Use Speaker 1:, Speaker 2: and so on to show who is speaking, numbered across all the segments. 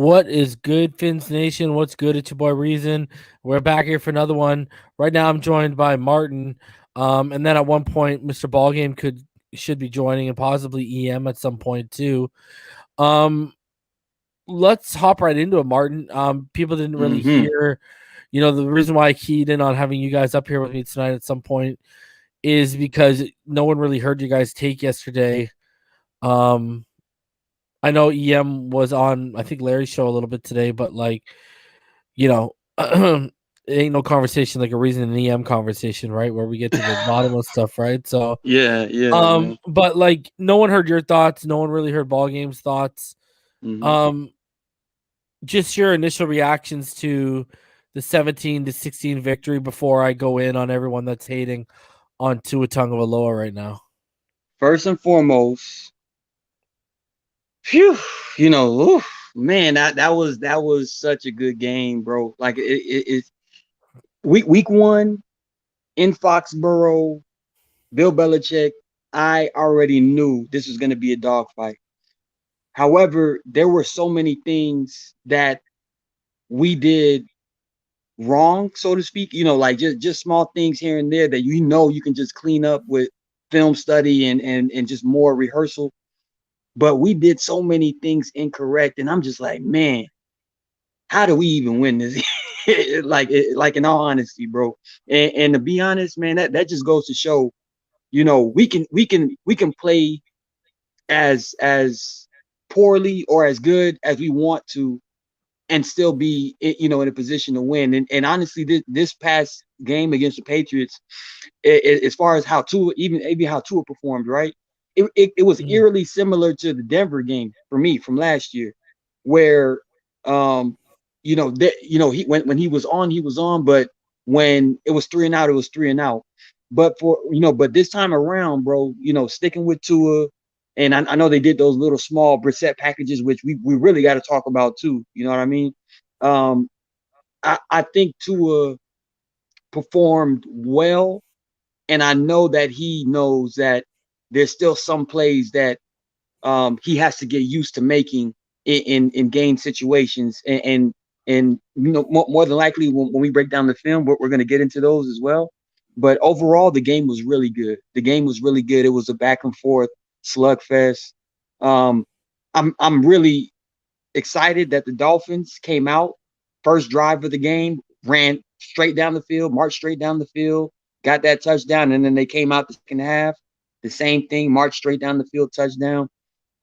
Speaker 1: What is good, Fins Nation? What's good? It's your boy Reason. We're back here for another one. Right now, I'm joined by Martin, and then at one point, Mr. Ballgame should be joining, and possibly EM at some point too. Let's hop right into it, Martin. People didn't really hear, the reason why I keyed in on having you guys up here with me tonight at some point is because no one really heard you guys take yesterday. I know EM was on, I think, Larry's show a little bit today, but it ain't no conversation like a Reason and EM conversation, right? Where we get to the bottom of stuff, right? So
Speaker 2: yeah. Man.
Speaker 1: But like no one heard your thoughts, no one really heard Ballgame's thoughts. Just your initial reactions to the 17-16 victory before I go in on everyone that's hating on Tua Tagovailoa right now.
Speaker 2: First and foremost, man, that was such a good game, bro. Like it's week one in Foxborough, Bill Belichick. I already knew this was going to be a dogfight. However, there were so many things that we did wrong, so to speak. Like just small things here and there that you can just clean up with film study and just more rehearsal. But we did so many things incorrect, and I'm just like, man, how do we even win this? like in all honesty, bro. And to be honest, man, that just goes to show, we can play as poorly or as good as we want to, and still be in a position to win. And honestly, this past game against the Patriots, as far as how Tua performed, right? It was eerily similar to the Denver game for me from last year, where he when he was on, but when it was 3-and-out, it was 3-and-out. But but this time around, bro, sticking with Tua, and I know they did those little small Brissett packages, which we really got to talk about too. You know what I mean? I think Tua performed well, and I know that he knows that there's still some plays that he has to get used to making in game situations, and more than likely when we break down the film, we're going to get into those as well. But overall, the game was really good. It was a back and forth slugfest. I'm really excited that the Dolphins came out first drive of the game, ran straight down the field, marched straight down the field, got that touchdown, and then they came out the second half, the same thing, marched straight down the field, touchdown.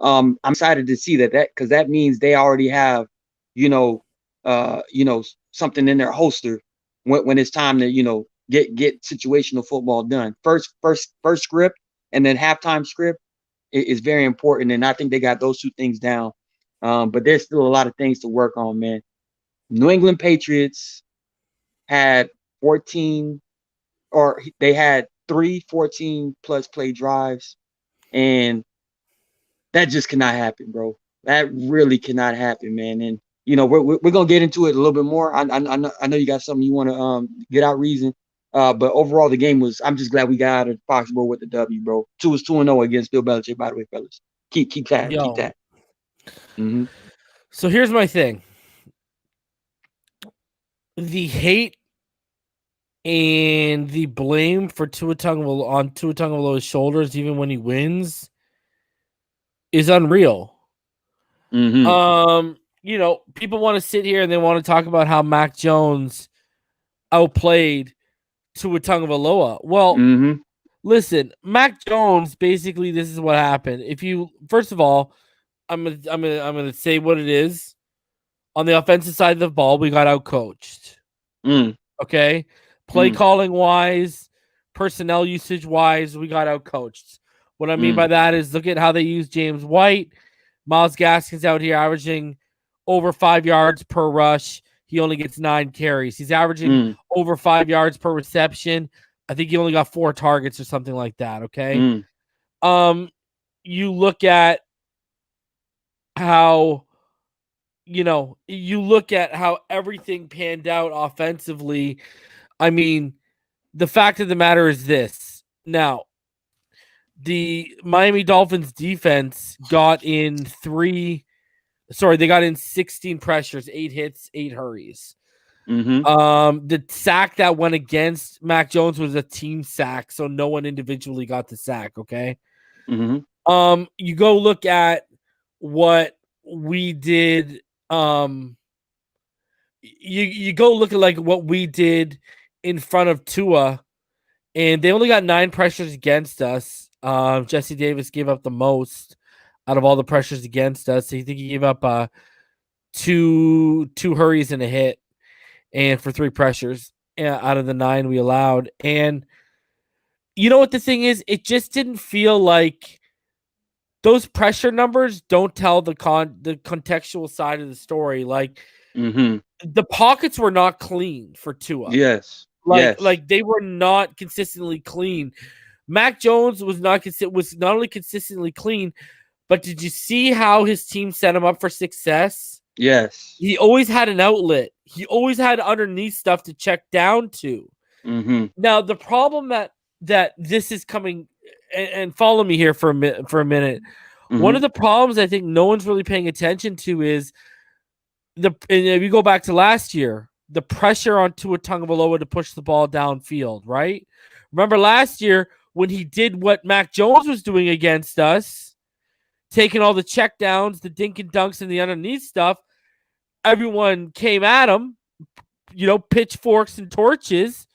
Speaker 2: I'm excited to see that because that means they already have, something in their holster when it's time to, get situational football done. First script and then halftime script is very important, and I think they got those two things down. But there's still a lot of things to work on, man. New England Patriots had 14, or they had 3 14-plus play drives, and that just cannot happen, bro. That really cannot happen, man. And we're gonna get into it a little bit more. I know you got something you want to get out, Reason. But overall, the game was. I'm just glad we got out of Foxborough with the W, bro. 2-0 against Bill Belichick, by the way, fellas. Keep that.
Speaker 1: Yo.
Speaker 2: Keep that. Mm-hmm.
Speaker 1: So here's my thing. The hate and the blame for Tua Tagovailoa's shoulders, even when he wins, is unreal.
Speaker 2: Mm-hmm.
Speaker 1: People want to sit here and they want to talk about how Mac Jones outplayed Tua Tagovailoa. Well, listen, Mac Jones, basically, this is what happened. First of all, I'm gonna say what it is. On the offensive side of the ball, we got outcoached. Okay, play calling wise, personnel usage wise, we got outcoached. What I mean by that is look at how they use James White. Myles Gaskin's out here averaging over 5 yards per rush. He only gets 9 carries. He's averaging over 5 yards per reception. I think he only got 4 targets or something like that. Okay. You look at how, everything panned out offensively. I mean, the fact of the matter is this. Now, the Miami Dolphins defense got in 3 sorry, they got in 16 pressures, 8 hits, 8 hurries. The sack that went against Mac Jones was a team sack, so no one individually got the sack. Okay. You go look at what we did. You go look at like what we did in front of Tua, and they only got 9 pressures against us. Jesse Davis gave up the most out of all the pressures against us. I think he gave up two hurries and a hit, and for 3 pressures out of the 9 we allowed. And you know what the thing is? It just didn't feel like those pressure numbers don't tell the contextual side of the story. Like the pockets were not clean for Tua.
Speaker 2: Yes.
Speaker 1: Like they were not consistently clean. Mac Jones was not only consistently clean, but did you see how his team set him up for success?
Speaker 2: Yes.
Speaker 1: He always had an outlet. He always had underneath stuff to check down to. Now the problem that this is coming, and follow me here for a minute. One of the problems I think no one's really paying attention to is and if you go back to last year, the pressure on Tua Tagovailoa to push the ball downfield, right? Remember last year when he did what Mac Jones was doing against us, taking all the checkdowns, the dink and dunks, and the underneath stuff, everyone came at him, pitchforks and torches.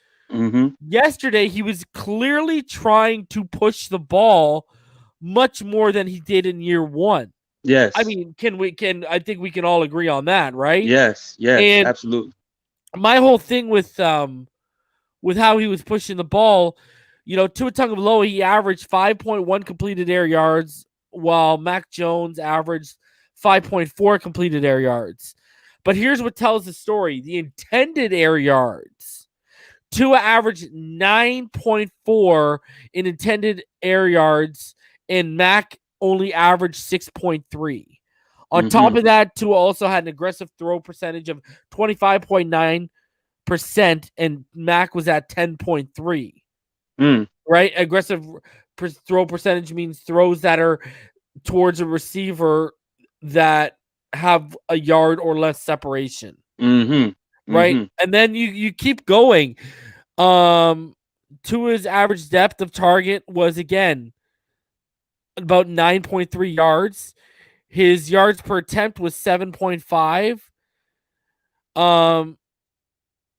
Speaker 1: Yesterday, he was clearly trying to push the ball much more than he did in year 1.
Speaker 2: Yes.
Speaker 1: I mean, I think we can all agree on that, right?
Speaker 2: Yes,
Speaker 1: and
Speaker 2: absolutely.
Speaker 1: My whole thing with how he was pushing the ball, Tua Tagovailoa, he averaged 5.1 completed air yards, while Mac Jones averaged 5.4 completed air yards. But here's what tells the story. The intended air yards. Tua averaged 9.4 in intended air yards, and Mac only averaged 6.3. On top of that, Tua also had an aggressive throw percentage of 25.9%, and Mac was at 10.3. Right? Aggressive throw percentage means throws that are towards a receiver that have a yard or less separation. Right? And then you keep going. Tua's average depth of target was, again, about 9.3 yards. His yards per attempt was 7.5.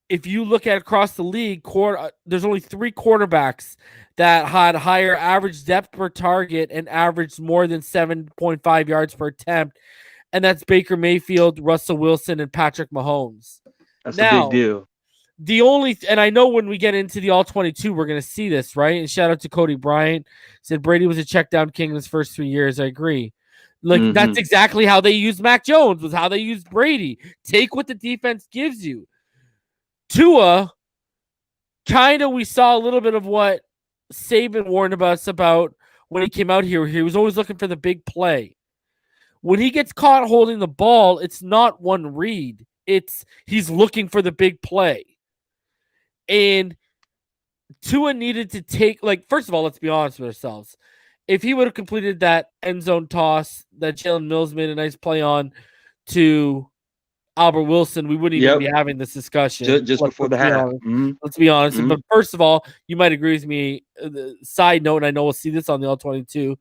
Speaker 1: If you look at across the league, there's only 3 quarterbacks that had higher average depth per target and averaged more than 7.5 yards per attempt, and that's Baker Mayfield, Russell Wilson, and Patrick Mahomes.
Speaker 2: That's a big deal.
Speaker 1: And I know when we get into the All-22, we're going to see this, right? And shout out to Cody Bryant. Said Brady was a check down king in his first 3 years. I agree. Like, that's exactly how they used Mac Jones, was how they used Brady. Take what the defense gives you. Tua, we saw a little bit of what Saban warned us about when he came out here. He was always looking for the big play. When he gets caught holding the ball, it's not one read. He's looking for the big play. And Tua needed to take, first of all, let's be honest with ourselves. If he would have completed that end zone toss that Jalen Mills made a nice play on to Albert Wilson, we wouldn't even be having this discussion.
Speaker 2: Just before the half.
Speaker 1: Let's be honest. But first of all, you might agree with me. Side note, and I know we'll see this on the All-22,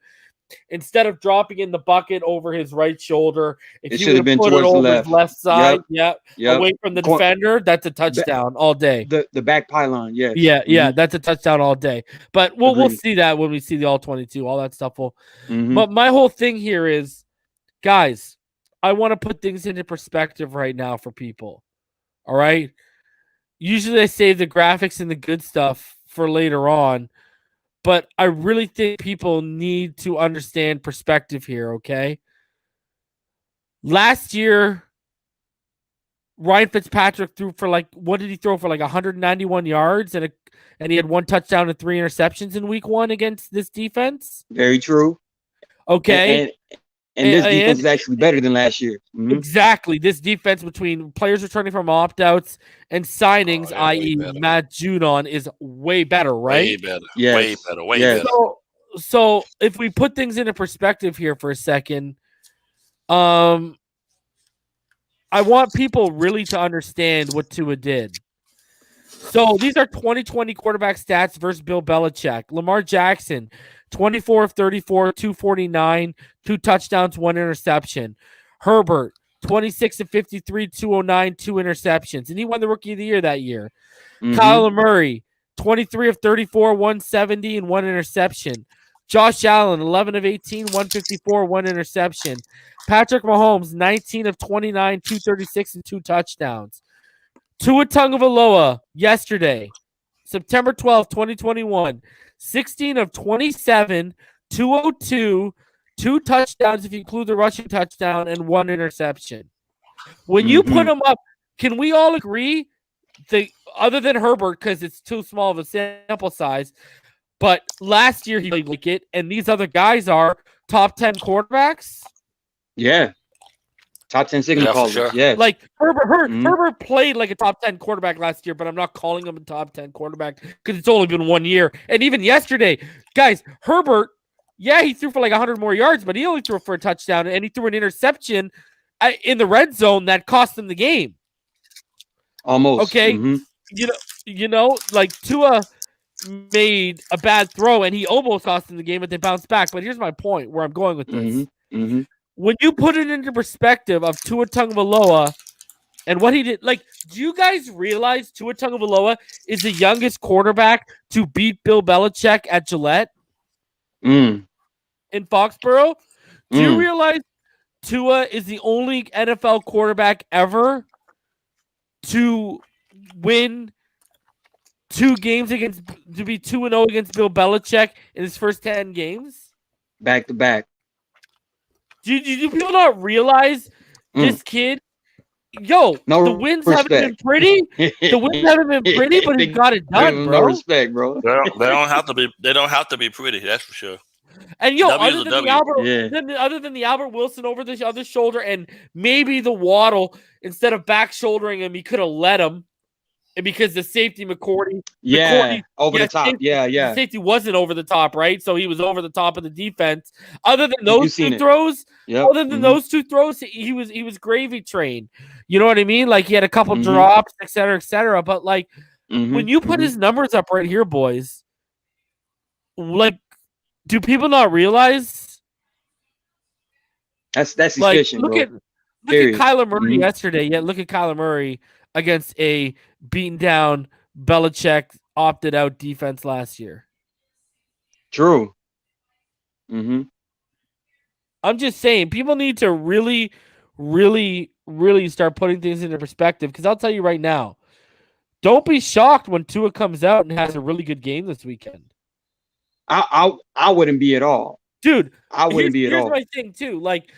Speaker 1: instead of dropping in the bucket over his right shoulder, if you would have put it over his left side, away from the defender, that's a touchdown all day.
Speaker 2: The back pylon, yes.
Speaker 1: Yeah, that's a touchdown all day. But we'll see that when we see the All-22, all that stuff will. But my whole thing here is, guys, I want to put things into perspective right now for people. All right? Usually I save the graphics and the good stuff for later on, but I really think people need to understand perspective here, okay? Last year, Ryan Fitzpatrick threw for what did he throw for 191 yards and he had 1 touchdown and 3 interceptions in week 1 against this defense?
Speaker 2: Very true.
Speaker 1: Okay.
Speaker 2: And this defense is actually better than last year.
Speaker 1: Exactly. This defense, between players returning from opt-outs and signings, i.e. Matt Judon, is way better, right?
Speaker 3: Way better.
Speaker 2: Yes.
Speaker 3: Way better. Way better.
Speaker 1: So if we put things into perspective here for a second, Tua I want people really to understand what Tua did. So these are 2020 quarterback stats versus Bill Belichick. Lamar Jackson, 24 of 34, 249, 2 touchdowns, 1 interception. Herbert, 26 of 53, 209, 2 interceptions. And he won the Rookie of the Year that year. Kyler Murray, 23 of 34, 170, and 1 interception. Josh Allen, 11 of 18, 154, 1 interception. Patrick Mahomes, 19 of 29, 236, and 2 touchdowns. Tua Tagovailoa yesterday, September 12th, 2021, 16 of 27, 202, 2 touchdowns if you include the rushing touchdown, and 1 interception. When you put them up, can we all agree, other than Herbert, because it's too small of a sample size, but last year he played like it, and these other guys are top 10 quarterbacks?
Speaker 2: Yeah. Top 10 signal callers. Sure. Yeah.
Speaker 1: Like Herbert played like a top 10 quarterback last year, but I'm not calling him a top 10 quarterback because it's only been 1 year. And even yesterday, guys, Herbert, yeah, he threw for like 100 more yards, but he only threw for a touchdown, and he threw an interception in the red zone that cost him the game.
Speaker 2: Almost.
Speaker 1: Okay. You know, like Tua made a bad throw and he almost cost him the game, but they bounced back. But here's my point where I'm going with this. When you put it into perspective of Tua Tagovailoa and what he did, like, do you guys realize Tua Tagovailoa is the youngest quarterback to beat Bill Belichick at Gillette in Foxborough? Do you realize Tua is the only NFL quarterback ever to win 2 games to be 2-0 against Bill Belichick in his first 10 games?
Speaker 2: Back to back.
Speaker 1: Do people not realize this kid? Yo, the wins haven't been pretty. The wins haven't been pretty, but he got it done, bro.
Speaker 2: No respect, bro.
Speaker 3: They don't have to be. They don't have to be pretty. That's for sure.
Speaker 1: And other than the Albert Wilson over the other shoulder, and maybe the Waddle, instead of back shouldering him, he could have let him. And because the safety McCourty,
Speaker 2: over the top. The
Speaker 1: safety wasn't over the top, right? So he was over the top of the defense. Other than those 2 throws, those 2 throws, he was gravy trained. You know what I mean? Like he had a couple drops, et cetera, et cetera. But like when you put his numbers up right here, boys, like, do people not realize?
Speaker 2: That's
Speaker 1: like,
Speaker 2: efficient,
Speaker 1: look
Speaker 2: bro.
Speaker 1: At Kyler Murray yesterday. Yeah, look at Kyler Murray against a beaten down Belichick opted out defense last year.
Speaker 2: True.
Speaker 1: I'm just saying, people need to really, really, really start putting things into perspective. Because I'll tell you right now, don't be shocked when Tua comes out and has a really good game this weekend.
Speaker 2: I wouldn't be at all,
Speaker 1: dude.
Speaker 2: I wouldn't be at all.
Speaker 1: Here's my thing too. Like,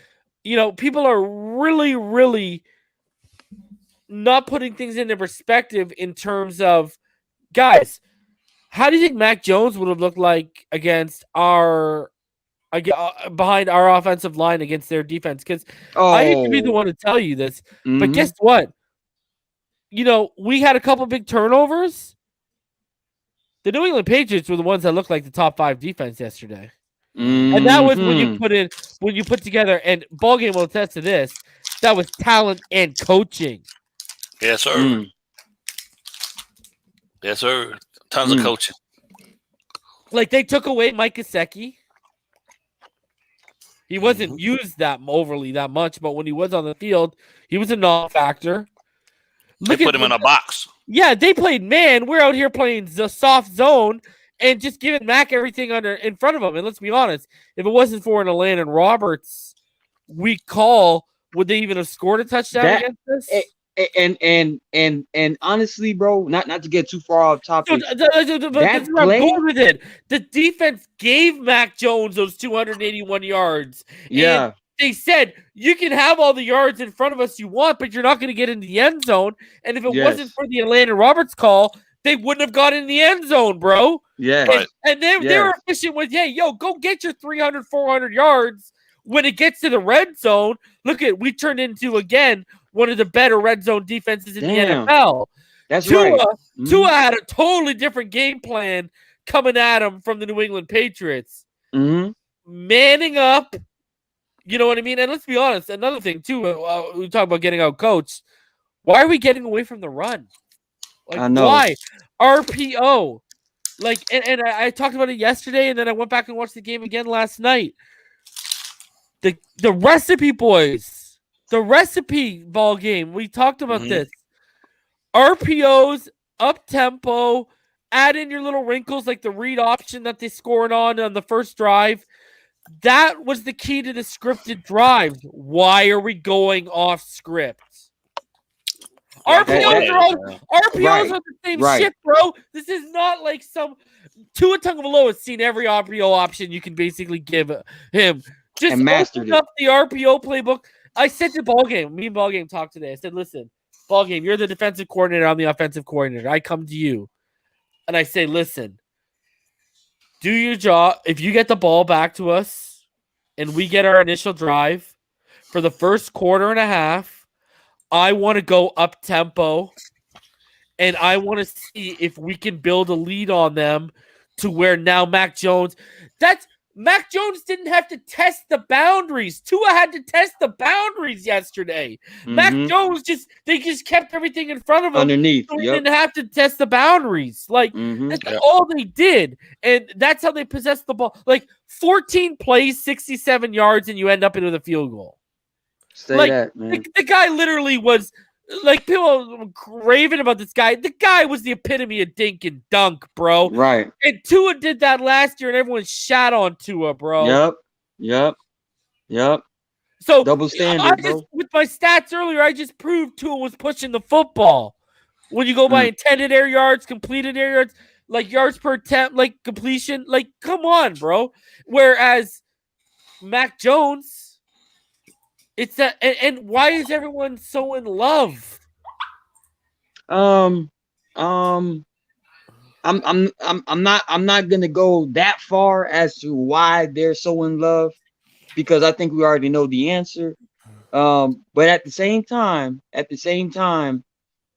Speaker 1: people are really, really not putting things into perspective in terms of, guys, how do you think Mac Jones would have looked like against behind our offensive line against their defense? Because I hate to be the one to tell you this, but guess what? We had a couple big turnovers. The New England Patriots were the ones that looked like the top 5 defense yesterday. And that was when you put together, and ball game will attest to this, that was talent and coaching.
Speaker 3: Yes, sir. Yes, sir. Tons of coaching.
Speaker 1: Like, they took away Mike Gesicki. He wasn't used that much, but when he was on the field, he was a non-factor.
Speaker 3: They put him in a box.
Speaker 1: Yeah, they played man. We're out here playing the soft zone and just giving Mac everything in front of him. And let's be honest, if it wasn't for an Elandon Roberts weak call, would they even have scored a touchdown against us?
Speaker 2: And honestly, bro, not to get too far off topic.
Speaker 1: That's where I'm going with it. The defense gave Mac Jones those 281 yards.
Speaker 2: Yeah.
Speaker 1: And they said, you can have all the yards in front of us you want, but you're not going to get in the end zone. And if it wasn't for the Elandon Roberts call, they wouldn't have got in the end zone, bro.
Speaker 2: Yeah.
Speaker 1: And they were efficient with, go get your 300, 400 yards. When it gets to the red zone, we turned into, again, one of the better red zone defenses in the NFL.
Speaker 2: That's right.
Speaker 1: Tua had a totally different game plan coming at him from the New England Patriots. Manning up, You know what I mean? And let's be honest, another thing too, we talk about getting out coached. Why are we getting away from the run? Like,
Speaker 2: I know.
Speaker 1: why? RPO. Like, and I talked about it yesterday, and then I went back and watched the game again last night. The recipe, boys. The recipe ball game. We talked about this. RPOs, up tempo, add in your little wrinkles like the read option that they scored on the first drive. That was the key to the scripted drives. Why are we going off script? RPOs are the same shit, bro. This is not like some Tua Tagovailoa has seen every RPO option you can basically give him. Just open up the RPO playbook. I said to Ballgame, me and Ballgame talked today. I said, listen, Ballgame, you're the defensive coordinator. I'm the offensive coordinator. I come to you and I say, listen, do your job. If you get the ball back to us and we get our initial drive for the first quarter and a half, I want to go up tempo and I want to see if we can build a lead on them to where now Mac Jones didn't have to test the boundaries. Tua had to test the boundaries yesterday. Mac Jones just kept everything in front of him
Speaker 2: underneath.
Speaker 1: So he didn't have to test the boundaries. Like that's all they did. And that's how they possessed the ball. Like 14 plays, 67 yards, and you end up with a field goal.
Speaker 2: That, man.
Speaker 1: The guy literally was like, people raving about this guy. The guy was the epitome of dink and dunk, bro.
Speaker 2: Right.
Speaker 1: And Tua did that last year, and everyone shat on Tua, bro.
Speaker 2: Yep.
Speaker 1: So
Speaker 2: double standard, bro.
Speaker 1: With my stats earlier, I just proved Tua was pushing the football. When you go by intended air yards, completed air yards, like yards per attempt, like completion, like come on, bro. Whereas Mac Jones. It's that, and why is everyone so in love?
Speaker 2: I'm not gonna go that far as to why they're so in love, because I think we already know the answer. But at the same time,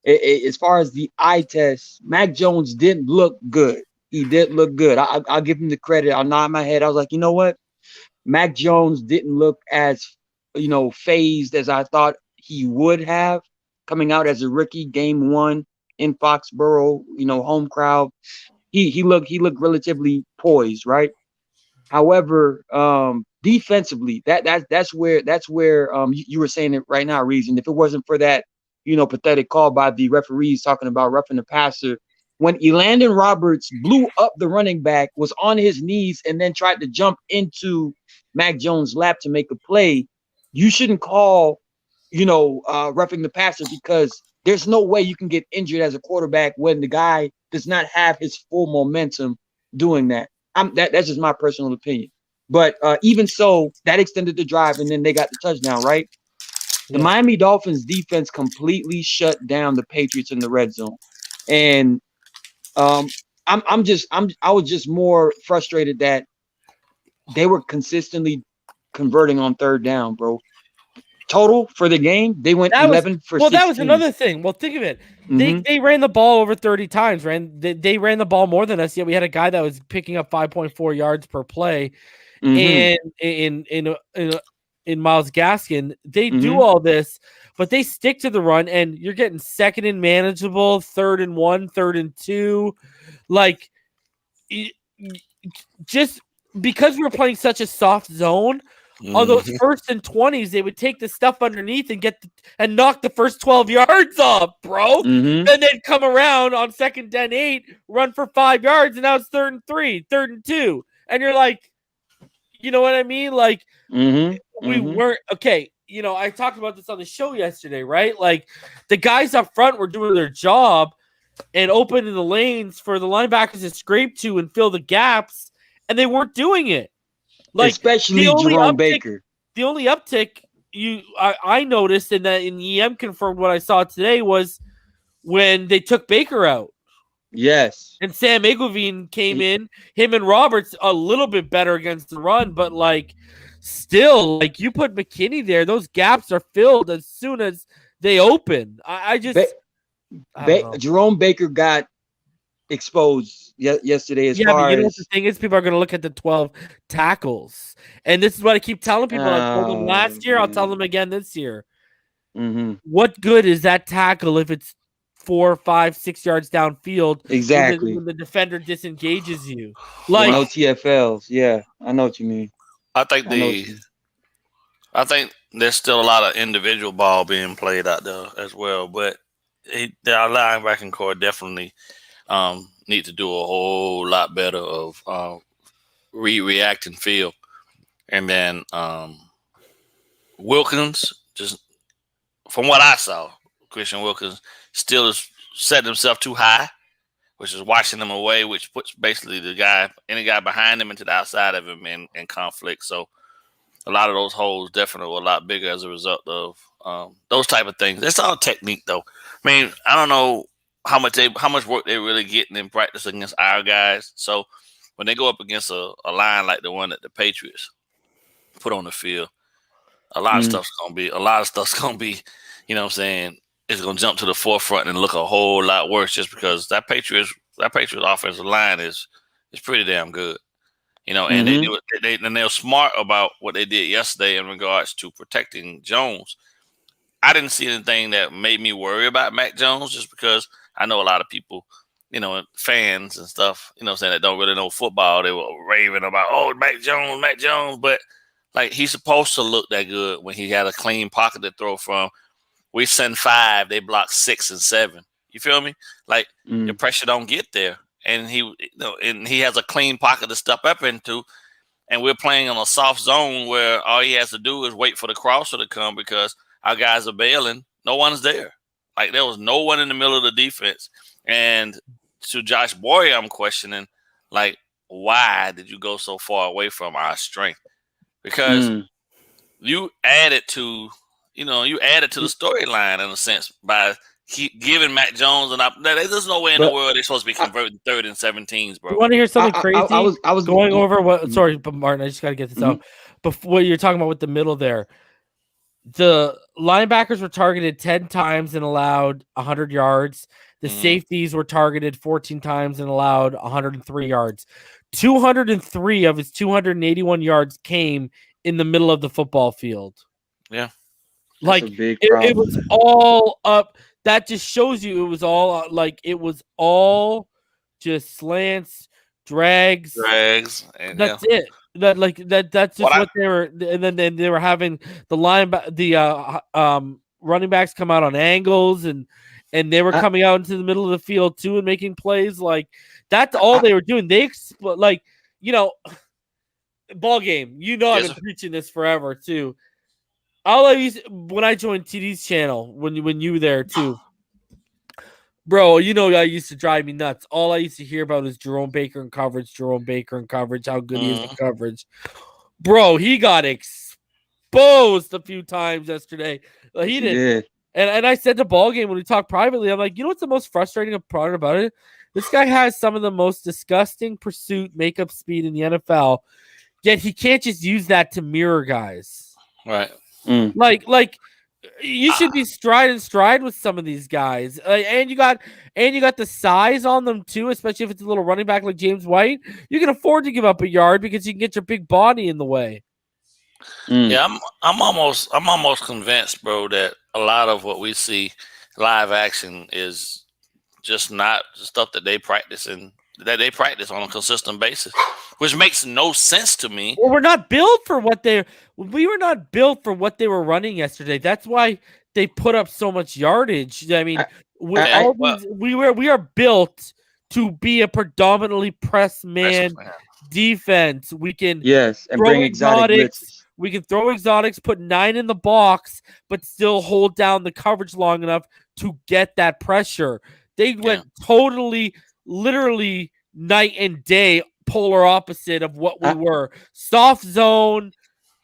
Speaker 2: as far as the eye test, Mac Jones didn't look good. He did look good. I'll give him the credit. I'll nod my head. I was like, you know what? Mac Jones didn't look as phased as I thought he would have coming out as a rookie game one in Foxborough, home crowd. He looked relatively poised, right? However, defensively, that's where you were saying it right now, Reason. If it wasn't for that, pathetic call by the referees talking about roughing the passer, when Elandon Roberts blew up the running back, was on his knees, and then tried to jump into Mac Jones' lap to make a play, you shouldn't call, roughing the passer, because there's no way you can get injured as a quarterback when the guy does not have his full momentum doing that. That's just my personal opinion. But even so, that extended the drive, and then they got the touchdown, right? The Miami Dolphins defense completely shut down the Patriots in the red zone. And I was just more frustrated that they were consistently converting on third down, bro. Total for the game, they went 11 for 16.
Speaker 1: That was another thing. Well, think of it. They ran the ball over 30 times, They ran the ball more than us, yet we had a guy that was picking up 5.4 yards per play. And in Myles Gaskin, they do all this, but they stick to the run, and you're getting second and manageable, 3rd and 1, 3rd and 2. Like, just because we were playing such a soft zone, on those 1st and 20s, they would take the stuff underneath and knock the first 12 yards off, bro. And then come around on 2nd and 8, run for 5 yards, and now it's 3rd and 3, 3rd and 2. And you're like, you know what I mean? Like, we weren't okay. I talked about this on the show yesterday, right? Like, the guys up front were doing their job and opening the lanes for the linebackers to scrape to and fill the gaps, and they weren't doing it. Like,
Speaker 2: especially Jerome Baker.
Speaker 1: The only uptick I noticed, and that in EM confirmed what I saw today, was when they took Baker out.
Speaker 2: Yes.
Speaker 1: And Sam Eglovine came in. Him and Roberts a little bit better against the run, but like still, like you put McKinney there, those gaps are filled as soon as they open. Jerome Baker got
Speaker 2: exposed yesterday. As
Speaker 1: yeah,
Speaker 2: far
Speaker 1: but you know
Speaker 2: as
Speaker 1: what the thing is? People are going to look at the 12 tackles. And this is what I keep telling people. I told them last year. I'll tell them again this year. What good is that tackle if it's 4, 5, 6 yards downfield?
Speaker 2: Exactly.
Speaker 1: When the defender disengages you.
Speaker 2: Like no TFLs. Yeah, I know what you mean.
Speaker 3: I think there's still a lot of individual ball being played out there as well, but our linebacking core definitely need to do a whole lot better of react and feel. And then Wilkins, just from what I saw, Christian Wilkins still is setting himself too high, which is washing him away, which puts basically any guy behind him into the outside of him in conflict. So a lot of those holes definitely were a lot bigger as a result of those type of things. It's all technique, though. I mean, I don't know how much work they're really getting in practice against our guys. So when they go up against a line like the one that the Patriots put on the field, a lot of stuff's gonna be, you know what I'm saying, it's gonna jump to the forefront and look a whole lot worse just because that Patriots offensive line is pretty damn good. You know, and they're smart about what they did yesterday in regards to protecting Jones. I didn't see anything that made me worry about Mac Jones just because I know a lot of people, you know, fans and stuff, you know what I'm saying, that don't really know football. They were raving about, oh, Mac Jones. But, like, he's supposed to look that good when he had a clean pocket to throw from. We send 5, they block 6 and 7. You feel me? Like, your pressure don't get there. And he has a clean pocket to step up into, and we're playing on a soft zone where all he has to do is wait for the crosser to come because our guys are bailing. No one's there. Like, there was no one in the middle of the defense. And to Josh Boyer, I'm questioning, like, why did you go so far away from our strength? Because you added to the storyline in a sense by giving Mac Jones there's no way in the world they're supposed to be converting 3rd and 17s, bro.
Speaker 1: You want to hear something crazy?
Speaker 2: I was
Speaker 1: going over what. Sorry, but Martin, I just got to get this out. Before what you're talking about with the middle there, the linebackers were targeted 10 times and allowed 100 yards. The safeties were targeted 14 times and allowed 103 yards. 203 of his 281 yards came in the middle of the football field.
Speaker 3: Yeah,
Speaker 1: like it was all up. That just shows you it was all just slants, drags.
Speaker 3: That's
Speaker 1: it. That's just what they were. And then they were having the running backs come out on angles and they were coming out into the middle of the field too and making plays. Like, that's all they were doing. They ball game. I've been preaching this forever too. When I joined TD's channel, when you were there too, bro, I used to drive me nuts. All I used to hear about is Jerome Baker and coverage, how good he is in coverage. Bro, he got exposed a few times yesterday. He did. Yeah. And I said to ball game when we talked privately, I'm like, what's the most frustrating part about it? This guy has some of the most disgusting pursuit makeup speed in the NFL, yet he can't just use that to mirror guys.
Speaker 3: Right.
Speaker 1: Like you should be stride with some of these guys, and you got the size on them too. Especially if it's a little running back like James White, you can afford to give up a yard because you can get your big body in the way.
Speaker 3: Yeah, I'm almost convinced, bro, that a lot of what we see live action is just not stuff that they practice on a consistent basis, which makes no sense to me.
Speaker 1: Well, we were not built for what they were running yesterday. That's why they put up so much yardage. I mean, we are built to be a predominantly press man defense. We can
Speaker 2: and bring exotics.
Speaker 1: We can throw exotics, put 9 in the box, but still hold down the coverage long enough to get that pressure. They went literally night and day, polar opposite of what we were. Soft zone,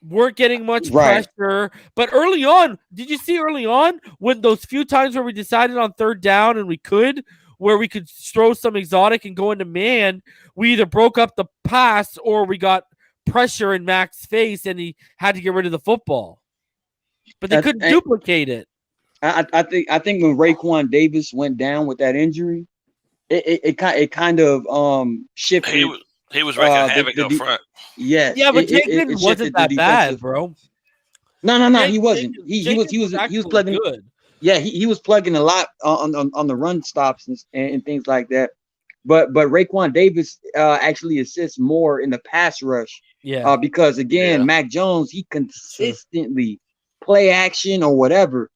Speaker 1: weren't getting much pressure. But early on, did you see early on when those few times where we decided on 3rd down and where we could throw some exotic and go into man, we either broke up the pass or we got pressure in Mac's face and he had to get rid of the football. But they couldn't duplicate it.
Speaker 2: I think when Raekwon Davis went down with that injury, it kind of shifted.
Speaker 3: He was wreaking havoc up front.
Speaker 2: Yes.
Speaker 1: Yeah, but Jenkins wasn't that bad, bro.
Speaker 2: No. He wasn't. He was plugging
Speaker 1: good.
Speaker 2: Yeah, he was plugging a lot on the run stops and things like that. But Raekwon Davis actually assists more in the pass rush.
Speaker 1: Yeah.
Speaker 2: Because again, Mac Jones, he consistently play action or whatever,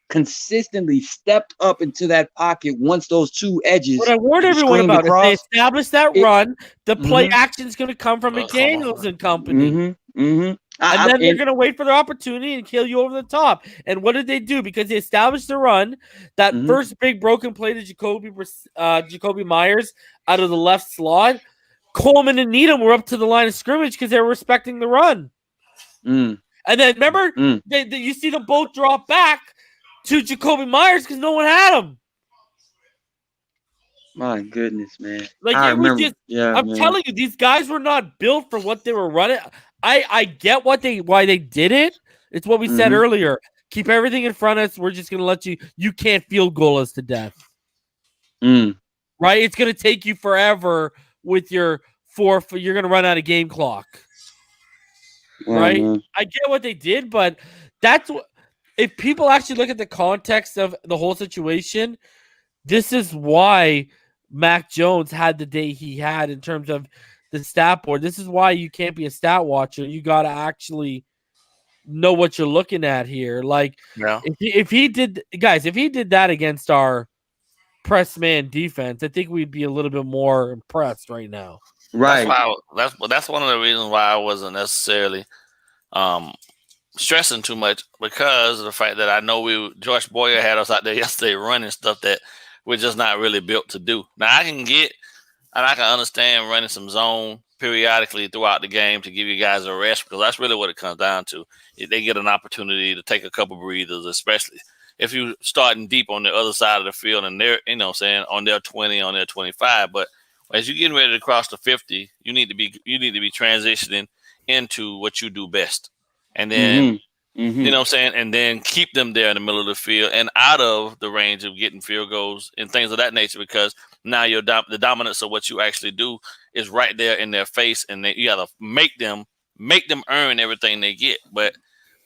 Speaker 2: consistently stepped up into that pocket once those two edges.
Speaker 1: What I warned everyone about is they established that run. The play action is going to come from McDaniels and company. And then they're going to wait for their opportunity and kill you over the top. And what did they do? Because they established the run, that first big broken play to Jacoby Myers out of the left slot, Coleman and Needham were up to the line of scrimmage because they were respecting the run. And then remember, you see them both drop back to Jacoby Myers because no one had him.
Speaker 2: My goodness, man!
Speaker 1: Like
Speaker 2: I
Speaker 1: it was
Speaker 2: remember.
Speaker 1: just, I'm telling you, these guys were not built for what they were running. I get why they did it. It's what we said earlier. Keep everything in front of us. We're just gonna let you can't field goal us to death. Right? It's gonna take you forever with your you're gonna run out of game clock. Right? I get what they did, but that's what, if people actually look at the context of the whole situation, this is why Mac Jones had the day he had in terms of the stat board. This is why you can't be a stat watcher. You got to actually know what you're looking at here. Like, if he did that against our press man defense, I think we'd be a little bit more impressed right now.
Speaker 2: Right.
Speaker 3: That's one of the reasons why I wasn't necessarily stressing too much, because of the fact that I know Josh Boyer had us out there yesterday running stuff that we're just not really built to do. Now I can understand running some zone periodically throughout the game to give you guys a rest, because that's really what it comes down to. They get an opportunity to take a couple breathers, especially if you're starting deep on the other side of the field and they're, on their 20, on their 25. But as you're getting ready to cross the 50, you need to be transitioning into what you do best. And then, and then keep them there in the middle of the field and out of the range of getting field goals and things of that nature, because now the dominance of what you actually do is right there in their face, and you got to make them earn everything they get. But,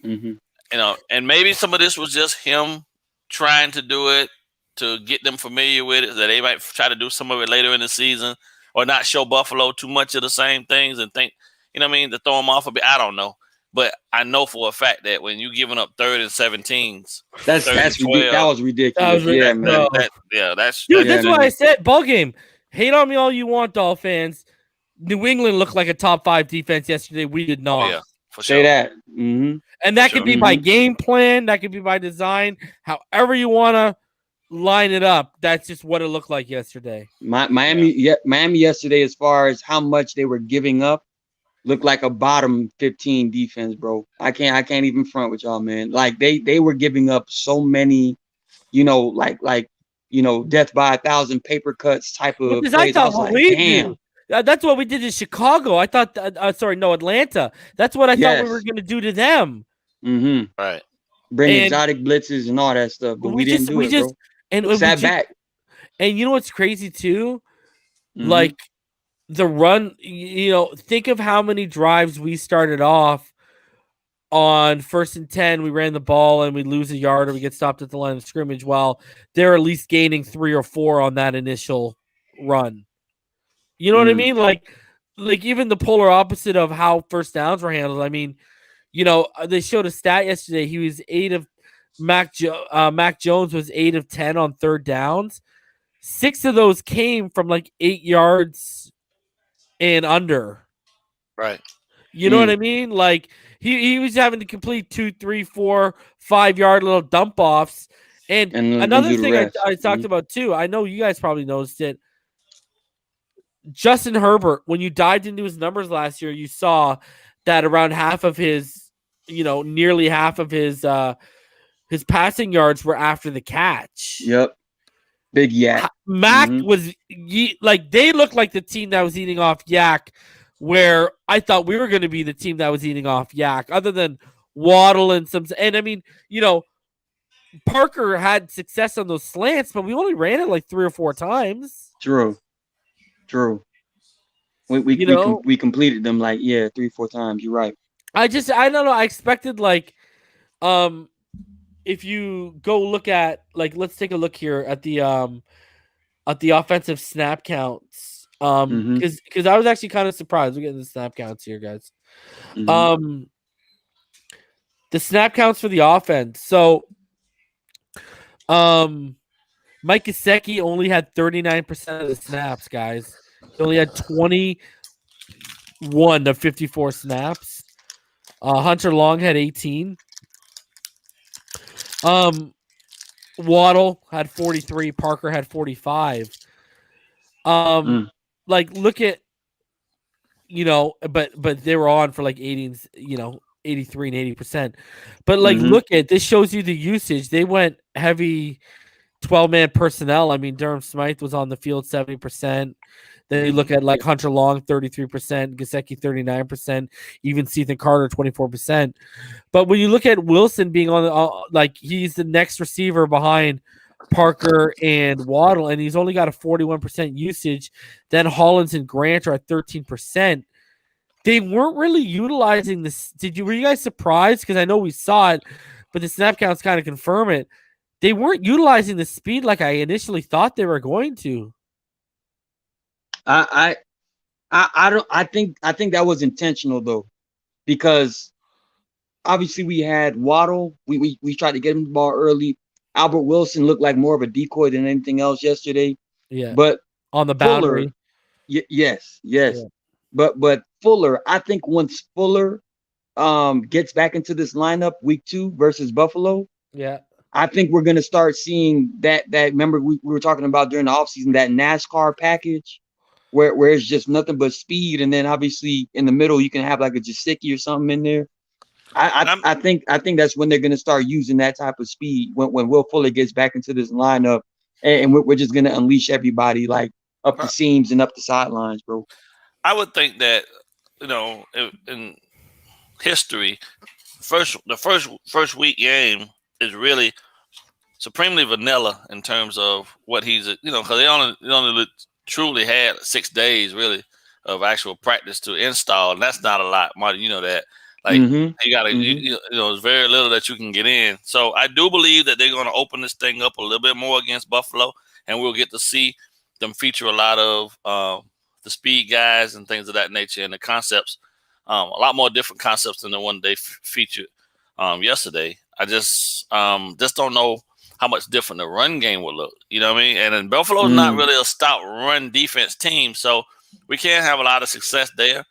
Speaker 3: and maybe some of this was just him trying to do it to get them familiar with it, that they might try to do some of it later in the season or not show Buffalo too much of the same things and think, to throw them off a bit. I don't know. But I know for a fact that when you're giving up 3rd and 17s,
Speaker 2: that was ridiculous.
Speaker 1: That's why I said ball game. Hate on me all you want, Dolphins fans. New England looked like a top 5 defense yesterday. We did not.
Speaker 3: Oh, yeah, for sure.
Speaker 2: Say that.
Speaker 1: And that could be by game plan. That could be by design. However you want to line it up. That's just what it looked like yesterday.
Speaker 2: Miami yesterday, as far as how much they were giving up, looked like a bottom 15 defense, bro. I can't even front with y'all, man. Like they were giving up so many, like death by 1,000 paper cuts type of plays. I was like, damn.
Speaker 1: That's what we did in Chicago. I thought, Atlanta. That's what I thought we were going to do to them.
Speaker 3: Right.
Speaker 2: Bring exotic blitzes and all that stuff, but we didn't do it, bro.
Speaker 1: And sat back. And you know what's crazy too? Like, the run, think of how many drives we started off on 1st and 10. We ran the ball and we lose a yard or we get stopped at the line of scrimmage, while they're at least gaining 3 or 4 on that initial run. You know what I mean? Like even the polar opposite of how first downs were handled. I mean, they showed a stat yesterday. He was Mac Jones was 8 of 10 on 3rd downs. 6 of those came from like 8 yards and under.
Speaker 3: Right.
Speaker 1: You know what I mean? Like he was having to complete 2, 3, 4, 5 yard little dump offs. And another thing I talked about too, I know you guys probably noticed it. Justin Herbert, when you dived into his numbers last year, you saw that around half of his, nearly half of his passing yards were after the catch.
Speaker 2: Yep. Big yak.
Speaker 1: Mac was they looked like the team that was eating off yak, where I thought we were going to be the team that was eating off yak, other than Waddle and some. And I mean, Parker had success on those slants, but we only ran it like 3 or 4 times.
Speaker 2: True. We completed them like 3-4 times. You're right.
Speaker 1: I don't know. I expected like, if you go look at like, let's take a look here at the offensive snap counts. Because I was actually kind of surprised. We're getting the snap counts here, guys. The snap counts for the offense. So, Mike Gesicki only had 39% of the snaps, guys. He only had 21 of 54 snaps. Hunter Long had 18. Waddle had 43. Parker had 45. Like, look at, but they were on for like 80, 83 and 80%. But like, look at this, shows you the usage. They went heavy 12-man personnel. I mean, Durham Smythe was on the field 70%. Then you look at like Hunter Long, 33%, Gesicki 39%, even Ethan Carter 24%. But when you look at Wilson being on like, he's the next receiver behind Parker and Waddle, and he's only got a 41% usage. Then Hollins and Grant are at 13%. They weren't really utilizing this. Were you guys surprised? Because I know we saw it, but the snap counts kind of confirm it. They weren't utilizing the speed like I initially thought they were going to.
Speaker 2: I think that was intentional though, because obviously we had Waddle. We tried to get him the ball early. Albert Wilson looked like more of a decoy than anything else yesterday.
Speaker 1: Yeah,
Speaker 2: but
Speaker 1: on the boundary.
Speaker 2: Yes. Yeah. But Fuller, I think once Fuller gets back into this lineup week 2 versus Buffalo, I think we're gonna start seeing that. Remember we were talking about during the offseason, that NASCAR package where it's just nothing but speed, and then obviously in the middle you can have like a Gesicki or something in there. I think that's when they're gonna start using that type of speed when Will Fuller gets back into this lineup, and we're just gonna unleash everybody like up the seams and up the sidelines, bro.
Speaker 3: I would think that, in history, the first week game is really supremely vanilla in terms of what he's, because they only truly had 6 days really of actual practice to install, and that's not a lot, Marty. You know that. Like, you gotta, there's very little that you can get in. So I do believe that they're going to open this thing up a little bit more against Buffalo, and we'll get to see them feature a lot of the speed guys and things of that nature, and the concepts, a lot more different concepts than the one they featured yesterday. I just don't know how much different the run game will look. You know what I mean? And then Buffalo's not really a stout run defense team, so we can't have a lot of success there.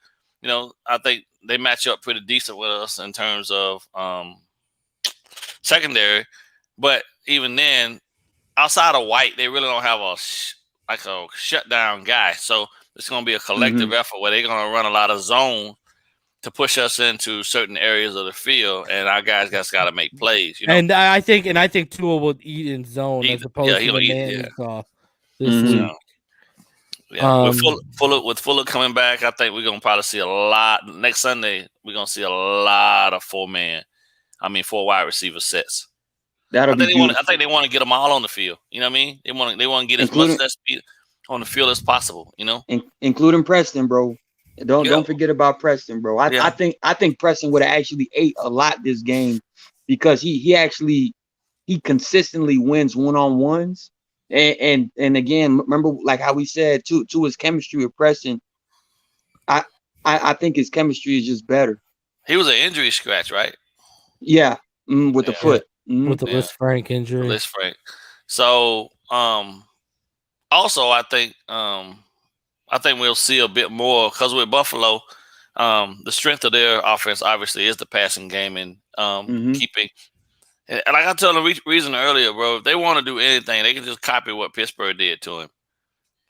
Speaker 3: I think they match up pretty decent with us in terms of secondary, but even then, outside of White, they really don't have a shutdown guy. So it's going to be a collective effort where they're going to run a lot of zone to push us into certain areas of the field, and our guys just got to make plays. And
Speaker 1: I think Tua will eat in zone as opposed to the man off this week.
Speaker 3: With Fuller coming back, I think we're gonna probably see a lot next Sunday. We're gonna see a lot of 4 wide receiver sets. I think they want to get them all on the field. You know what I mean? They want to get as much of that speed on the field as possible.
Speaker 2: Including Preston, bro. Don't forget about Preston, bro. I think Preston would have actually ate a lot this game, because he consistently wins one-on-ones. And again, remember like how we said to his chemistry with Preston, I think his chemistry is just better.
Speaker 3: He was an injury scratch, right?
Speaker 2: Yeah, with the foot.
Speaker 1: With the Liz Frank injury.
Speaker 3: Liz Frank. So also I think we'll see a bit more, because with Buffalo, the strength of their offense obviously is the passing game and keeping. And like I told the reason earlier, bro, if they want to do anything, they can just copy what Pittsburgh did to him.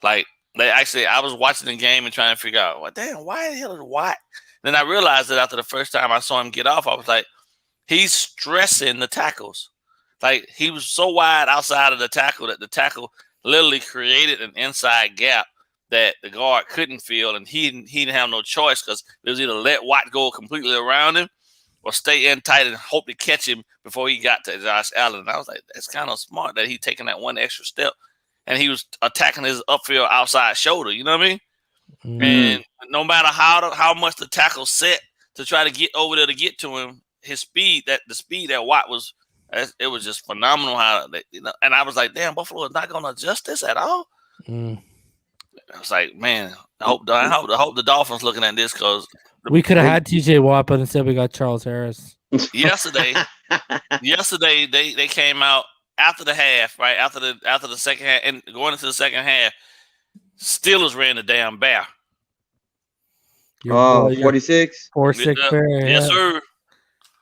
Speaker 3: Like, I was watching the game and trying to figure out, why the hell is Watt? Then I realized that after the first time I saw him get off, I was like, he's stressing the tackles. Like, he was so wide outside of the tackle that the tackle literally created an inside gap that the guard couldn't feel, and he didn't have no choice, because it was either let Watt go completely around him or stay in tight and hope to catch him before he got to Josh Allen. And I was like, that's kind of smart that he taking that one extra step, and he was attacking his upfield outside shoulder. You know what I mean? Mm-hmm. And no matter how much the tackle set to try to get over there to get to him, the speed that Watt was, it was just phenomenal. How they, and I was like, damn, Buffalo is not going to adjust this at all. I was like, man, I hope the Dolphins looking at this, because
Speaker 1: we could have had TJ Watt, but instead we got Charles Harris.
Speaker 3: Yesterday they came out after the half, right after the second half, and going into the second half, Steelers ran the damn bear.
Speaker 2: 46?
Speaker 1: 4-6 bear.
Speaker 3: Yes, sir.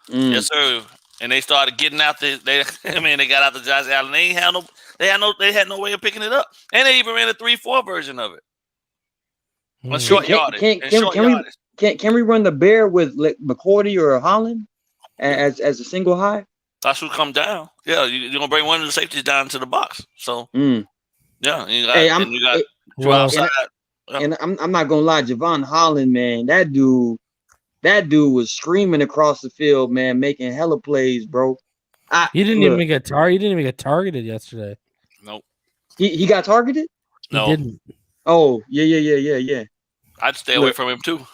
Speaker 3: Yes, sir. And they started getting out they got out the Josh Allen. They had no way of picking it up. And they even ran a 3-4 version of it. Short yardage.
Speaker 2: Can we run the bear with McCourty or Holland as a single high?
Speaker 3: That's who come down. Yeah, you're gonna bring one of the safeties down to the box. So yeah, you got outside.
Speaker 2: And I'm not gonna lie, Javon Holland, man, that dude was screaming across the field, man, making hella plays, bro.
Speaker 1: He didn't even get targeted yesterday.
Speaker 3: Nope.
Speaker 2: He got targeted?
Speaker 3: No.
Speaker 1: He didn't.
Speaker 2: Oh, yeah.
Speaker 3: I'd stay away from him too.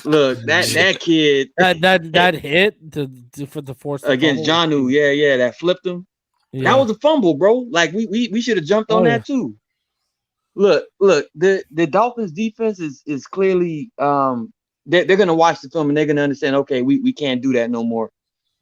Speaker 2: Look, that kid
Speaker 1: that hit for the force
Speaker 2: against Jonnu, yeah, that flipped him. Yeah. That was a fumble, bro. Like we should have jumped on that too. Look, the Dolphins defense is clearly they're gonna watch the film and they're gonna understand, okay, we can't do that no more.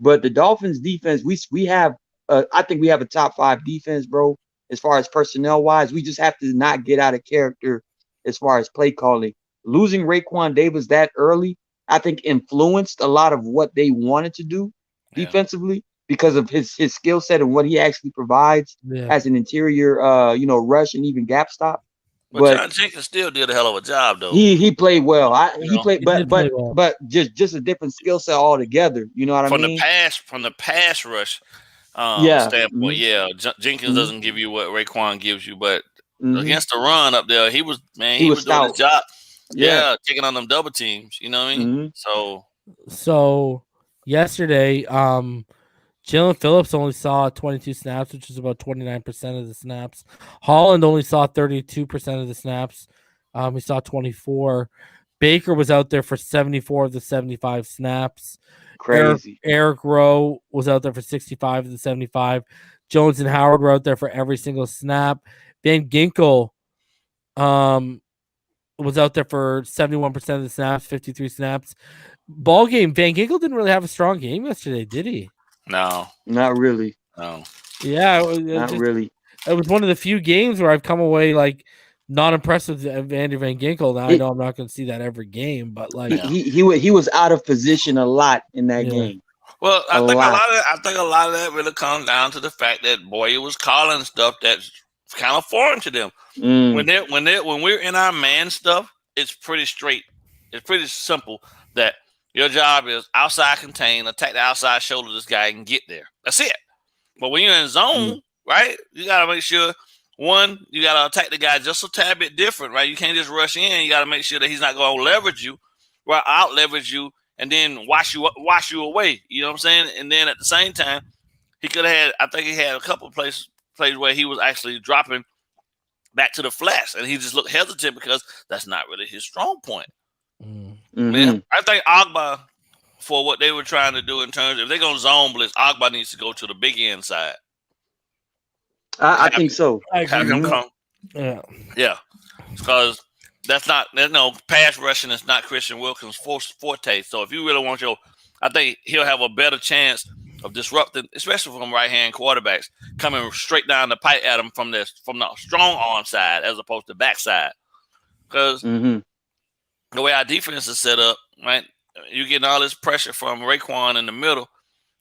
Speaker 2: But the Dolphins defense, we have I think we have a top 5 defense, bro, as far as personnel wise. We just have to not get out of character as far as play calling. Losing Raekwon Davis that early, I think, influenced a lot of what they wanted to do defensively because of his skill set and what he actually provides as an interior rush and even gap stop.
Speaker 3: But John Jenkins still did a hell of a job, though.
Speaker 2: He played well. He played well. But just a different skill set altogether. You know what I mean?
Speaker 3: From the pass rush standpoint, Jenkins doesn't give you what Raekwon gives you, but against the run up there, he was doing his job. Yeah, taking on them double teams. You know what I mean?
Speaker 1: So yesterday, Jalen Phillips only saw 22 snaps, which is about 29% of the snaps. Holland only saw 32% of the snaps. He saw 24. Baker was out there for 74 of the 75 snaps.
Speaker 2: Crazy.
Speaker 1: Eric Rowe was out there for 65 of the 75. Jones and Howard were out there for every single snap. Van Ginkel was out there for 71% of the snaps, 53 snaps. Ball game, Van Ginkel didn't really have a strong game yesterday, did he?
Speaker 3: No.
Speaker 2: Not really.
Speaker 3: No.
Speaker 1: Yeah.
Speaker 2: Not really.
Speaker 1: It was one of the few games where I've come away like not impressed with Andrew Van Ginkel. Now I know I'm not going to see that every game, but like
Speaker 2: he was out of position a lot in that game.
Speaker 3: Well, I think a lot of that really comes down to the fact that Boyer was calling stuff that's kind of foreign to them. When we're in our man stuff, it's pretty straight. It's pretty simple that your job is outside contain, attack the outside shoulder of this guy and get there. That's it. But when you're in zone, right, you got to make sure, one, you got to attack the guy just a tad bit different, right? You can't just rush in. You got to make sure that he's not going to leverage you, or out leverage you, and then wash you away. You know what I'm saying? And then at the same time, he could have had, I think he had a couple of plays where he was actually dropping back to the flats, and he just looked hesitant because that's not really his strong point. Man, I think Agba, for what they were trying to do in terms of if they're going to zone blitz, Agba needs to go to the big end side.
Speaker 2: I think so.
Speaker 3: Have him come. Yeah. Because that's not, pass rushing is not Christian Wilkins' forte. So if you really want I think he'll have a better chance of disrupting, especially from right-hand quarterbacks, coming straight down the pipe at him from the strong arm side as opposed to backside. Because the way our defense is set up, right, you're getting all this pressure from Raekwon in the middle,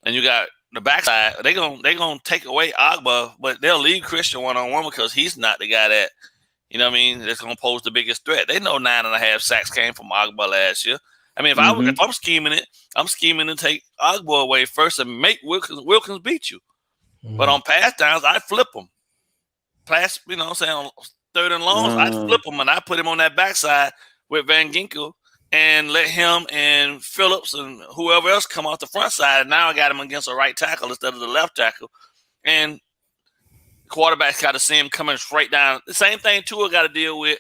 Speaker 3: and you got the backside. They're gonna take away Agba, but they'll leave Christian one-on-one because he's not the guy that, you know what I mean, that's gonna pose the biggest threat. They know 9.5 sacks came from Agba last year. I mean, if I'm scheming it, I'm scheming to take Agba away first and make Wilkins beat you. But on pass downs, I flip him. Pass, on third and longs, I flip him and I put him on that backside with Van Ginkel and let him and Phillips and whoever else come off the front side. And now I got him against a right tackle instead of the left tackle. And quarterbacks got to see him coming straight down. The same thing Tua got to deal with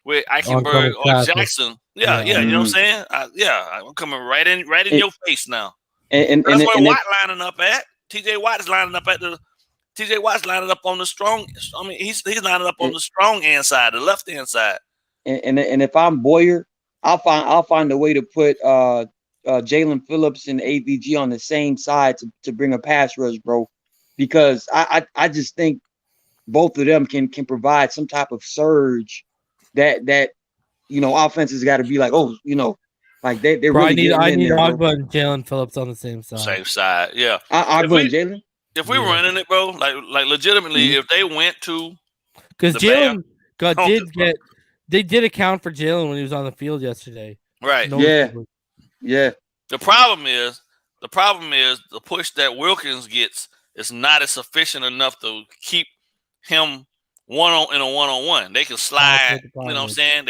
Speaker 3: Eichenberg or Jackson. Yeah, you know what I'm saying? I'm coming right in your face now. And that's where Watt lining up at. TJ Watt's lining up on the strong. I mean, he's lining up on the strong hand side, the left hand side.
Speaker 2: And if I'm Boyer, I'll find a way to put Jalen Phillips and AVG on the same side to bring a pass rush, bro. Because I just think both of them can provide some type of surge that offenses got to be like, like they're really.
Speaker 1: I need Ogba and Jalen Phillips on the same side.
Speaker 3: Same side, yeah.
Speaker 2: Ogba and Jalen.
Speaker 3: If we running it, bro, like legitimately, if they went to,
Speaker 1: because Jalen they did account for Jalen when he was on the field yesterday,
Speaker 3: right?
Speaker 2: Yeah.
Speaker 3: The problem is the push that Wilkins gets is not as sufficient enough to keep him one-on-one. They can slide, you know what I'm saying?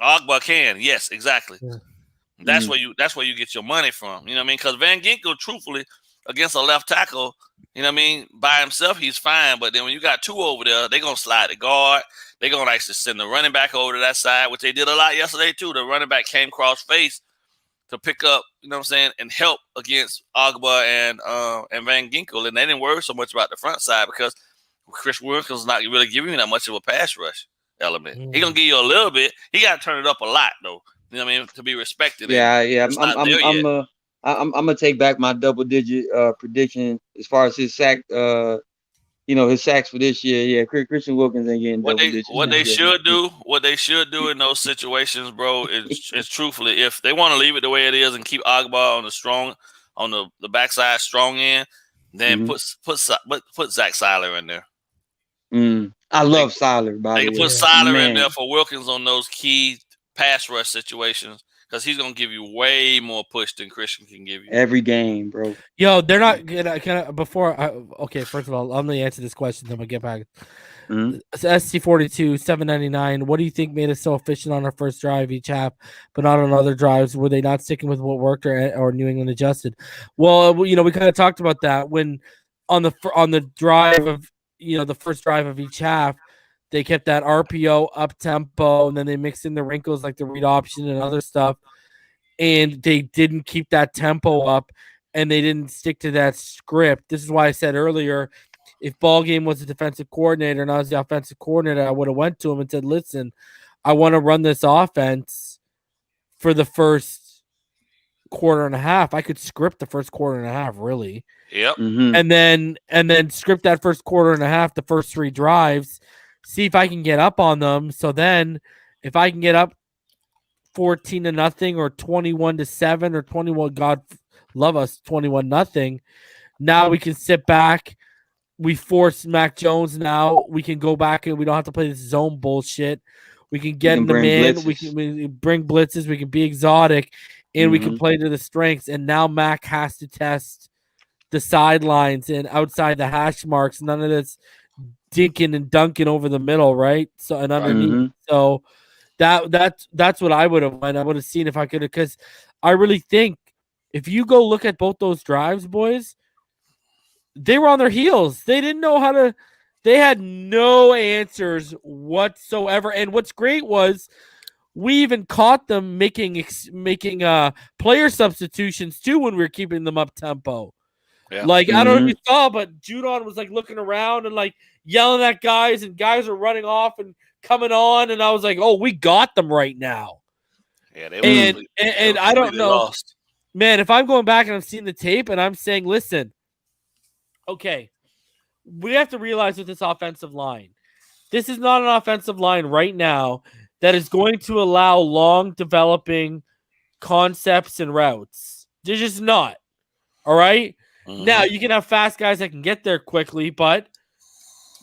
Speaker 3: Ogba can, yes, exactly. Yeah. That's where you get your money from. You know what I mean? Because Van Ginkel, truthfully, against a left tackle, you know what I mean, by himself he's fine. But then when you got two over there, they're gonna slide the guard. They're gonna actually send the running back over to that side, which they did a lot yesterday too. The running back came cross face to pick up, you know what I'm saying, and help against Ogba and Van Ginkel. And they didn't worry so much about the front side because Chris Wilkins is not really giving you that much of a pass rush element. He's going to give you a little bit. He got to turn it up a lot, though. You know what I mean? To be respected.
Speaker 2: Yeah. I'm going to take back my double-digit prediction as far as his sack, his sacks for this year. Yeah, Christian Wilkins ain't getting double digits.
Speaker 3: What they should do in those situations, bro, is truthfully, if they want to leave it the way it is and keep Ogba on the backside strong end, then put Zach Seiler in there.
Speaker 2: I love Seiler.
Speaker 3: They can put Seiler in there for Wilkins on those key pass rush situations because he's gonna give you way more push than Christian can give you
Speaker 2: every game, bro.
Speaker 1: Yo, they're not gonna. Okay, first of all, I'm gonna answer this question. Then we'll get back. SC42 $7.99. What do you think made us so efficient on our first drive each half, but not on other drives? Were they not sticking with what worked, or New England adjusted? Well, we kind of talked about that when on the drive of the first drive of each half, they kept that RPO up tempo, and then they mixed in the wrinkles like the read option and other stuff, and they didn't keep that tempo up, and they didn't stick to that script. This is why I said earlier, if Ballgame was a defensive coordinator and I was the offensive coordinator, I would have went to him and said, listen, I want to run this offense for the first quarter and a half. I could script the first quarter and a half, really.
Speaker 3: Yep.
Speaker 1: And then script that first quarter and a half, the first three drives, see if I can get up on them. So then if I can get up 14-0 or 21-7 or 21, God love us, 21-0, now we can sit back. We force Mac Jones now. We can go back and we don't have to play this zone bullshit. We can get in the man. Blitzes. We can bring blitzes. We can be exotic, and we can play to the strengths. And now Mac has to test the sidelines and outside the hash marks. None of this dinking and dunking over the middle, right? So and underneath. So that's what I would have went. I would have seen if I could have, because I really think if you go look at both those drives, boys, they were on their heels. They didn't know how to. They had no answers whatsoever. And what's great was we even caught them making player substitutions too when we were keeping them up tempo. Yeah. Like I don't know if you saw, but Judon was like looking around and like yelling at guys, and guys were running off and coming on, and I was like, "Oh, we got them right now."
Speaker 3: Yeah, they
Speaker 1: and I don't know,
Speaker 3: lost.
Speaker 1: Man. If I'm going back and I'm seeing the tape and I'm saying, "Listen, okay, we have to realize with this offensive line, this is not an offensive line right now that is going to allow long developing concepts and routes. They're just not. All right? Now, you can have fast guys that can get there quickly, but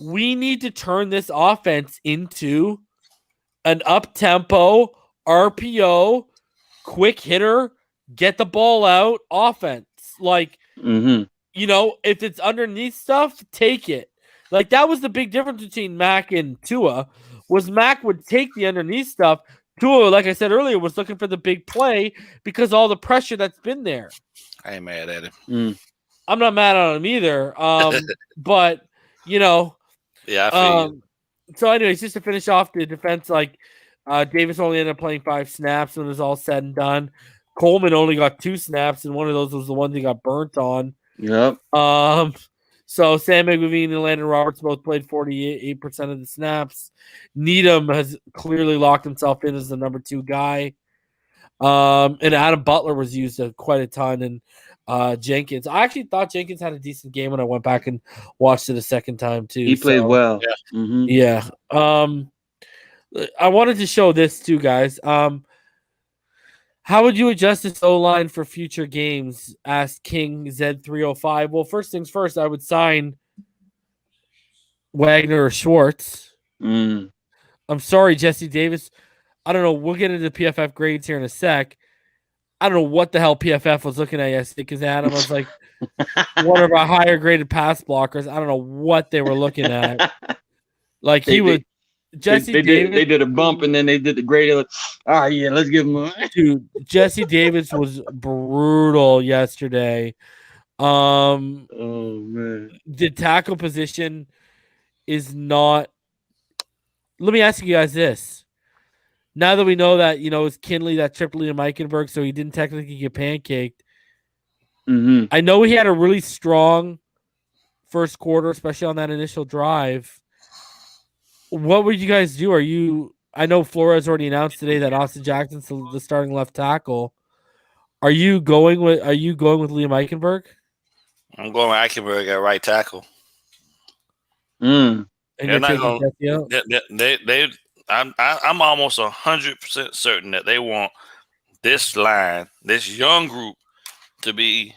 Speaker 1: we need to turn this offense into an up-tempo, RPO, quick hitter, get the ball out offense. Like, if it's underneath stuff, take it. Like, that was the big difference between Mac and Tua, was Mac would take the underneath stuff, Tua, like I said earlier, was looking for the big play because all the pressure that's been there.
Speaker 3: I ain't mad at him.
Speaker 1: I'm not mad at him either. But you know,
Speaker 3: yeah, I feel you.
Speaker 1: So, anyways, just to finish off the defense, like Davis only ended up playing 5 snaps when it was all said and done. Coleman only got 2 snaps, and one of those was the one he got burnt on.
Speaker 2: Yep.
Speaker 1: So Sam McGaveen and Landon Roberts both played 48% of the snaps. Needham has clearly locked himself in as the number 2 guy. And Adam Butler was used quite a ton, and Jenkins. I actually thought Jenkins had a decent game when I went back and watched it a second time too.
Speaker 2: He played well.
Speaker 3: Yeah.
Speaker 2: Mm-hmm.
Speaker 1: Yeah. I wanted to show this too, guys. How would you adjust this O-line for future games? Asked King Z305. Well, first things first, I would sign Wagner or Schwartz. I'm sorry, Jesse Davis. I don't know. We'll get into PFF grades here in a sec. I don't know what the hell PFF was looking at yesterday because Adam was like one of our higher graded pass blockers. I don't know what they were looking at. Like Jesse Davis.
Speaker 2: They did a bump and then they did the grade. All right, yeah, let's give him a.
Speaker 1: Dude, Jesse Davis was brutal yesterday.
Speaker 2: Oh man,
Speaker 1: the tackle position is not. Let me ask you guys this. Now that we know that, it's Kinley that tripped Liam Eichenberg, so he didn't technically get pancaked.
Speaker 2: Mm-hmm.
Speaker 1: I know he had a really strong first quarter, especially on that initial drive. What would you guys do? I know Flores already announced today that Austin Jackson's the starting left tackle. Are you going with Liam Eichenberg?
Speaker 3: I'm going with Eichenberg at right tackle.
Speaker 1: And you're taking Jesse out?
Speaker 3: I'm almost 100% certain that they want this line, this young group, to be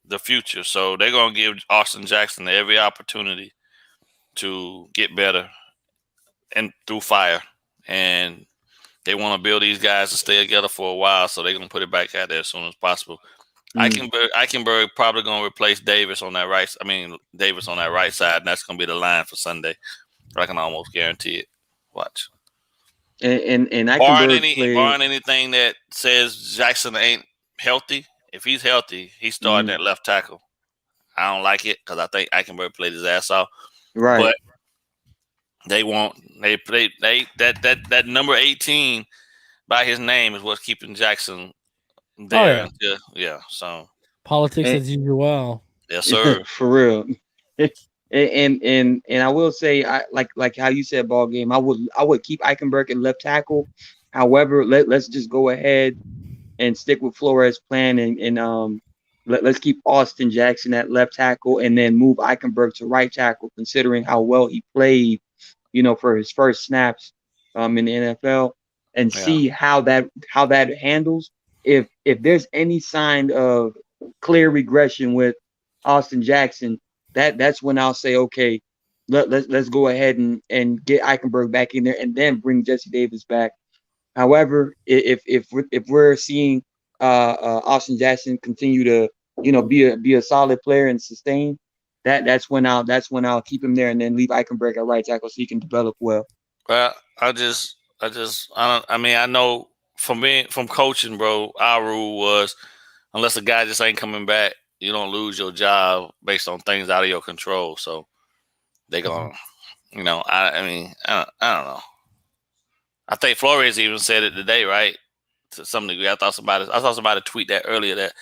Speaker 3: the future. So they're gonna give Austin Jackson every opportunity to get better and through fire. And they want to build these guys to stay together for a while, so they're gonna put it back out there as soon as possible. Eichenberg probably gonna replace Davis on that right. Davis on that right side, and that's gonna be the line for Sunday. I can almost guarantee it. Watch.
Speaker 2: And
Speaker 3: Eichenberg barring anything that says Jackson ain't healthy, if he's healthy, he's starting at left tackle. I don't like it because I think Eichenberg played his ass off.
Speaker 2: Right.
Speaker 3: But that number 18 by his name is what's keeping Jackson there.
Speaker 1: Oh,
Speaker 3: yeah. So
Speaker 1: politics as usual.
Speaker 3: Yes, sir.
Speaker 2: For real. And I will say, like how you said, ball game. I would keep Eichenberg at left tackle. However, let's just go ahead and stick with Flores' plan and let's keep Austin Jackson at left tackle and then move Eichenberg to right tackle, considering how well he played, for his first snaps in the NFL, and see how that handles. If there's any sign of clear regression with Austin Jackson, that's when I'll say, okay, let's go ahead and get Eichenberg back in there and then bring Jesse Davis back. However, if we're seeing Austin Jackson continue to be a solid player and sustain, that's when I'll keep him there and then leave Eichenberg at right tackle so he can develop well.
Speaker 3: Well, I know from coaching, bro, our rule was unless a guy just ain't coming back, you don't lose your job based on things out of your control. So they're going to, I don't know. I think Flores even said it today, right? To some degree. I saw somebody tweet that earlier that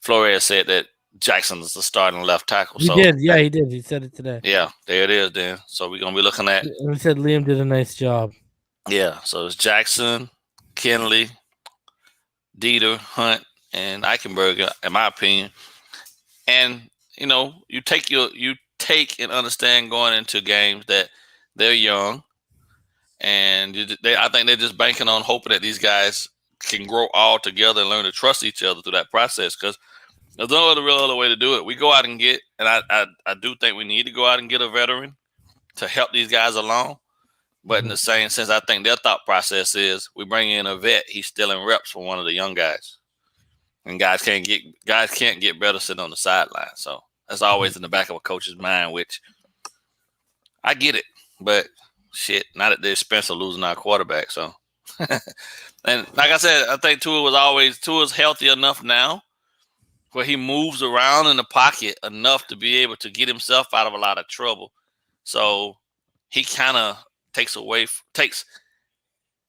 Speaker 3: Flores said that Jackson's the starting left tackle.
Speaker 1: He did. Yeah, he did. He said it today.
Speaker 3: Yeah, there it is then. So we're going to be looking at.
Speaker 1: He said Liam did a nice job.
Speaker 3: Yeah, so it's Jackson, Kinley, Dieter, Hunt, and Eichenberg, in my opinion. And, you take and understand going into games that they're young. And I think they're just banking on hoping that these guys can grow all together and learn to trust each other through that process. Because there's no other way to do it. We go out and get, and I do think we need to go out and get a veteran to help these guys along. But in the same sense, I think their thought process is we bring in a vet. He's still in reps for one of the young guys. And guys can't get better sitting on the sideline. So that's always in the back of a coach's mind, which I get it. But shit, not at the expense of losing our quarterback. So And like I said, I think Tua's healthy enough now where he moves around in the pocket enough to be able to get himself out of a lot of trouble. So he kind of takes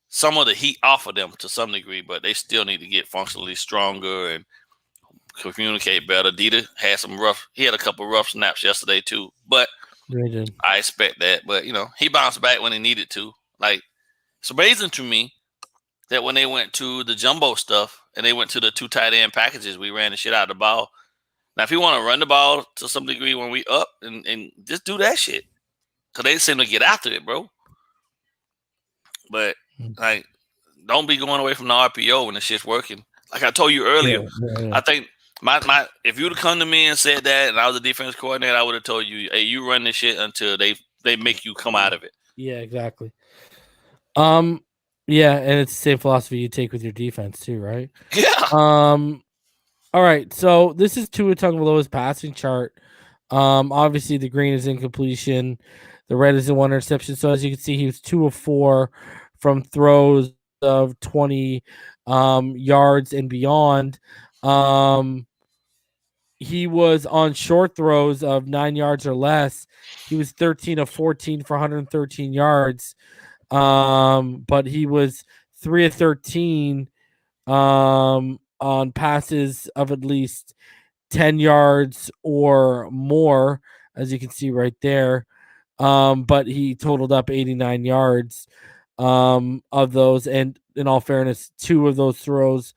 Speaker 3: some of the heat off of them to some degree, but they still need to get functionally stronger and communicate better. Dieter had a couple rough snaps yesterday too, but I expect that. But he bounced back when he needed to. Like, it's amazing to me that when they went to the jumbo stuff and they went to the 2 tight end packages, we ran the shit out of the ball. Now, if you want to run the ball to some degree when we up and just do that shit, because they seem to get after it, bro. But like, don't be going away from the RPO when the shit's working. Like I told you earlier, I think my if you'd have come to me and said that, and I was a defense coordinator, I would have told you, hey, you run this shit until they make you come out of it.
Speaker 1: Yeah, exactly. Yeah, and it's the same philosophy you take with your defense too, right?
Speaker 3: Yeah.
Speaker 1: All right, so this is Tua Tagovailoa's passing chart. Obviously the green is incompletion, the red is in 1 interception. So as you can see, he was 2 of 4 from throws of 20 yards and beyond. He was on short throws of 9 yards or less. He was 13 of 14 for 113 yards. But he was 3 of 13 on passes of at least 10 yards or more, as you can see right there. But he totaled up 89 yards of those, and in all fairness, 2 of those throws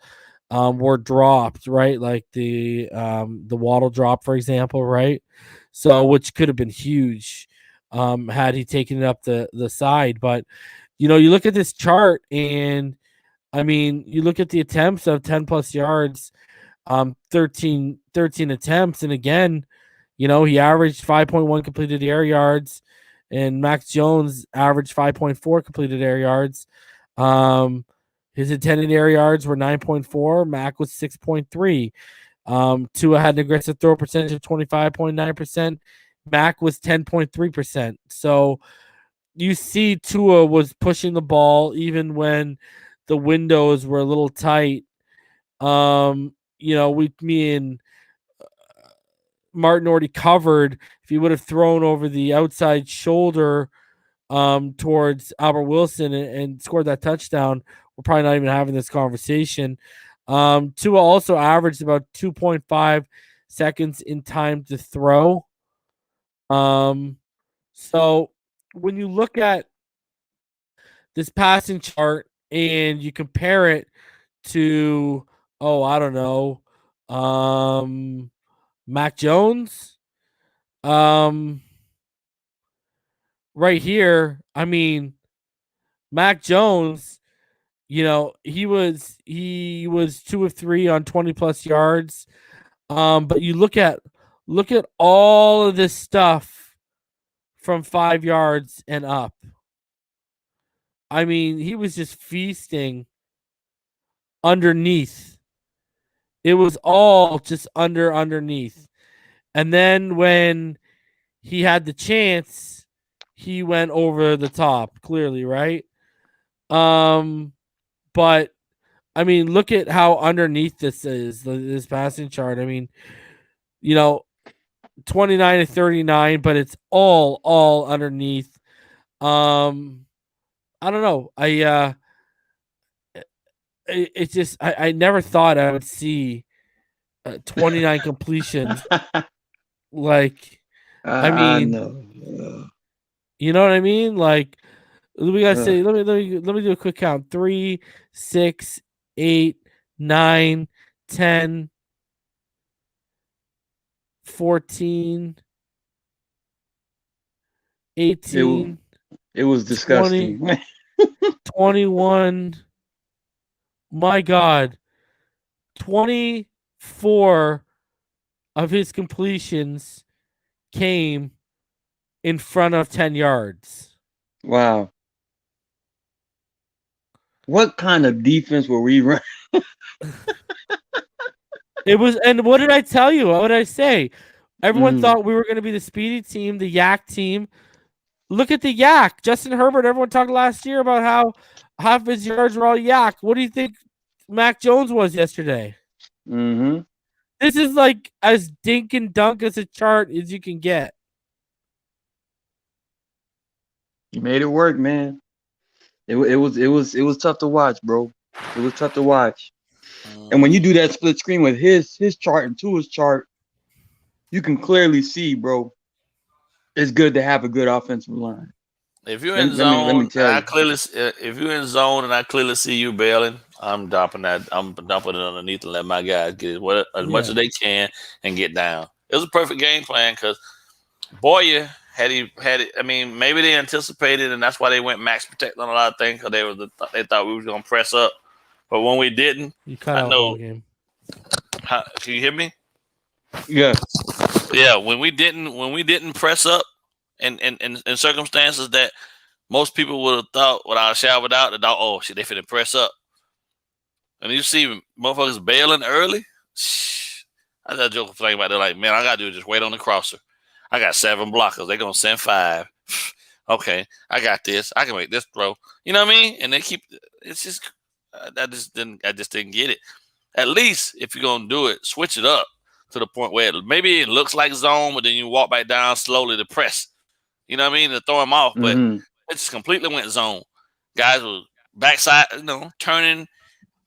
Speaker 1: were dropped, right? Like the Waddle drop, for example, right? So which could have been huge had he taken it up the side. But you look at this chart, and I mean, you look at the attempts of 10 plus yards, 13 attempts, and again, he averaged 5.1 completed air yards, and Max Jones averaged 5.4 completed air yards. His intended air yards were 9.4. Mac was 6.3. Tua had an aggressive throw percentage of 25.9%. Mac was 10.3%. So you see Tua was pushing the ball even when the windows were a little tight. Me and Martin already covered. If he would have thrown over the outside shoulder towards Albert Wilson and scored that touchdown, we're probably not even having this conversation. Tua also averaged about 2.5 seconds in time to throw. So when you look at this passing chart and you compare it to, I don't know, Mac Jones, right here, I mean, Mac Jones, he was 2 of 3 on 20 plus yards. But you look at all of this stuff from 5 yards and up. I mean, he was just feasting underneath. It was all just underneath. And then when he had the chance, he went over the top, clearly, right? But I mean, look at how underneath this is, this passing chart. I mean, 29 to 39, but it's all underneath. I don't know. It's just I never thought I would see 29 completions. Like, I mean, you know what I mean? Like, we gotta say, let me do a quick count: 3, 6, 8, 9, 10, 14, 18.
Speaker 2: It was disgusting.
Speaker 1: 20, 21. My God, 24 of his completions came in front of 10 yards.
Speaker 2: Wow. What kind of defense were we running?
Speaker 1: It was, and what did I tell you? What did I say? Everyone thought we were going to be the speedy team, the yak team. Look at the yak. Justin Herbert, everyone talked last year about how half his yards were all yak. What do you think Mac Jones was yesterday?
Speaker 2: Mm-hmm.
Speaker 1: This is like as dink and dunk as a chart as you can get.
Speaker 2: You made it work, man. It was tough to watch, bro. It was tough to watch. And when you do that split screen with his chart and Tua's chart, you can clearly see, bro, it's good to have a good offensive line.
Speaker 3: If you're in zone,
Speaker 2: let me tell you.
Speaker 3: If you're in zone and I clearly see you bailing, I'm dumping it underneath and let my guys get as much as they can and get down. It was a perfect game plan because Boyer had it. I mean, maybe they anticipated and that's why they went max protect on a lot of things because they thought we was gonna press up, but when we didn't,
Speaker 1: you cut out the whole game.
Speaker 3: Can you hear me?
Speaker 2: Yeah.
Speaker 3: Yeah. When we didn't press up. In circumstances that most people would have thought without a shadow of a doubt, oh shit, they finna press up. And you see motherfuckers bailing early. I got a joke thing about that, like, man, I gotta do is just wait on the crosser. I got 7 blockers, they gonna send 5. Okay, I got this. I can make this throw. You know what I mean? And they keep it's just I just didn't get it. At least if you're gonna do it, switch it up to the point where maybe it looks like zone, but then you walk back down slowly to press. You know what I mean? To throw him off, but it just completely went zone. Guys were backside, turning,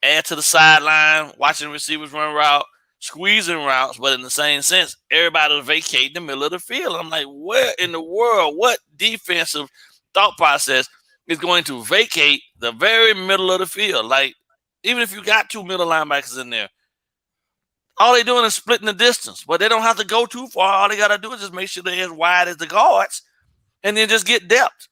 Speaker 3: add to the sideline, watching receivers run route, squeezing routes, but in the same sense, everybody was vacating the middle of the field. I'm like, where in the world, what defensive thought process is going to vacate the very middle of the field? Like, even if you got 2 middle linebackers in there, all they're doing is splitting the distance, but they don't have to go too far. All they got to do is just make sure they're as wide as the guards. And then just get depth.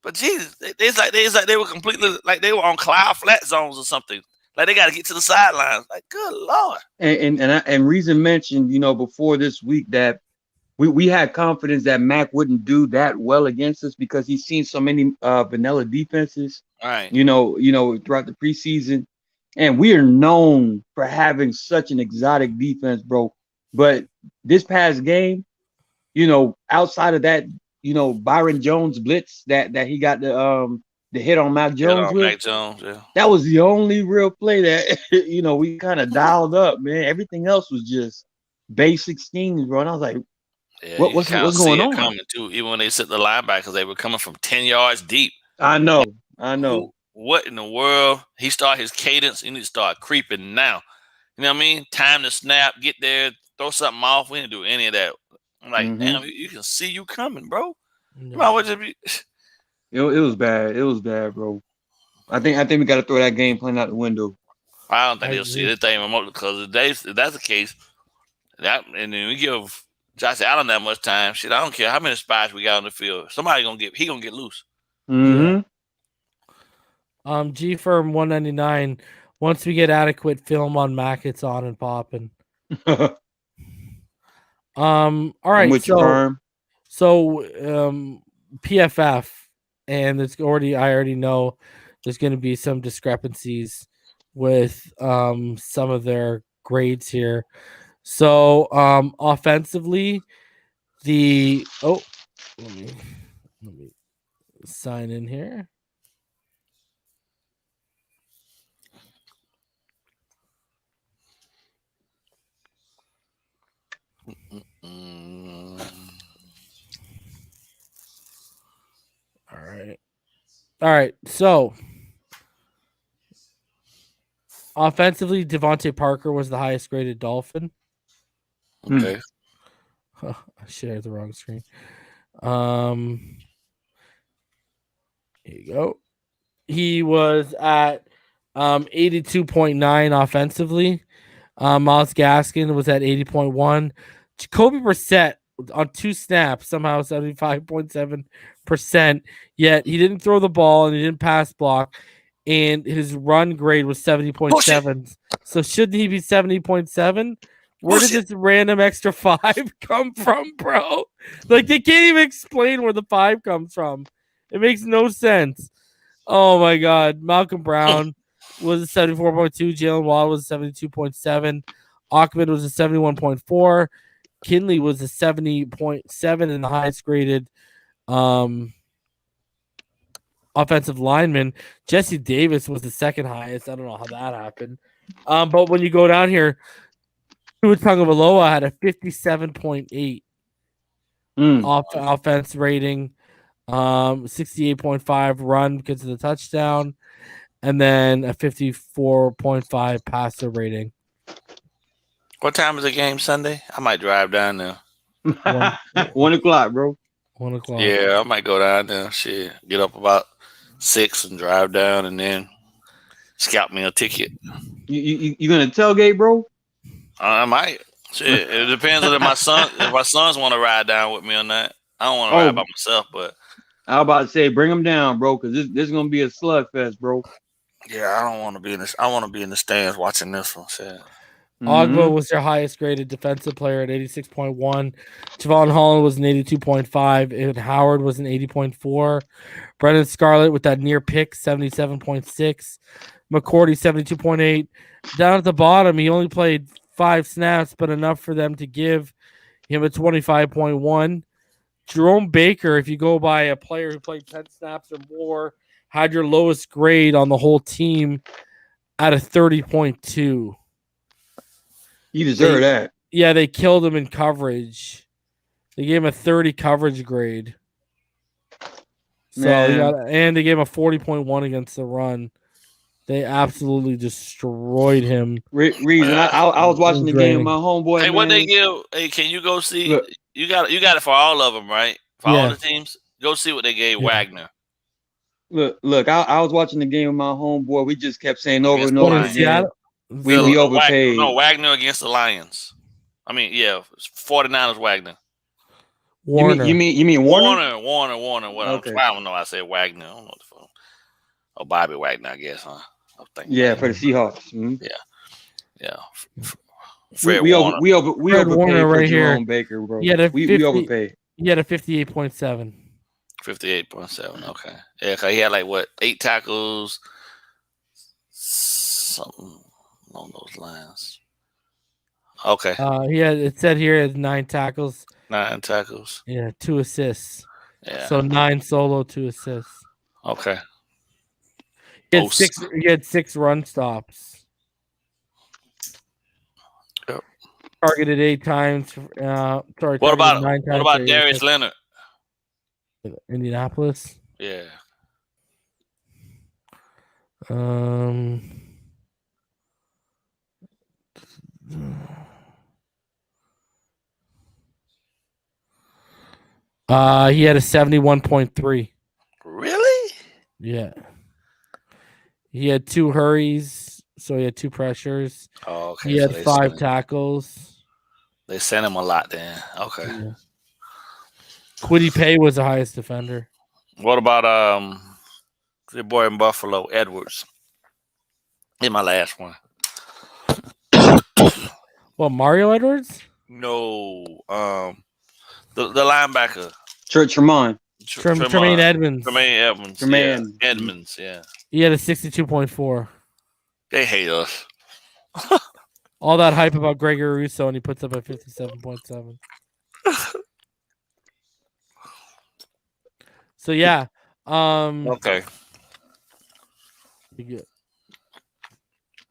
Speaker 3: But Jesus, it's like they were completely like they were on cloud flat zones or something. Like they got to get to the sidelines. Like, good Lord.
Speaker 2: And Reason mentioned, before this week that we had confidence that Mac wouldn't do that well against us because he's seen so many vanilla defenses.
Speaker 3: Right.
Speaker 2: Throughout the preseason, and we are known for having such an exotic defense, bro. But this past game, outside of that. Byron Jones blitz that he got the hit on Mac Jones with.
Speaker 3: Mac Jones, yeah.
Speaker 2: That was the only real play that we kind of dialed up, man. Everything else was just basic schemes, bro. And I was like, what's going on?
Speaker 3: Coming too. Even when they set the linebackers, they were coming from 10 yards deep.
Speaker 2: I know.
Speaker 3: What in the world? He started his cadence. He need to start creeping now. You know what I mean? Time to snap, get there, throw something off. We didn't do any of that. I'm like, damn, you can see you coming, bro.
Speaker 2: No. It was bad. It was bad, bro. I think we got to throw that game plan out the window.
Speaker 3: I don't think they'll see this thing remote because if that's the case, and then we give Josh Allen that much time, shit, I don't care how many spots we got on the field. Somebody gonna get loose.
Speaker 2: Mm-hmm.
Speaker 1: Yeah. G Firm 199. Once we get adequate film on Mac, it's on and popping. All right. So PFF, and I already know there's going to be some discrepancies with some of their grades here. So offensively, let me sign in here. All right. So offensively, Devontae Parker was the highest graded Dolphin.
Speaker 3: Okay.
Speaker 1: I shared the wrong screen. Here you go. He was at 82.9 offensively. Myles Gaskin was at 80.1. Jacoby Brissett on 2 snaps, somehow 75.7%. Yet he didn't throw the ball and he didn't pass block. And his run grade was 70.7. So shouldn't he be 70.7? Where did this random extra 5 come from, bro? Like, they can't even explain where the 5 comes from. It makes no sense. Oh, my God. Malcolm Brown was a 74.2. Jalen Waddle was a 72.7. Achman was a 71.4. Kinley was a 70.7 and the highest graded offensive linemen. Jesse Davis was the second highest. I don't know how that happened. But when you go down here, Tua Tagovailoa had a 57.8 offense rating, 68.5 run because of the touchdown, and then a 54.5 passer rating.
Speaker 3: What time is the game Sunday? I might drive down there.
Speaker 2: 1 o'clock, bro.
Speaker 1: 1 o'clock.
Speaker 3: Yeah, I might go down there. Shit, get up about 6 and drive down, and then scout me a ticket.
Speaker 2: You gonna tailgate, bro?
Speaker 3: I might. Shit, it depends on if my sons want to ride down with me or not. I don't want to ride by myself, but
Speaker 2: I was about to say bring them down, bro, because this is gonna be a slugfest, bro.
Speaker 3: Yeah, I don't want to be in this. I want to be in the stands watching this one. Shit.
Speaker 1: Ogba was their highest graded defensive player at 86.1. Javon Holland was an 82.5. And Howard was an 80.4. Brendan Scarlett with that near pick, 77.6. McCourty, 72.8. Down at the bottom, he only played 5 snaps, but enough for them to give him a 25.1. Jerome Baker, if you go by a player who played 10 snaps or more, had your lowest grade on the whole team at a 30.2.
Speaker 2: You deserve that.
Speaker 1: Yeah, they killed him in coverage. They gave him a 30 coverage grade. So and they gave him a 40.1 against the run. They absolutely destroyed him.
Speaker 2: Reason I was watching the game with my homeboy.
Speaker 3: Hey, what they give? Hey, can you go see? Look, you got it for all of them, right? For all the teams, go see what they gave Wagner.
Speaker 2: Look. I was watching the game with my homeboy. We just kept saying over and over again. We overpaid.
Speaker 3: Wagner against the Lions. I mean, 49ers Wagner.
Speaker 2: Warner. You mean Warner?
Speaker 3: Warner. What? Okay. I don't know. I said Wagner. I don't know what the fuck. Oh, Bobby Wagner, I guess, huh?
Speaker 2: Yeah, for the Seahawks. Mm-hmm.
Speaker 3: Yeah.
Speaker 2: Fred Warner. We overpaid for Jerome Baker, bro. We overpaid.
Speaker 1: He had a 58.7.
Speaker 3: 58.7. Okay. Yeah, cause he had 8 tackles, something along those lines. Okay.
Speaker 1: It said here it 9 tackles.
Speaker 3: 9 tackles.
Speaker 1: Yeah, 2 assists.
Speaker 3: Yeah.
Speaker 1: So 9 solo, 2 assists.
Speaker 3: Okay.
Speaker 1: He had 6 run stops.
Speaker 3: Yep.
Speaker 1: Targeted 8 times.
Speaker 3: What about Darius Leonard?
Speaker 1: Indianapolis.
Speaker 3: Yeah.
Speaker 1: He had a 71.3.
Speaker 3: Really?
Speaker 1: Yeah. He had 2 hurries, so he had 2 pressures.
Speaker 3: Oh, okay.
Speaker 1: He had 5 tackles.
Speaker 3: They sent him a lot then. Okay.
Speaker 1: Yeah. Kwity Paye was the highest defender.
Speaker 3: What about the boy in Buffalo, Edwards? In my last one.
Speaker 1: Well, Mario Edwards?
Speaker 3: No. The linebacker.
Speaker 2: Tremaine
Speaker 1: Edmonds.
Speaker 3: Edmonds, yeah.
Speaker 1: He had a 62.4.
Speaker 3: They hate us.
Speaker 1: All that hype about Gregory Rousseau, and he puts up a 57.7. So, yeah.
Speaker 3: Okay.
Speaker 1: Good.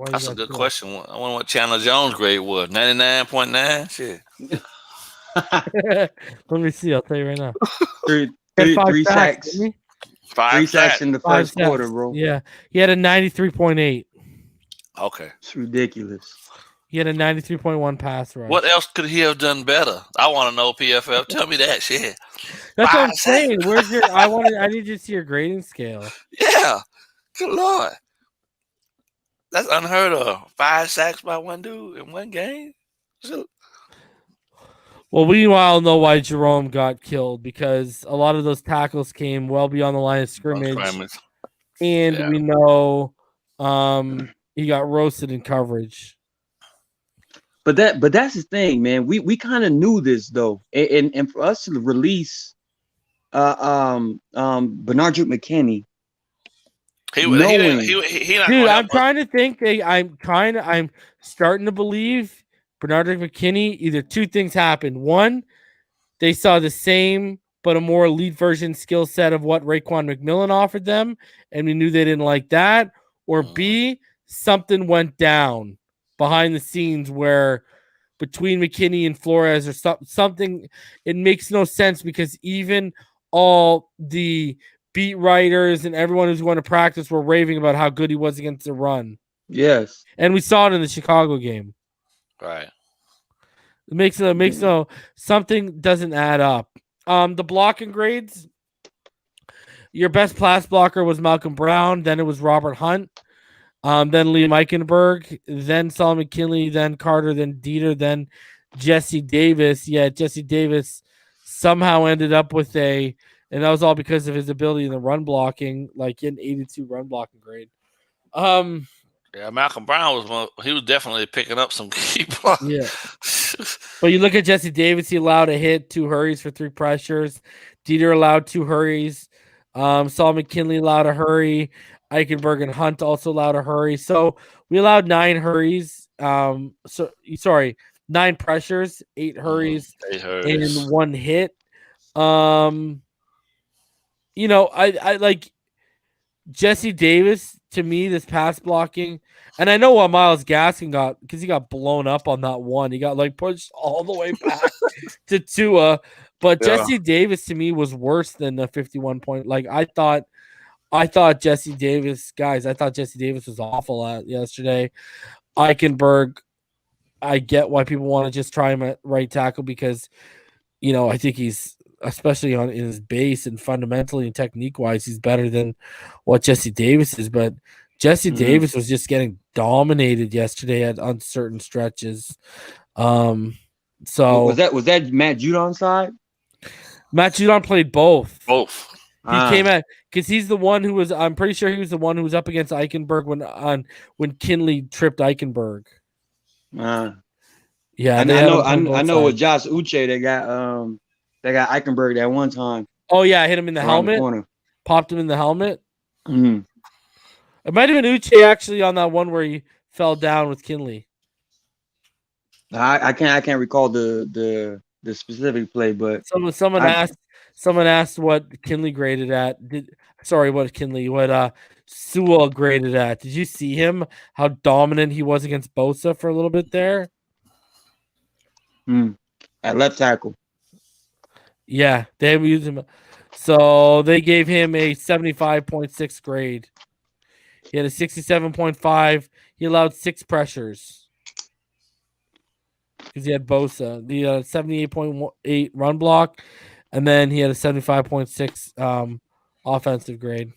Speaker 3: That's a good question. I wonder what Chandler Jones' grade was. 99.9? Shit.
Speaker 1: Let me see. I'll tell you right now.
Speaker 2: Three sacks.
Speaker 3: 5
Speaker 2: sacks in the first quarter, bro.
Speaker 1: Yeah. He had a 93.8.
Speaker 3: Okay.
Speaker 2: It's ridiculous.
Speaker 1: He had a 93.1 pass rush.
Speaker 3: What else could he have done better? I want to know, PFF. Tell me that shit.
Speaker 1: That's what I'm saying. Where's your? I need you to see your grading scale.
Speaker 3: Yeah. Good Lord. That's unheard of. 5 sacks by one dude in one game.
Speaker 1: Well, we meanwhile know why Jerome got killed, because a lot of those tackles came well beyond the line of scrimmage. And we know he got roasted in coverage.
Speaker 2: But that's the thing, man. We kind of knew this though, and for us to release Bernard McKinney.
Speaker 1: I'm trying to think. I'm starting to believe Bernard McKinney. Either 2 things happened. One, they saw the same but a more elite version skill set of what Raekwon McMillan offered them, and we knew they didn't like that. Or B, something went down behind the scenes where between McKinney and Flores or something, it makes no sense because even all the beat writers and everyone who's going to practice were raving about how good he was against the run.
Speaker 2: Yes.
Speaker 1: And we saw it in the Chicago game.
Speaker 3: Right.
Speaker 1: It makes no something doesn't add up. The blocking grades. Your best pass blocker was Malcolm Brown, then it was Robert Hunt, then Liam Eichenberg, then Solomon Kinley, then Carter, then Dieter, then Jesse Davis. Yeah, Jesse Davis somehow ended up with and that was all because of his ability in the run blocking, like an 82 run blocking grade.
Speaker 3: Yeah, Malcolm Brown he was definitely picking up some key blocks.
Speaker 1: Yeah. But you look at Jesse Davis, he allowed a hit, 2 hurries for 3 pressures. Dieter allowed 2 hurries. Solomon Kinley allowed a hurry. Eichenberg and Hunt also allowed a hurry. So we allowed 9 hurries. 9 pressures, 8 hurries,
Speaker 3: 8 hurries.
Speaker 1: and 1 hit. I like Jesse Davis to me, this pass blocking, and I know what Myles Gaskin got because he got blown up on that one. He got like pushed all the way back to Tua, but Jesse Davis to me was worse than the 51 point. Like I thought Jesse Davis, guys, I thought Jesse Davis was awful yesterday. Eichenberg, I get why people want to just try him at right tackle because, I think he's, especially in his base and fundamentally and technique wise, he's better than what Jesse Davis is. But Jesse Davis was just getting dominated yesterday on certain stretches. So
Speaker 2: was that Matt Judon's side?
Speaker 1: Matt Judon played both.
Speaker 3: He
Speaker 1: came at because he's the one who was. I'm pretty sure he was the one who was up against Eichenberg when Kinley tripped Eichenberg.
Speaker 2: Yeah,
Speaker 1: I
Speaker 2: know with Josh Uche they got Eichenberg that one time.
Speaker 1: Oh yeah, hit him in the helmet. Popped him in the helmet.
Speaker 2: Mm-hmm.
Speaker 1: It might have been Uche actually on that one where he fell down with Kinley.
Speaker 2: I can't recall the specific play, but
Speaker 1: someone asked what Kinley graded at. What Sewell graded at. Did you see him? How dominant he was against Bosa for a little bit there?
Speaker 2: At left tackle.
Speaker 1: Yeah, they used him. So they gave him a 75.6 grade. He had a 67.5. He allowed 6 pressures because he had Bosa. The 78.8 run block, and then he had a 75.6 offensive grade.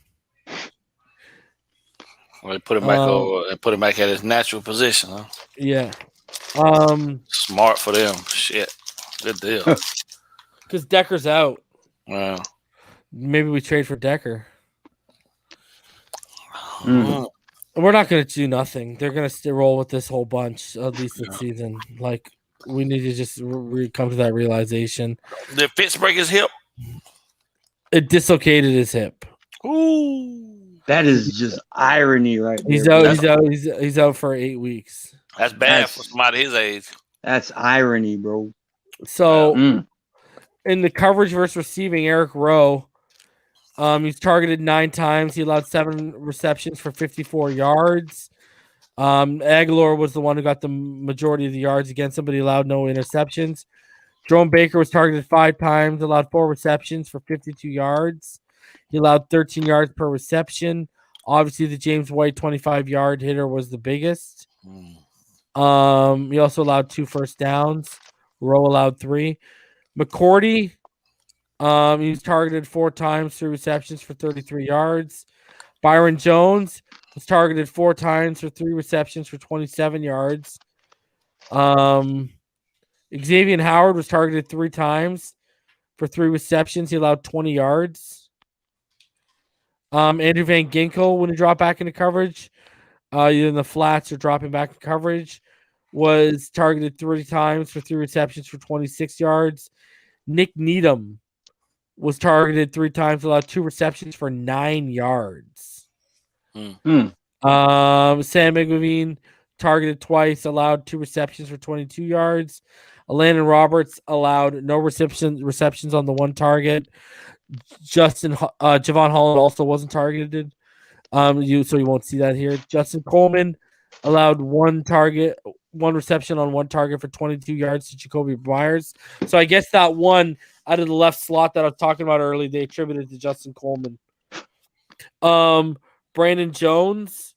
Speaker 3: Well, they put him back over. They put him back at his natural position, huh?
Speaker 1: Yeah.
Speaker 3: Smart for them. Shit. Good deal.
Speaker 1: Because Decker's out.
Speaker 3: Wow.
Speaker 1: Maybe we trade for Decker. We're not going to do nothing. They're going to roll with this whole bunch, at least this season. Like, we need to just come to that realization.
Speaker 3: Did Fitz break his hip?
Speaker 1: It dislocated his hip.
Speaker 3: Ooh.
Speaker 2: That is just irony right there.
Speaker 1: He's out for 8 weeks.
Speaker 3: That's bad for somebody his age.
Speaker 2: That's irony, bro.
Speaker 1: So, in the coverage versus receiving, Eric Rowe, he's targeted 9 times. He allowed 7 receptions for 54 yards. Aguilar was the one who got the majority of the yards against him, but he allowed no interceptions. Jerome Baker was targeted 5 times, allowed 4 receptions for 52 yards. He allowed 13 yards per reception. Obviously, the James White 25-yard hitter was the biggest. He also allowed 2 first downs. Rowe allowed 3. McCourty, he was targeted 4 times, 3 receptions for 33 yards. Byron Jones was targeted 4 times for 3 receptions for 27 yards. Xavier Howard was targeted 3 times for 3 receptions. He allowed 20 yards. Andrew Van Ginkel, when he dropped back into coverage, either in the flats or dropping back in coverage, was targeted 3 times for 3 receptions for 26 yards. Nick Needham was targeted 3 times, allowed 2 receptions for 9 yards. Sam McGoveen targeted twice, allowed 2 receptions for 22 yards. Landon Roberts allowed no receptions on the one target. Javon Holland also wasn't targeted. So you won't see that here. Justin Coleman allowed one reception on one target for 22 yards to Jacoby Myers. So I guess that one out of the left slot that I was talking about earlier, they attributed to Justin Coleman. Brandon Jones,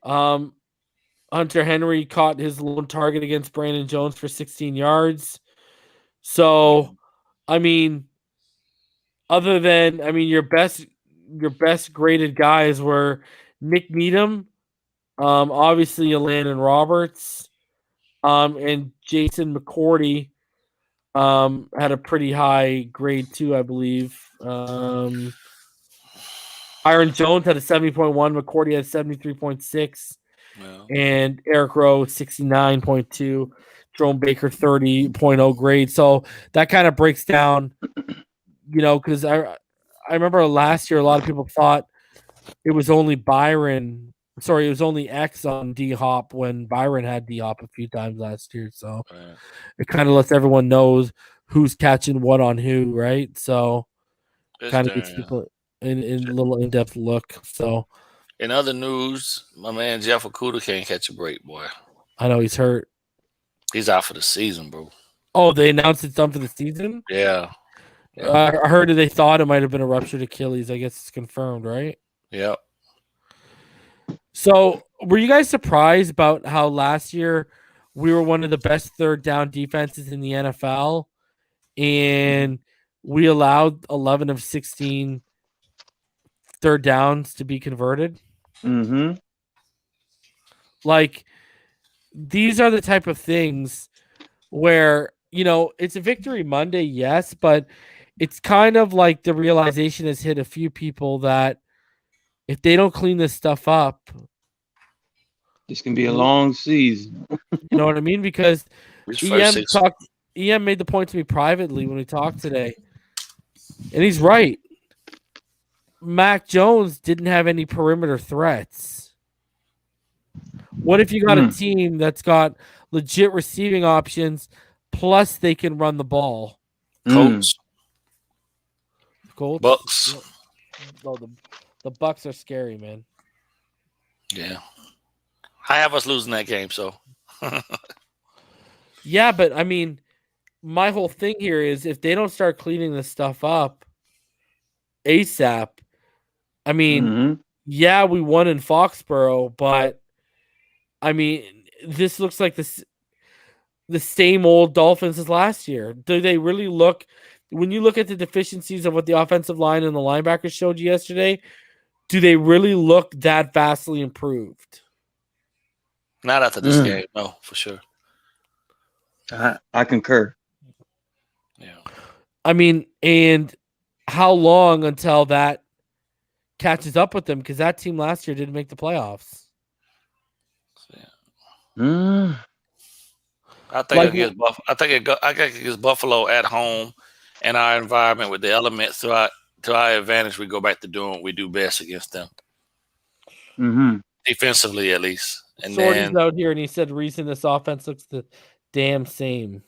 Speaker 1: Hunter Henry caught his lone target against Brandon Jones for 16 yards. So, I mean, other than, your best graded guys were Nick Needham, obviously Landon Roberts, and Jason McCourty had a pretty high grade too, I believe. Aaron Jones had a 70.1, McCourty had 73.6, and Eric Rowe 69.2, Jerome Baker 30.0 grade. So that kind of breaks down, because I remember last year a lot of people thought it was only X on D-Hop when Byron had D-Hop a few times last year. So it kind of lets everyone know who's catching what on who, right? So kind of gets people in a little in-depth look. So
Speaker 3: in other news, my man Jeff Okudah can't catch a break, boy.
Speaker 1: I know he's hurt.
Speaker 3: He's out for the season, bro.
Speaker 1: Oh, they announced it's done for the season?
Speaker 3: Yeah.
Speaker 1: I heard they thought it might have been a ruptured Achilles. I guess it's confirmed, right?
Speaker 3: Yep.
Speaker 1: So were you guys surprised about how last year we were one of the best third down defenses in the NFL, and we allowed 11 of 16 third downs to be converted?
Speaker 2: Mm-hmm.
Speaker 1: Like, these are the type of things where, it's a victory Monday, yes, but it's kind of like the realization has hit a few people that if they don't clean this stuff up,
Speaker 2: this can be a long season.
Speaker 1: You know what I mean? Because EM made the point to me privately when we talked today, and he's right. Mac Jones didn't have any perimeter threats. What if you got a team that's got legit receiving options, plus they can run the ball?
Speaker 3: Colts.
Speaker 1: Bucks. No, the Bucks are scary, man.
Speaker 3: Yeah. I have us losing that game, so.
Speaker 1: Yeah, but my whole thing here is if they don't start cleaning this stuff up ASAP, yeah, we won in Foxborough, but this looks like the same old Dolphins as last year. Do they really look, when you look at the deficiencies of what the offensive line and the linebackers showed you yesterday, do they really look that vastly improved?
Speaker 3: Not after this game, no, for sure.
Speaker 2: I concur.
Speaker 3: Yeah.
Speaker 1: And how long until that catches up with them? Because that team last year didn't make the playoffs.
Speaker 3: Yeah. I think against Buffalo at home and our environment with the elements to our advantage, we go back to doing what we do best against them.
Speaker 2: Mm-hmm.
Speaker 3: Defensively, at least. And
Speaker 1: Shorty's out here, and he said, "Reason this offense looks the damn same."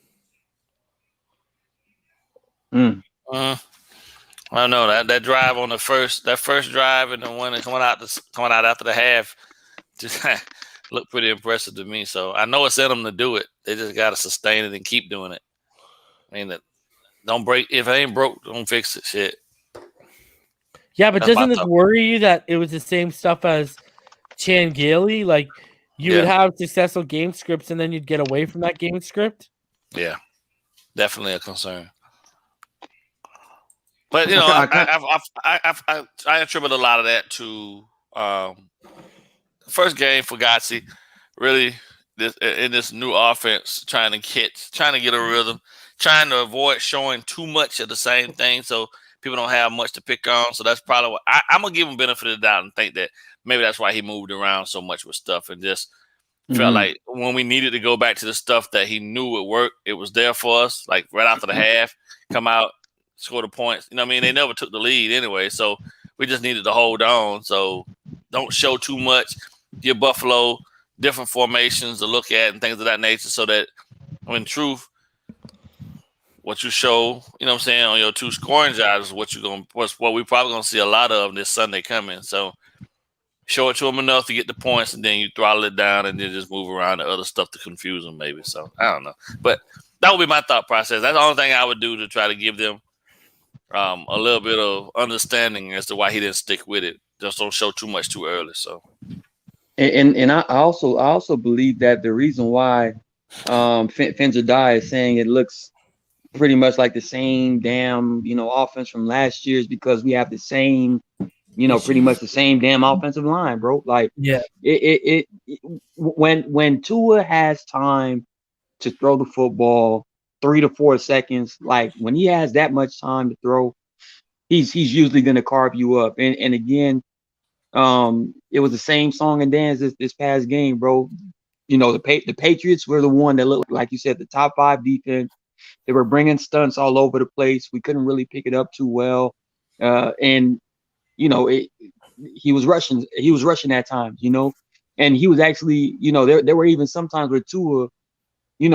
Speaker 3: I don't know that drive on the first drive and the one that coming out after the half just looked pretty impressive to me. So I know it's in them to do it. They just got to sustain it and keep doing it. Don't break. If it ain't broke, don't fix it. Shit.
Speaker 1: Yeah, but doesn't it worry you that it was the same stuff as Chan Gailey? Like, you would have successful game scripts and then you'd get away from that game script?
Speaker 3: Yeah, definitely a concern. But, I attribute a lot of that to first game for Gotsi, really in this new offense, trying to get a rhythm, trying to avoid showing too much of the same thing so people don't have much to pick on. So that's probably what I'm going to give him benefit of the doubt and think that maybe that's why he moved around so much with stuff and just felt like when we needed to go back to the stuff that he knew would work, it was there for us. Like right after the half, come out, score the points. They never took the lead anyway. So we just needed to hold on. So don't show too much. Give Buffalo different formations to look at and things of that nature so that, in truth, what you show, you know what I'm saying, on your 2 scoring drives is what we probably gonna see a lot of this Sunday coming. So show it to them enough to get the points, and then you throttle it down, and then just move around to other stuff to confuse them, maybe. So I don't know, but that would be my thought process. That's the only thing I would do to try to give them a little bit of understanding as to why he didn't stick with it. Just don't show too much too early. So,
Speaker 2: and I also believe that the reason why Phinside is saying it looks pretty much like the same damn offense from last year is because we have the same pretty much the same damn offensive line, bro. Like when Tua has time to throw the football 3 to 4 seconds, like when he has that much time to throw, he's usually going to carve you up. And again, it was the same song and dance this past game, bro. The Patriots were the one that looked like you said the top 5 defense. They were bringing stunts all over the place. We couldn't really pick it up too well, and he was rushing. He was rushing at times, and he was actually, there were even sometimes where Tua, he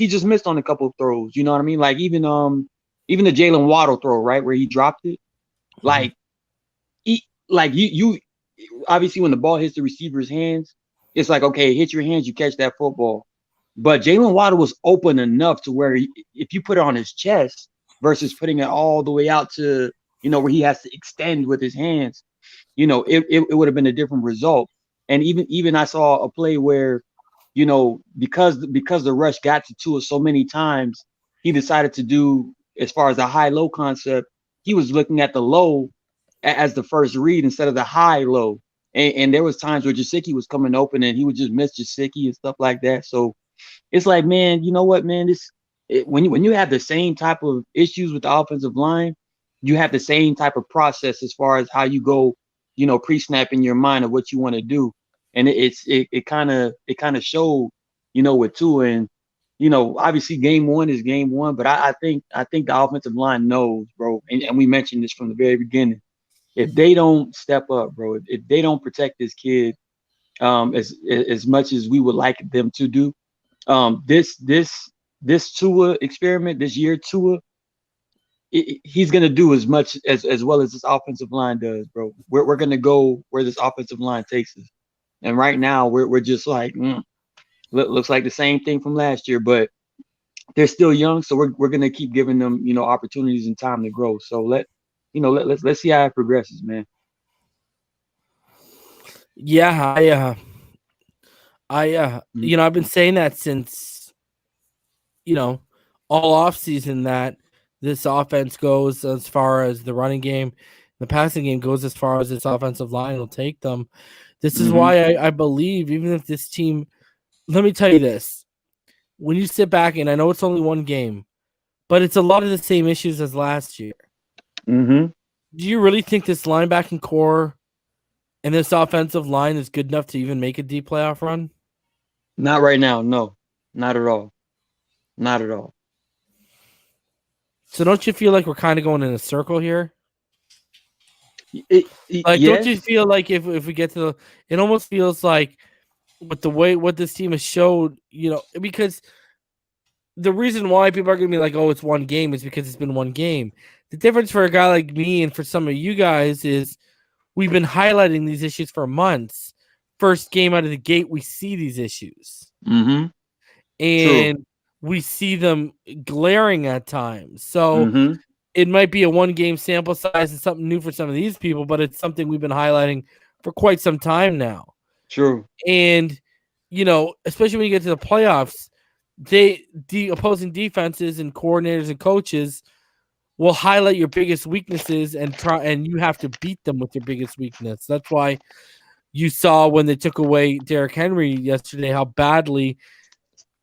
Speaker 2: just missed on a couple of throws. You know what I mean? Like even the Jalen Waddle throw, right, where he dropped it, like you obviously when the ball hits the receiver's hands, it's like, okay, hit your hands, you catch that football. But Jalen Waddle was open enough to where if you put it on his chest versus putting it all the way out to, where he has to extend with his hands, it would have been a different result. And even I saw a play where, because the rush got to Tua so many times, he decided to do, as far as the high-low concept, he was looking at the low as the first read instead of the high-low. And there was times where Gesicki was coming open and he would just miss Gesicki and stuff like that. So it's like, man, you know what, man? When you have the same type of issues with the offensive line, you have the same type of process as far as how you go, pre-snap in your mind of what you want to do, and it kind of showed, with Tua. And obviously game one is game one, but I think the offensive line knows, bro, and we mentioned this from the very beginning. If they don't step up, bro, if they don't protect this kid as much as we would like them to do, this Tua experiment, this year Tua, he's gonna do as much as well as this offensive line does, bro. We're gonna go where this offensive line takes us, and right now we're just like looks like the same thing from last year, but they're still young, so we're gonna keep giving them opportunities and time to grow. So let's see how it progresses, man.
Speaker 1: Yeah, I've been saying that since all off season that this offense goes as far as the running game, the passing game goes as far as this offensive line will take them. This is why I believe, even if this team, let me tell you this, when you sit back, and I know it's only one game, but it's a lot of the same issues as last year. Do you really think this linebacking core and this offensive line is good enough to even make a deep playoff run?
Speaker 2: Not right now. No, not at all. Not at all.
Speaker 1: So don't you feel like we're kind of going in a circle here?
Speaker 2: Yes.
Speaker 1: Don't you feel like if we get to it almost feels like with the way what this team has showed, because the reason why people are going to be like, oh, it's one game is because it's been one game. The difference for a guy like me and for some of you guys is we've been highlighting these issues for months. First game out of the gate, we see these issues. And True. We see them glaring at times. So it might be a one-game sample size and something new for some of these people, but it's something we've been highlighting for quite some time now.
Speaker 2: True.
Speaker 1: And, especially when you get to the playoffs, the opposing defenses and coordinators and coaches will highlight your biggest weaknesses and you have to beat them with your biggest weakness. That's why you saw when they took away Derrick Henry yesterday how badly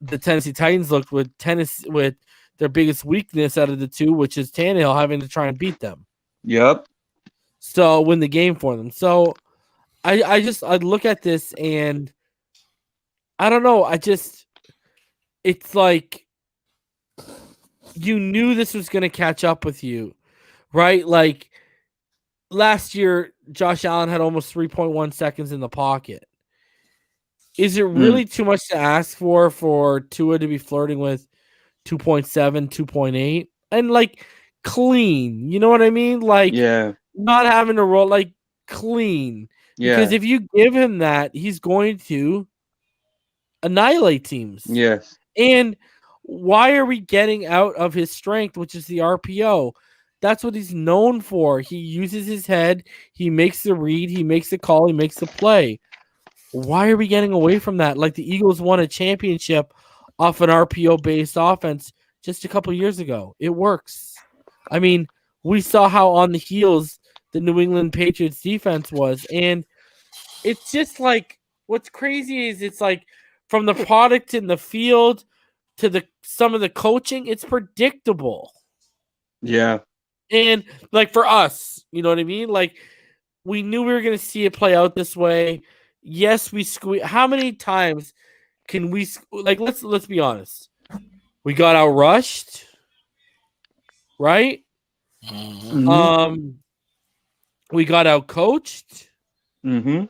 Speaker 1: the Tennessee Titans looked with their biggest weakness out of the two, which is Tannehill having to try and beat them.
Speaker 2: Yep.
Speaker 1: So win the game for them. So I look at this and I don't know. It's like you knew this was going to catch up with you, right? Like last year, Josh Allen had almost 3.1 seconds in the pocket. Is it really too much to ask for Tua to be flirting with 2.7, 2.8, and like clean. You know what I mean? Like not having to roll, like clean. Because if you give him that, he's going to annihilate teams.
Speaker 2: Yes.
Speaker 1: And why are we getting out of his strength, which is the RPO? That's what he's known for. He uses his head. He makes the read. He makes the call. He makes the play. Why are we getting away from that? Like the Eagles won a championship off an RPO-based offense just a couple years ago. It works. I mean, we saw how on the heels the New England Patriots defense was. And it's just like, what's crazy is it's like from the product in the field to some of the coaching, it's predictable.
Speaker 2: Yeah.
Speaker 1: And like for us, you know what I mean? Like we knew we were going to see it play out this way. Yes, we squeeze. How many times can we like? Let's be honest. We got out rushed, right?
Speaker 2: Mm-hmm.
Speaker 1: We got out coached.
Speaker 2: Mm-hmm.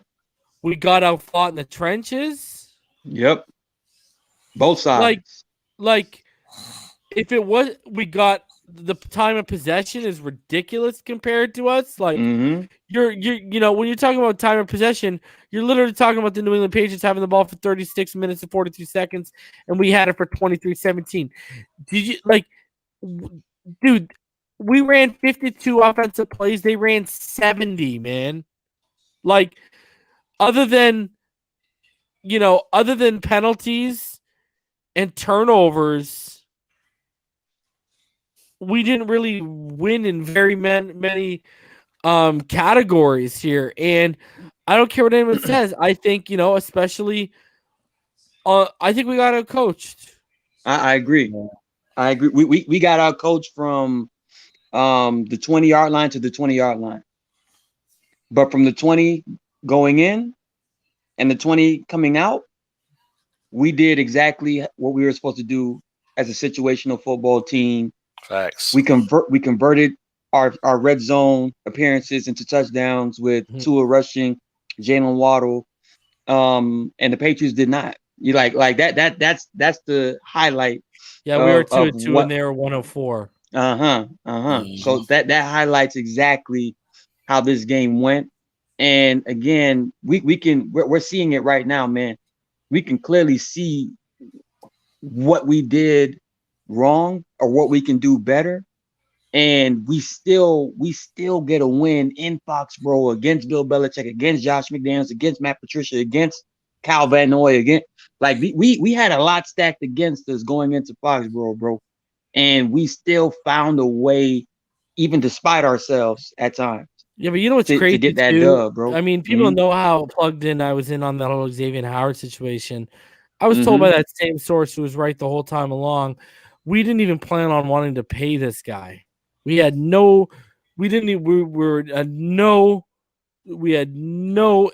Speaker 1: We got out fought in the trenches.
Speaker 2: Yep. Both sides.
Speaker 1: Like if it was, we got the time of possession is ridiculous compared to us. Like you're you know, when you're talking about time of possession, you're literally talking about the New England Patriots having the ball for 36 minutes and 42 seconds, and we had it for 23-17. Did you like, dude? We ran 52 offensive plays. They ran 70, man. Like, other than penalties and turnovers, we didn't really win in very many categories here. And I don't care what anyone says. I think, especially I think we got out coached.
Speaker 2: I agree. I agree. We got out coached from the 20-yard line to the 20-yard line. But from the 20 going in and the 20 coming out, we did exactly what we were supposed to do as a situational football team.
Speaker 3: Facts.
Speaker 2: We converted our red zone appearances into touchdowns with Tua rushing, Jalen Waddle, and the Patriots did not. You like that's the highlight.
Speaker 1: Yeah, we were 2-2 and they were 104.
Speaker 2: So that highlights exactly how this game went. And again, we're seeing it right now, man. We can clearly see what we did wrong or what we can do better, and we still get a win in Foxborough against Bill Belichick, against Josh McDaniels, against Matt Patricia, against Kyle Van Noy, again. Like we had a lot stacked against us going into Foxborough, bro, and we still found a way, even despite ourselves at times.
Speaker 1: Yeah, but you know what's crazy
Speaker 2: to get that
Speaker 1: too?
Speaker 2: dub, bro.
Speaker 1: I mean, people know how plugged in I was in on that whole Xavier Howard situation. I was told by that same source who was right the whole time along, we didn't even plan on wanting to pay this guy. We had no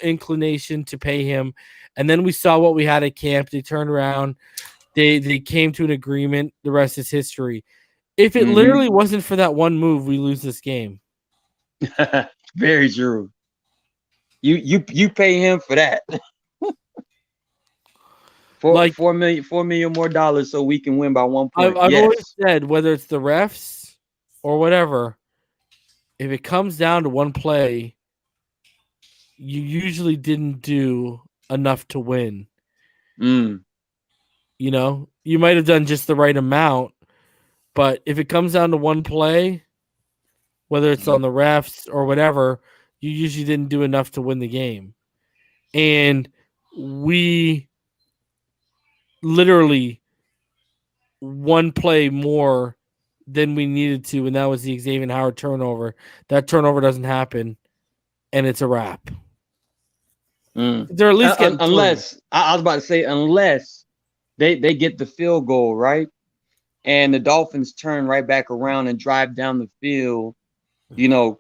Speaker 1: inclination to pay him. And then we saw what we had at camp. They turned around. They came to an agreement. The rest is history. If it literally wasn't for that one move, we lose this game.
Speaker 2: Very true. You pay him for that. $4 million more dollars so we can win by 1 point.
Speaker 1: I've always said, whether it's the refs or whatever, if it comes down to one play, you usually didn't do enough to win. You might have done just the right amount, but if it comes down to one play, whether it's on the refs or whatever, you usually didn't do enough to win the game. And we literally one play more than we needed to, and that was the Xavier Howard turnover. That turnover doesn't happen, and it's a wrap. They're at least getting
Speaker 2: unless I was about to say unless they get the field goal, right? And the Dolphins turn right back around and drive down the field.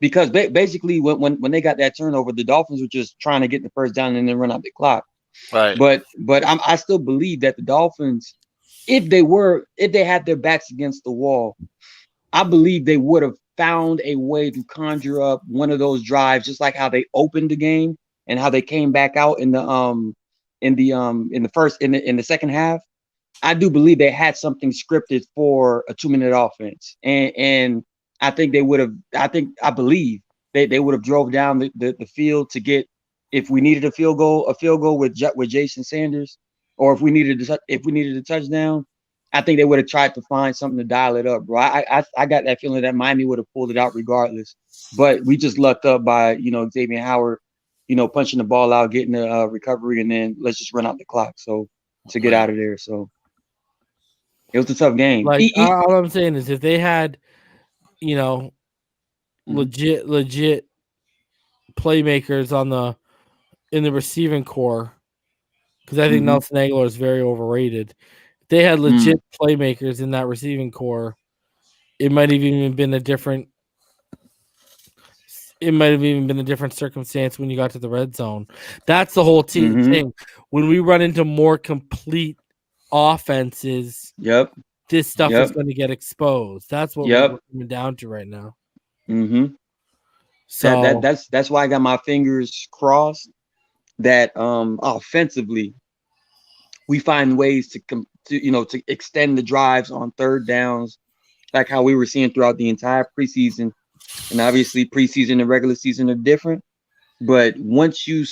Speaker 2: Because basically when they got that turnover, the Dolphins were just trying to get the first down and then run out the clock.
Speaker 3: Right.
Speaker 2: But I still believe that the Dolphins, if they had their backs against the wall, I believe they would have found a way to conjure up one of those drives, just like how they opened the game and how they came back out in the second half. I do believe they had something scripted for a 2-minute offense, and I think they would have. I believe they would have drove down the field to get, if we needed a field goal with Jason Sanders, or if we needed a touchdown. I think they would have tried to find something to dial it up, bro. I got that feeling that Miami would have pulled it out regardless, but we just lucked up by Xavier Howard, punching the ball out, getting the recovery, and then let's just run out the clock. So to get out of there, so. It was a tough game.
Speaker 1: Like all I'm saying is, if they had, legit playmakers in the receiving core, because I think Nelson Aguilar is very overrated. If they had legit playmakers in that receiving core, it might have even been a different. It might have even been a different circumstance when you got to the red zone. That's the whole thing. When we run into more complete offenses, this stuff is going to get exposed. That's what we're coming down to right now.
Speaker 2: So that's why I got my fingers crossed that offensively we find ways to extend the drives on third downs, like how we were seeing throughout the entire preseason. And obviously preseason and regular season are different, but once you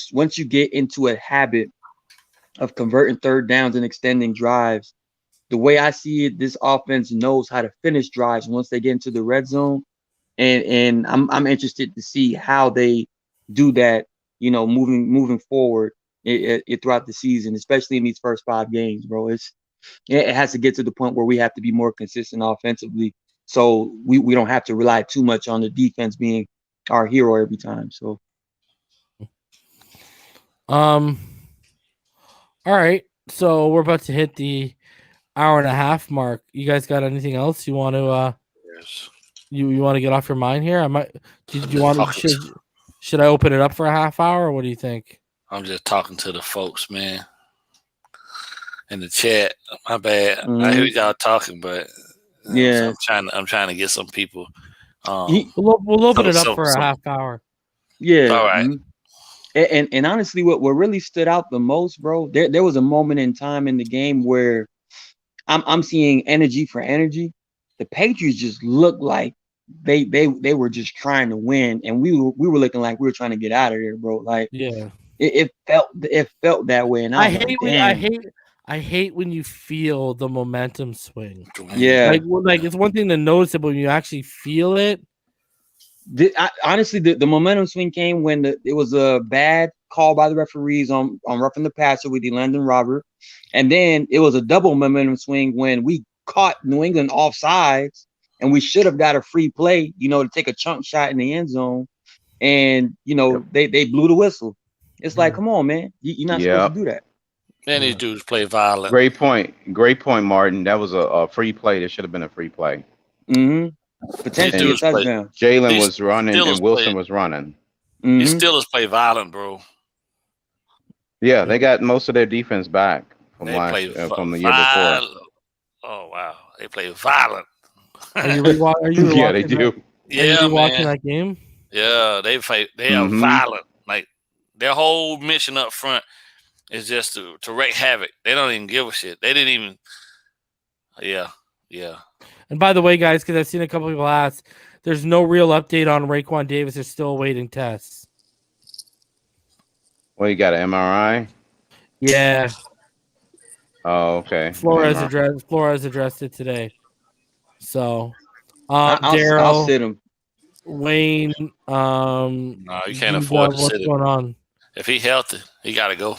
Speaker 2: get into a habit of converting third downs and extending drives, the way I see it, this offense knows how to finish drives once they get into the red zone. And I'm interested to see how they do that, moving forward throughout the season, especially in these first 5 games, bro. It has to get to the point where we have to be more consistent offensively, so we don't have to rely too much on the defense being our hero every time. So,
Speaker 1: all right. So we're about to hit the hour and a half mark. You guys got anything else you want to
Speaker 3: Yes.
Speaker 1: you want to get off your mind here? Should I open it up for a half hour, or what do you think?
Speaker 3: I'm just talking to the folks, man, in the chat. My bad. I hear y'all talking, but so I'm trying to get some people.
Speaker 1: We'll open it up for a half hour.
Speaker 2: Yeah.
Speaker 3: All right.
Speaker 2: And honestly, what really stood out the most, bro, there was a moment in time in the game where I'm seeing energy for energy. The Patriots just looked like they were just trying to win, and we were looking like we were trying to get out of there, bro. Like, it felt that way, and I
Speaker 1: hate when you feel the momentum swing.
Speaker 2: Yeah,
Speaker 1: like it's one thing to notice it, but when you actually feel it.
Speaker 2: Honestly, the momentum swing came when it was a bad call by the referees on roughing the passer with Landon Robert, and then it was a double momentum swing when we caught New England offsides, and we should have got a free play, to take a chunk shot in the end zone, and they blew the whistle. It's like, come on, man, you're not supposed to do that.
Speaker 3: And these dudes play violent.
Speaker 4: Great point, Martin. That was a free play. There should have been a free play.
Speaker 2: Potentially a touchdown.
Speaker 4: Jalen was running and Wilson was running.
Speaker 3: These Steelers play violent, bro.
Speaker 4: Yeah, they got most of their defense back from the year before.
Speaker 3: Oh wow, they play violent.
Speaker 1: Are you
Speaker 4: yeah, they do.
Speaker 1: Yeah, watching that game.
Speaker 3: Yeah, they are violent. Like, their whole mission up front is just to wreak havoc. They don't even give a shit. They didn't even. Yeah.
Speaker 1: And by the way, guys, because I've seen a couple people ask, there's no real update on Raekwon Davis. They're still awaiting tests.
Speaker 4: Well, you got an MRI?
Speaker 1: Yeah.
Speaker 4: Oh, okay.
Speaker 1: Flores addressed it today. So,
Speaker 2: I'll sit him.
Speaker 1: Wayne.
Speaker 3: No, you can't afford to sit him.
Speaker 1: What's going on?
Speaker 3: If he's healthy, he got to go.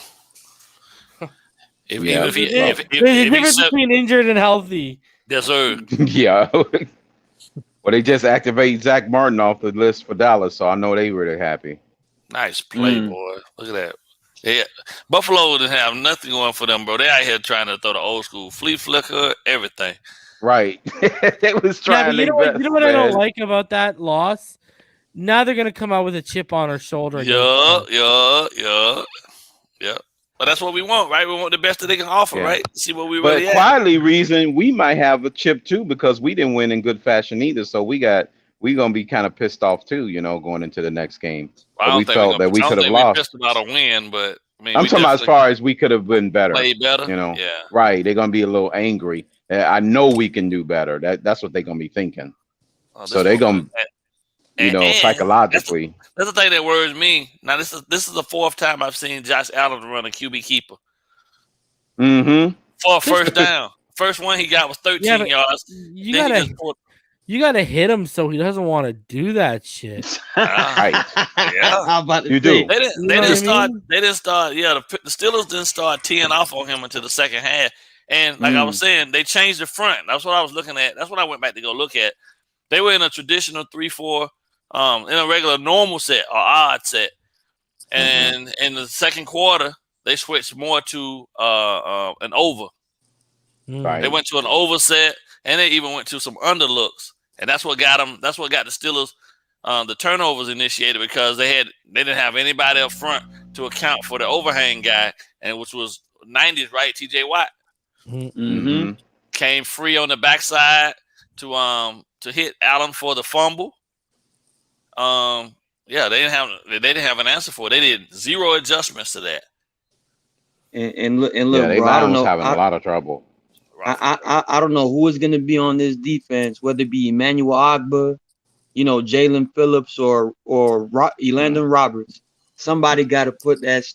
Speaker 1: There's a difference between injured and healthy.
Speaker 3: Yes, sir.
Speaker 4: Yeah. Well, they just activated Zach Martin off the list for Dallas, so I know they were happy.
Speaker 3: Nice play, boy. Look at that. Yeah, Buffalo didn't have nothing going for them, bro. They out here trying to throw the old school flea flicker, everything.
Speaker 4: Right. They was trying.
Speaker 1: You know what I don't like about that loss? Now they're gonna come out with a chip on our shoulder.
Speaker 3: Yeah. But that's what we want, right? We want the best that they can offer, right? See what we really.
Speaker 4: But quietly, reason we might have a chip too because we didn't win in good fashion either. So we're gonna be kind of pissed off too, going into the next game.
Speaker 3: I don't
Speaker 4: we
Speaker 3: think
Speaker 4: felt that we could have lost.
Speaker 3: Pissed about a win, but I mean,
Speaker 4: I'm talking about as far as we could have been better.
Speaker 3: Played better.
Speaker 4: You know,
Speaker 3: yeah.
Speaker 4: Right. They're gonna be a little angry. I know we can do better. That's what they're gonna be thinking. So they're gonna, psychologically.
Speaker 3: That's the thing that worries me. Now this is the fourth time I've seen Josh Allen run a QB keeper.
Speaker 4: Mm-hmm.
Speaker 3: For a first down. First one he got was 13 yards.
Speaker 1: You gotta hit him so he doesn't want to do that shit.
Speaker 4: Right.
Speaker 2: Yeah. How about
Speaker 4: you do?
Speaker 3: They didn't start. Yeah, the Steelers didn't start teeing off on him until the second half. And like I was saying, they changed the front. That's what I was looking at. That's what I went back to go look at. They were in a traditional 3-4, in a regular normal set or odd set. And in the second quarter, they switched more to an over.
Speaker 4: Right.
Speaker 3: They went to an over set, and they even went to some underlooks. And that's what got them. That's what got the Steelers the turnovers initiated, because they didn't have anybody up front to account for the overhang guy, and which was 90s, right? TJ Watt came free on the backside to hit Allen for the fumble. They didn't have an answer for it. They did zero adjustments to that.
Speaker 2: And look,
Speaker 4: they
Speaker 2: bro, I don't know.
Speaker 4: Having a lot of trouble.
Speaker 2: I don't know who is going to be on this defense, whether it be Emmanuel Ogbah, Jalen Phillips or Elandon Roberts. Somebody got to put that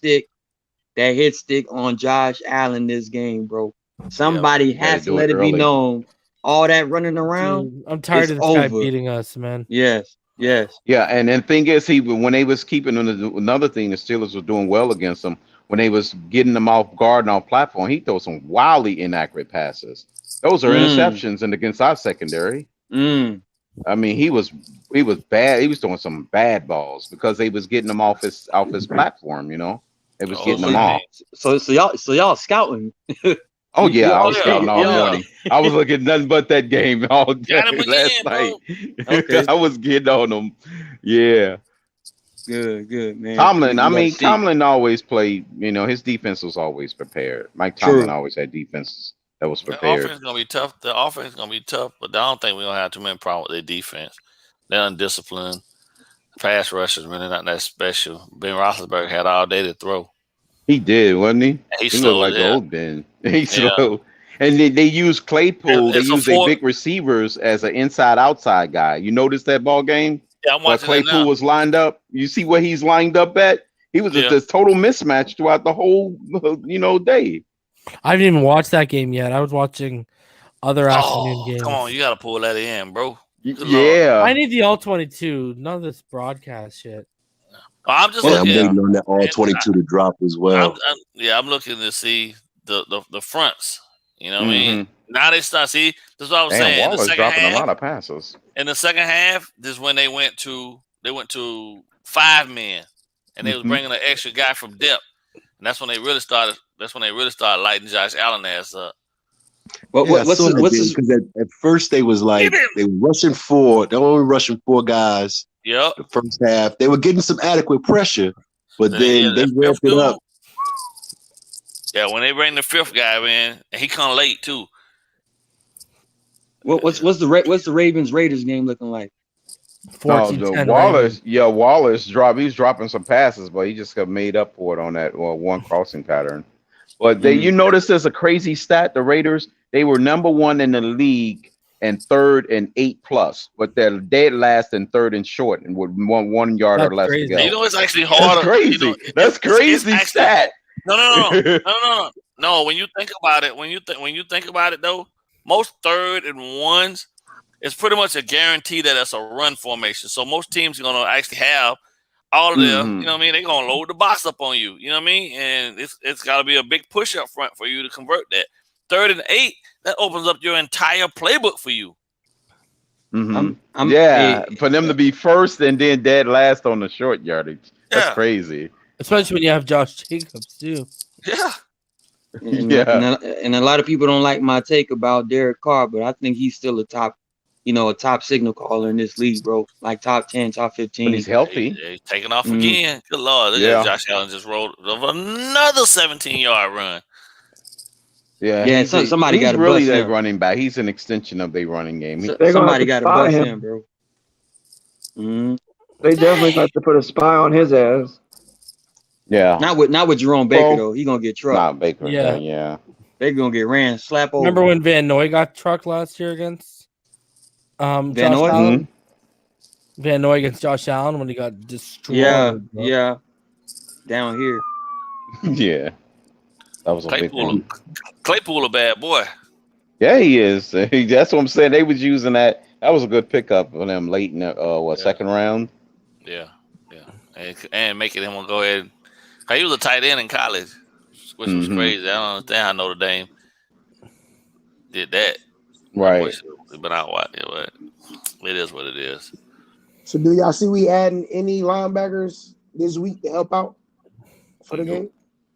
Speaker 2: hit stick on Josh Allen this game, bro. Somebody has to let it be known. All that running around.
Speaker 1: Dude, I'm tired of this guy beating us, man.
Speaker 2: Yes.
Speaker 4: Yeah, and the thing is, when they was keeping another thing, the Steelers were doing well against them. When they was getting them off guard and off platform, he throws some wildly inaccurate passes. Those are interceptions and against our secondary. I mean, he was bad. He was throwing some bad balls because they was getting them off his platform. It was getting them off.
Speaker 2: So y'all scouting.
Speaker 4: Oh yeah, I was scouting all morning. I was looking nothing but that game all day last night. Okay. I was getting on them. Yeah.
Speaker 2: Good, man.
Speaker 4: Tomlin always played, his defense was always prepared. Mike Tomlin always had defenses that was prepared.
Speaker 3: The offense is going to be tough. The offense is going to be tough, but I don't think we're going to have too many problems with their defense. They're undisciplined. Pass rushers really not that special. Ben Roethlisberger had all day to throw.
Speaker 4: He did, wasn't he?
Speaker 3: He
Speaker 4: looked like old Ben. He's slow. And they use Claypool. They use their big receivers as an inside-outside guy. You notice that ball game?
Speaker 3: Yeah, I'm watching
Speaker 4: Claypool was lined up. You see where he's lined up at? He was just this total mismatch throughout the whole, day.
Speaker 1: I didn't even watch that game yet. I was watching other afternoon games.
Speaker 3: Come on, you got to pull that in, bro.
Speaker 4: Yeah.
Speaker 1: I need the all-22. None of this broadcast shit.
Speaker 3: I'm just
Speaker 5: I'm waiting on that all-22 to drop as well.
Speaker 3: I'm looking to see the fronts. You know what I mean? Now they start. See, this is what I was saying.
Speaker 4: Waller's dropping a lot of passes.
Speaker 3: In the second half, this is when they went to 5 men, and they was bringing an extra guy from depth, and that's when they really started. That's when they really started lighting Josh Allen ass up.
Speaker 5: Because at first they was like they were rushing 4. They were only rushing 4 guys.
Speaker 3: Yep.
Speaker 5: The first half, they were getting some adequate pressure, but then they ramped it up.
Speaker 3: Yeah, when they bring the 5th guy in, and he come late too.
Speaker 2: What's the Ravens Raiders game looking like?
Speaker 4: Wallace he's dropping some passes, but he just got made up for it on that one crossing pattern. But you notice there's a crazy stat. The Raiders, they were number 1 in the league and 3rd and 8+, but they're dead last and 3rd and short, and with 1 yard or less to go.
Speaker 3: It's actually harder.
Speaker 4: That's crazy. That's crazy stat.
Speaker 3: No. When you think about it, though, most 3rd and 1s, it's pretty much a guarantee that it's a run formation. So most teams are going to actually have all of their, they're going to load the box up on you. You know what I mean? And it's got to be a big push up front for you to convert that. 3rd and 8, that opens up your entire playbook for you.
Speaker 4: For them to be first and then dead last on the short yardage. That's crazy.
Speaker 1: Especially when you have Josh Jacobs too.
Speaker 3: Yeah.
Speaker 2: And a lot of people don't like my take about Derek Carr, but I think he's still a top signal caller in this league, bro. Like top 10, top 15.
Speaker 4: But he's healthy.
Speaker 3: He's taking off again. Good Lord. Josh Allen just rolled over another 17-yard run.
Speaker 2: Yeah, somebody got to
Speaker 4: really
Speaker 2: bust
Speaker 4: that
Speaker 2: him.
Speaker 4: running back. He's an extension of their running game.
Speaker 2: Somebody got to bust him, bro.
Speaker 6: They definitely got to put a spy on his ass.
Speaker 4: Yeah.
Speaker 2: Not with Jerome Baker though. He gonna get trucked.
Speaker 4: Not Baker. Yeah.
Speaker 2: They're gonna get ran slap over.
Speaker 1: Remember when Van Noy got trucked last year against
Speaker 2: Van
Speaker 1: Josh
Speaker 2: Noy?
Speaker 1: Allen? Van Noy against Josh Allen when he got destroyed.
Speaker 2: Yeah. Down here.
Speaker 4: Yeah. That was a big one.
Speaker 3: Claypool a bad boy.
Speaker 4: Yeah, he is. That's what I'm saying. They was using that. That was a good pickup for them late in the second round.
Speaker 3: Yeah. And making him go ahead. He was a tight end in college, which was crazy. I don't understand how Notre Dame did that.
Speaker 4: Right.
Speaker 3: But I watch it, but it is what it is.
Speaker 6: So do y'all see we adding any linebackers this week to help out for the game?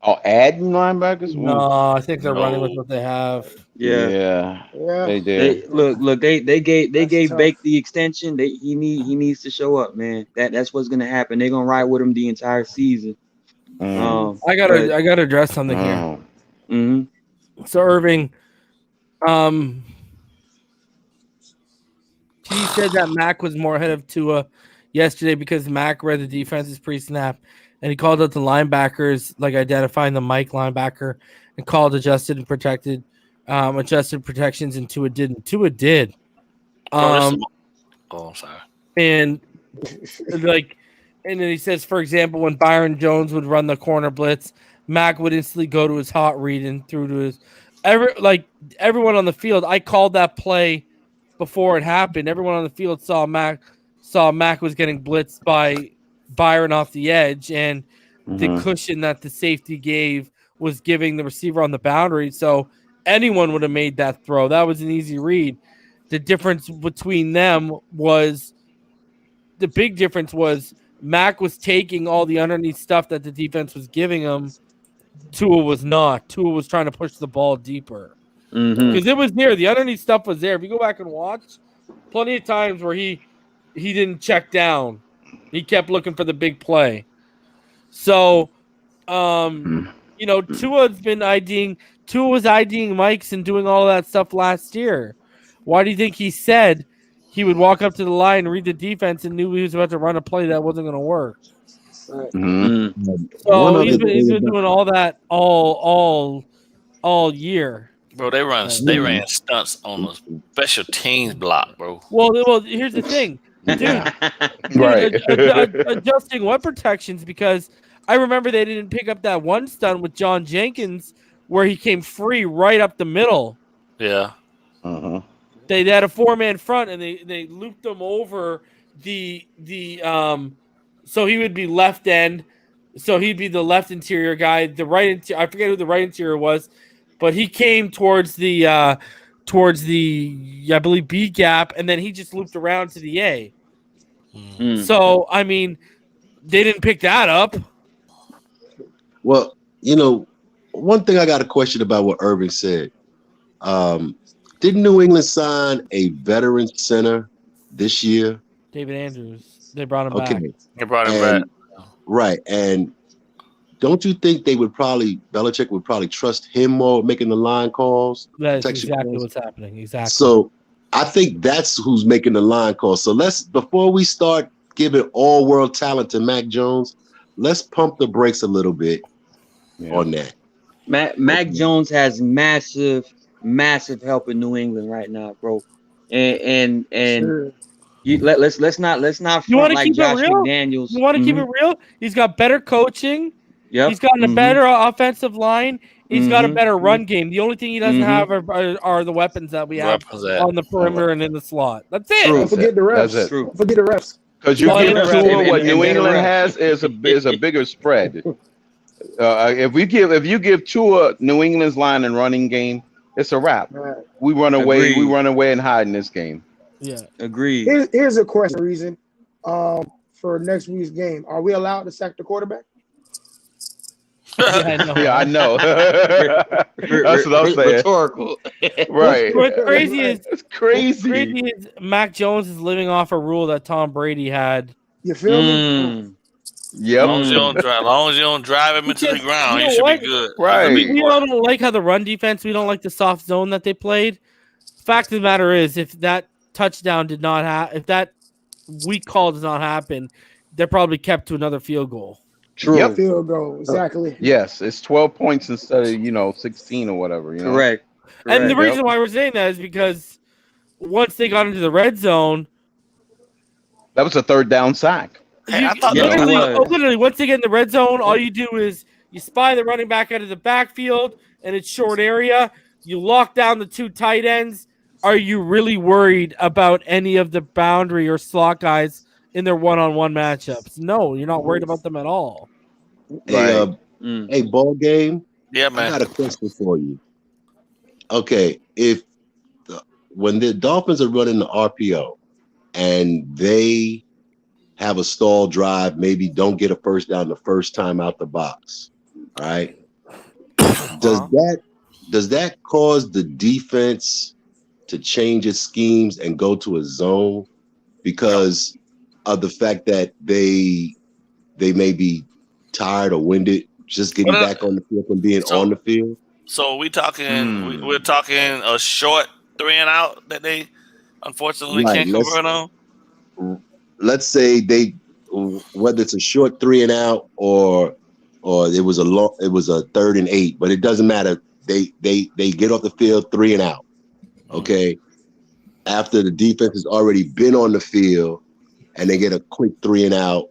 Speaker 4: Oh, adding linebackers?
Speaker 1: No, I think they're running with what they have.
Speaker 2: Yeah.
Speaker 4: They did.
Speaker 2: They gave Bake the extension. He needs to show up, man. That's what's gonna happen. They're gonna ride with him the entire season.
Speaker 1: I gotta address something here. So Irving, he said that Mac was more ahead of Tua yesterday because Mac read the defenses pre-snap, and he called out the linebackers, like identifying the Mike linebacker, and called adjusted protections, and Tua didn't. Tua did.
Speaker 3: I'm sorry.
Speaker 1: And and then he says, for example, when Byron Jones would run the corner blitz, Mac would instantly go to his hot read and through to his everyone on the field. I called that play before it happened. Everyone on the field saw Mac was getting blitzed by Byron off the edge, and the cushion that the safety gave was giving the receiver on the boundary. So anyone would have made that throw. That was an easy read. The difference between them was Mac was taking all the underneath stuff that the defense was giving him. Tua was not. Tua was trying to push the ball deeper. Because it was there. The underneath stuff was there. If you go back and watch, plenty of times where he didn't check down. He kept looking for the big play. So, Tua was IDing Mike's and doing all of that stuff last year. Why do you think he said he would walk up to the line, read the defense, and knew he was about to run a play that wasn't going to work? So he's been doing all that all year.
Speaker 3: Bro, they ran stunts on the special teams block, bro.
Speaker 1: Well, here's the thing, dude. Adjusting what protections, because I remember they didn't pick up that one stunt with John Jenkins where he came free right up the middle.
Speaker 3: Yeah.
Speaker 1: They had a 4-man front and they looped him over the so he would be left end, so he'd be the left interior guy. The right interior, I forget who the right interior was, but he came towards the I believe B gap, and then he just looped around to the A. So I mean, they didn't pick that up.
Speaker 5: Well, one thing I got a question about what Irving said. Didn't New England sign a veteran center this year?
Speaker 1: David Andrews. They brought him back.
Speaker 3: They brought him back.
Speaker 5: Right. And don't you think Belichick would probably trust him more making the line calls?
Speaker 1: That's exactly what's happening. Exactly.
Speaker 5: So I think that's who's making the line calls. So before we start giving all world talent to Mac Jones, let's pump the brakes a little bit on that.
Speaker 2: Mac Jones has massive help in New England right now, bro. And
Speaker 6: Sure.
Speaker 2: let's not front like Josh McDaniels.
Speaker 1: You want to keep it real? He's got better coaching.
Speaker 2: Yep.
Speaker 1: He's gotten a better offensive line. He's got a better run game. The only thing he doesn't have are the weapons that we have on the perimeter and in the slot. That's it.
Speaker 6: Don't forget the refs.
Speaker 4: That's it.
Speaker 6: Don't forget the refs.
Speaker 4: Because you give Tua what New England has is a bigger spread. If you give Tua New England's line and running game, it's a wrap.
Speaker 6: Right.
Speaker 4: We run away. We run away and hide in this game.
Speaker 1: Yeah,
Speaker 2: agreed.
Speaker 6: Here's a question. Reason for next week's game: are we allowed to sack the quarterback?
Speaker 1: I
Speaker 4: know. That's what I'm saying.
Speaker 2: Rhetorical.
Speaker 4: Right.
Speaker 1: What's crazy is
Speaker 4: crazy.
Speaker 1: Mac Jones is living off a rule that Tom Brady had.
Speaker 6: You feel me?
Speaker 4: Yep.
Speaker 3: As long as you don't drive him into the ground, you should be good.
Speaker 4: Right.
Speaker 1: We don't like how the run defense. We don't like the soft zone that they played. Fact of the matter is, if that touchdown did not happen, if that weak call does not happen, they're probably kept to another field goal.
Speaker 2: True.
Speaker 4: Yep.
Speaker 6: Field goal, exactly.
Speaker 4: Yes, it's 12 points instead of 16 or whatever.
Speaker 2: Correct.
Speaker 1: And the
Speaker 2: Correct.
Speaker 1: reason why we're saying that is because once they got into the red zone,
Speaker 4: That was a third down sack.
Speaker 3: Hey, I
Speaker 1: you
Speaker 3: thought
Speaker 2: Yeah, it was.
Speaker 1: literally once they get in the red zone, all you do is you spy the running back out of the backfield and it's short area. You lock down the two tight ends. Are you really worried about any of the boundary or slot guys in their one-on-one matchups? No, you're not worried about them at all.
Speaker 5: Hey,
Speaker 2: Mm.
Speaker 5: hey, ball game.
Speaker 3: Yeah,
Speaker 5: I
Speaker 3: man.
Speaker 5: got a question for you. Okay, when the Dolphins are running the RPO and they have a stall drive, maybe don't get a first down the first time out the box, right? Does that cause the defense to change its schemes and go to a zone because of the fact that they may be tired or winded just getting back on the field from being on the field?
Speaker 3: So we're talking a short 3 and out that they unfortunately can't convert on.
Speaker 5: Let's say whether it's a short 3 and out or it was a 3rd and 8, but it doesn't matter. They get off the field 3 and out. Okay. After the defense has already been on the field and they get a quick 3 and out,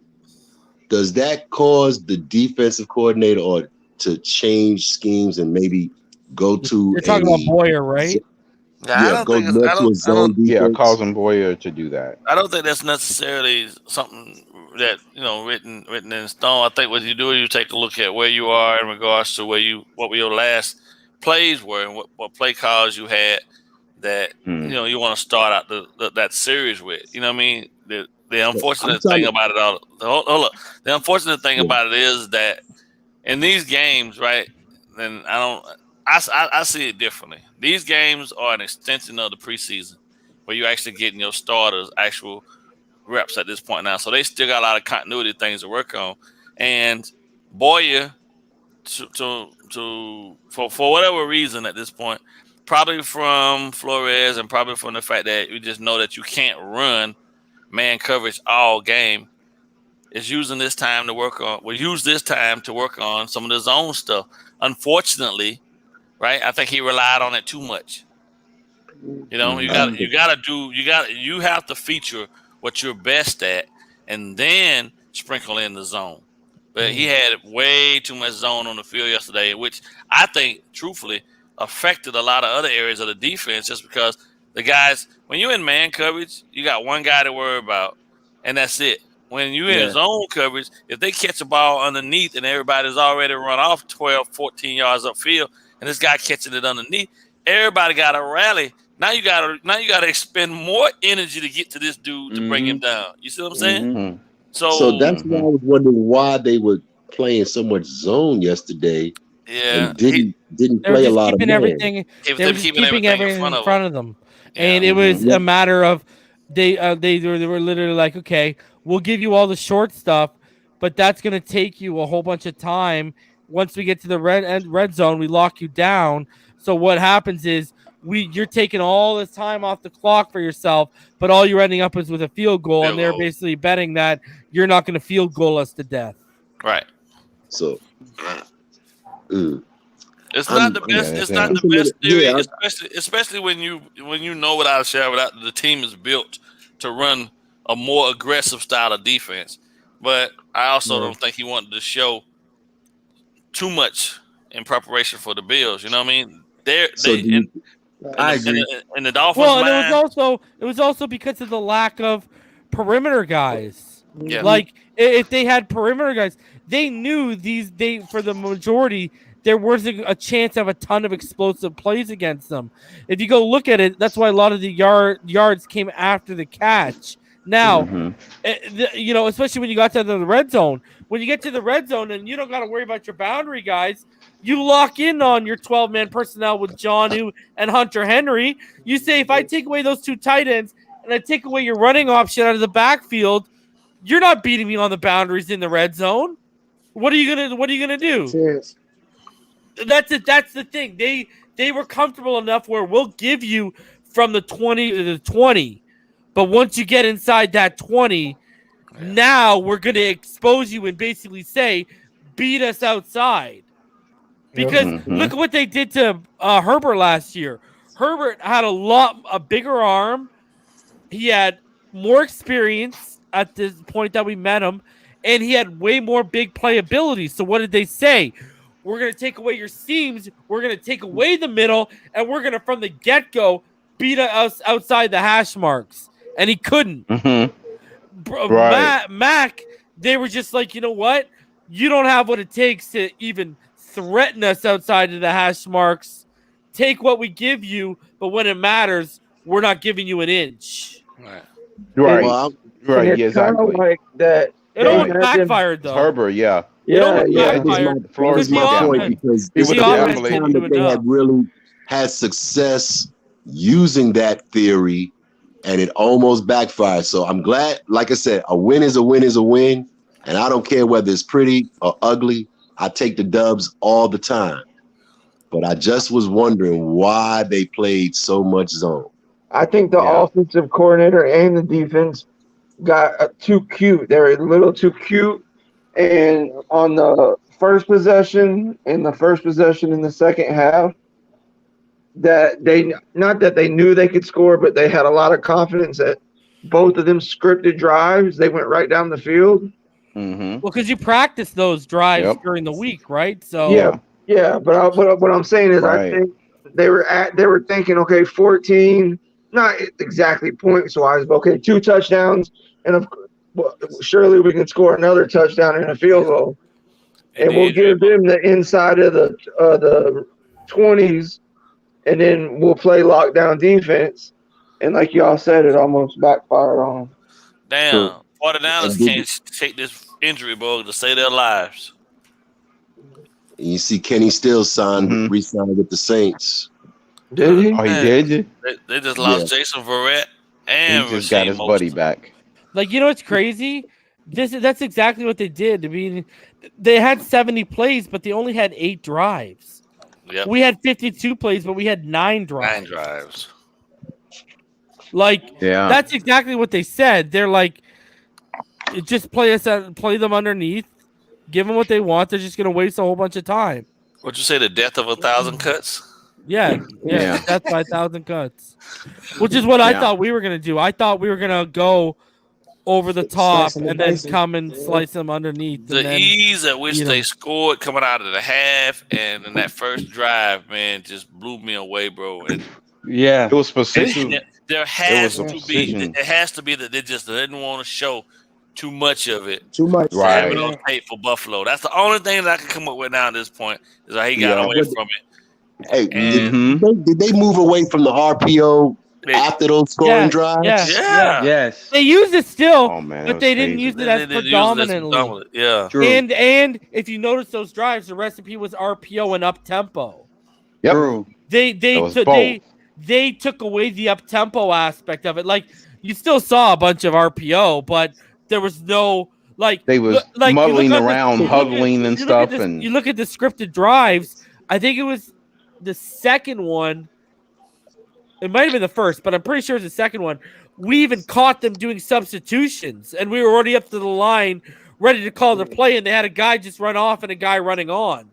Speaker 5: does that cause the defensive coordinator to change schemes and maybe go to
Speaker 1: You're talking about Boyer, right?
Speaker 3: Yeah,
Speaker 5: go more to a zone defense.
Speaker 4: Yeah, causing Boyer to do that.
Speaker 3: I don't think that's necessarily something that written in stone. I think what you do is you take a look at where you are in regards to what your last plays were and what play calls you had that you want to start out that series with. You know what I mean? The unfortunate thing about it all. Hold up. The unfortunate thing about it is that in these games, right? Then I see it differently. These games are an extension of the preseason, where you're actually getting your starters actual reps at this point now. So they still got a lot of continuity things to work on. And Boyer, for whatever reason at this point, probably from Flores and probably from the fact that you just know that you can't run man coverage all game, is using this time to work on. We'll use this time to work on some of the zone stuff. Unfortunately, right? I think he relied on it too much. You have to feature what you're best at and then sprinkle in the zone. But he had way too much zone on the field yesterday, which I think, truthfully, affected a lot of other areas of the defense just because the guys, when you're in man coverage, you got one guy to worry about, and that's it. When you're in zone coverage, if they catch a ball underneath and everybody's already run off 12, 14 yards upfield, and this guy catching it underneath, everybody got to rally. Now you got to expend more energy to get to this dude to bring him down. You see what I'm saying?
Speaker 5: So that's why I was wondering why they were playing so much zone yesterday.
Speaker 3: Yeah,
Speaker 5: and didn't play a lot of man.
Speaker 1: They were just keeping everything in front of them. And it was a matter of they were literally like, okay, we'll give you all the short stuff, but that's going to take you a whole bunch of time. Once we get to the red zone, we lock you down. So what happens is you're taking all this time off the clock for yourself, but all you're ending up is with a field goal, and they're basically betting that you're not going to field goal us to death.
Speaker 3: Right.
Speaker 5: So
Speaker 3: it's not the best. It's not the best theory, especially when you know without a shadow that the team is built to run a more aggressive style of defense. But I also don't think he wanted to show too much in preparation for the Bills. You know what I mean? I agree. And the Dolphins.
Speaker 1: Well, and it was also because of the lack of perimeter guys.
Speaker 3: Yeah.
Speaker 1: Like if they had perimeter guys, they knew for the majority there wasn't a chance of a ton of explosive plays against them. If you go look at it, that's why a lot of the yards came after the catch. Now, especially when you got to the red zone. When you get to the red zone and you don't got to worry about your boundary guys, you lock in on your 12-man personnel with Jonnu and Hunter Henry. You say, if I take away those two tight ends and I take away your running option out of the backfield, you're not beating me on the boundaries in the red zone. What are you gonna do?
Speaker 6: Cheers.
Speaker 1: That's it. That's the thing. They were comfortable enough where we'll give you from the 20 to the 20, but once you get inside that 20, Now we're going to expose you and basically say, beat us outside. Because look at what they did to Herbert last year. Herbert had a bigger arm. He had more experience at this point that we met him, and he had way more big playability. So what did they say? We're going to take away your seams. We're going to take away the middle, and we're going to, from the get-go, beat us outside the hash marks. And he couldn't.
Speaker 4: Right.
Speaker 1: Mac, they were just like, you know what? You don't have what it takes to even threaten us outside of the hash marks. Take what we give you, but when it matters, we're not giving you an inch.
Speaker 4: Right.
Speaker 5: Well,
Speaker 4: Right. Yeah, exactly.
Speaker 7: Like that.
Speaker 1: It almost backfired, though.
Speaker 4: Herbert, yeah.
Speaker 7: Yeah.
Speaker 4: Florida's
Speaker 5: my
Speaker 4: my
Speaker 5: point, because
Speaker 4: It was
Speaker 5: this is the
Speaker 4: definitely-
Speaker 5: first time that they had really had success using that theory, and it almost backfired. So I'm glad, like I said, a win is a win is a win, and I don't care whether it's pretty or ugly. I take the dubs all the time. But I just was wondering why they played so much zone.
Speaker 7: I think the offensive coordinator and the defense got too cute. They were a little too cute. And on the first possession and the in the second half, that they not that they knew they could score, but they had a lot of confidence that both of them scripted drives. They went right down the field.
Speaker 1: Well, because you practice those drives during the week, right? So
Speaker 7: yeah. But what I'm saying is, I think they were thinking, okay, 14, not exactly points wise, but okay, 2 touchdowns, and surely we can score another touchdown and a field goal, and we'll give them the inside of the 20s, and then we'll play lockdown defense. And like y'all said, it almost backfired on them.
Speaker 3: Damn, 49ers can't take this injury bug to save their lives.
Speaker 5: You see Kenny Stills re-signed with the Saints.
Speaker 7: Did he?
Speaker 4: Oh, he did?
Speaker 3: They just lost Jason Verrett and
Speaker 4: he just got his buddy back.
Speaker 1: Like, you know what's crazy? That's exactly what they did. I mean, they had 70 plays, but they only had 8 drives.
Speaker 3: Yep.
Speaker 1: We had 52 plays, but we had 9 drives.
Speaker 3: 9 drives.
Speaker 1: Like, that's exactly what they said. They're like, just play them underneath, give them what they want. They're just going to waste a whole bunch of time.
Speaker 3: What'd you say, the death of 1,000 cuts?
Speaker 1: Yeah. That's 5,000 cuts, which is what I thought we were going to do. I thought we were going to go over the top and then come and slice them underneath.
Speaker 3: The ease at which they scored coming out of the half and in that first drive, man, just blew me away, bro. And
Speaker 2: it
Speaker 4: was precision.
Speaker 3: There has to be that they just didn't want to show too much of it.
Speaker 6: Too much.
Speaker 3: Right. Have it on tape for Buffalo. That's the only thing that I can come up with now at this point is how he got away from it.
Speaker 5: Hey, did they move away from the RPO after those scoring drives?
Speaker 2: Yes.
Speaker 1: They used it still,
Speaker 4: but
Speaker 1: they didn't use it as predominantly.
Speaker 3: Yeah.
Speaker 2: True.
Speaker 1: And if you notice those drives, the recipe was RPO and up tempo.
Speaker 4: Yep.
Speaker 2: True.
Speaker 1: They took away the up tempo aspect of it. Like, you still saw a bunch of RPO, but there was no
Speaker 4: they was muddling around, huddling and stuff. And
Speaker 1: you look at the scripted drives. I think it was the second one. It might have been the first, but I'm pretty sure it's the second one. We even caught them doing substitutions, and we were already up to the line, ready to call the play, and they had a guy just run off and a guy running on.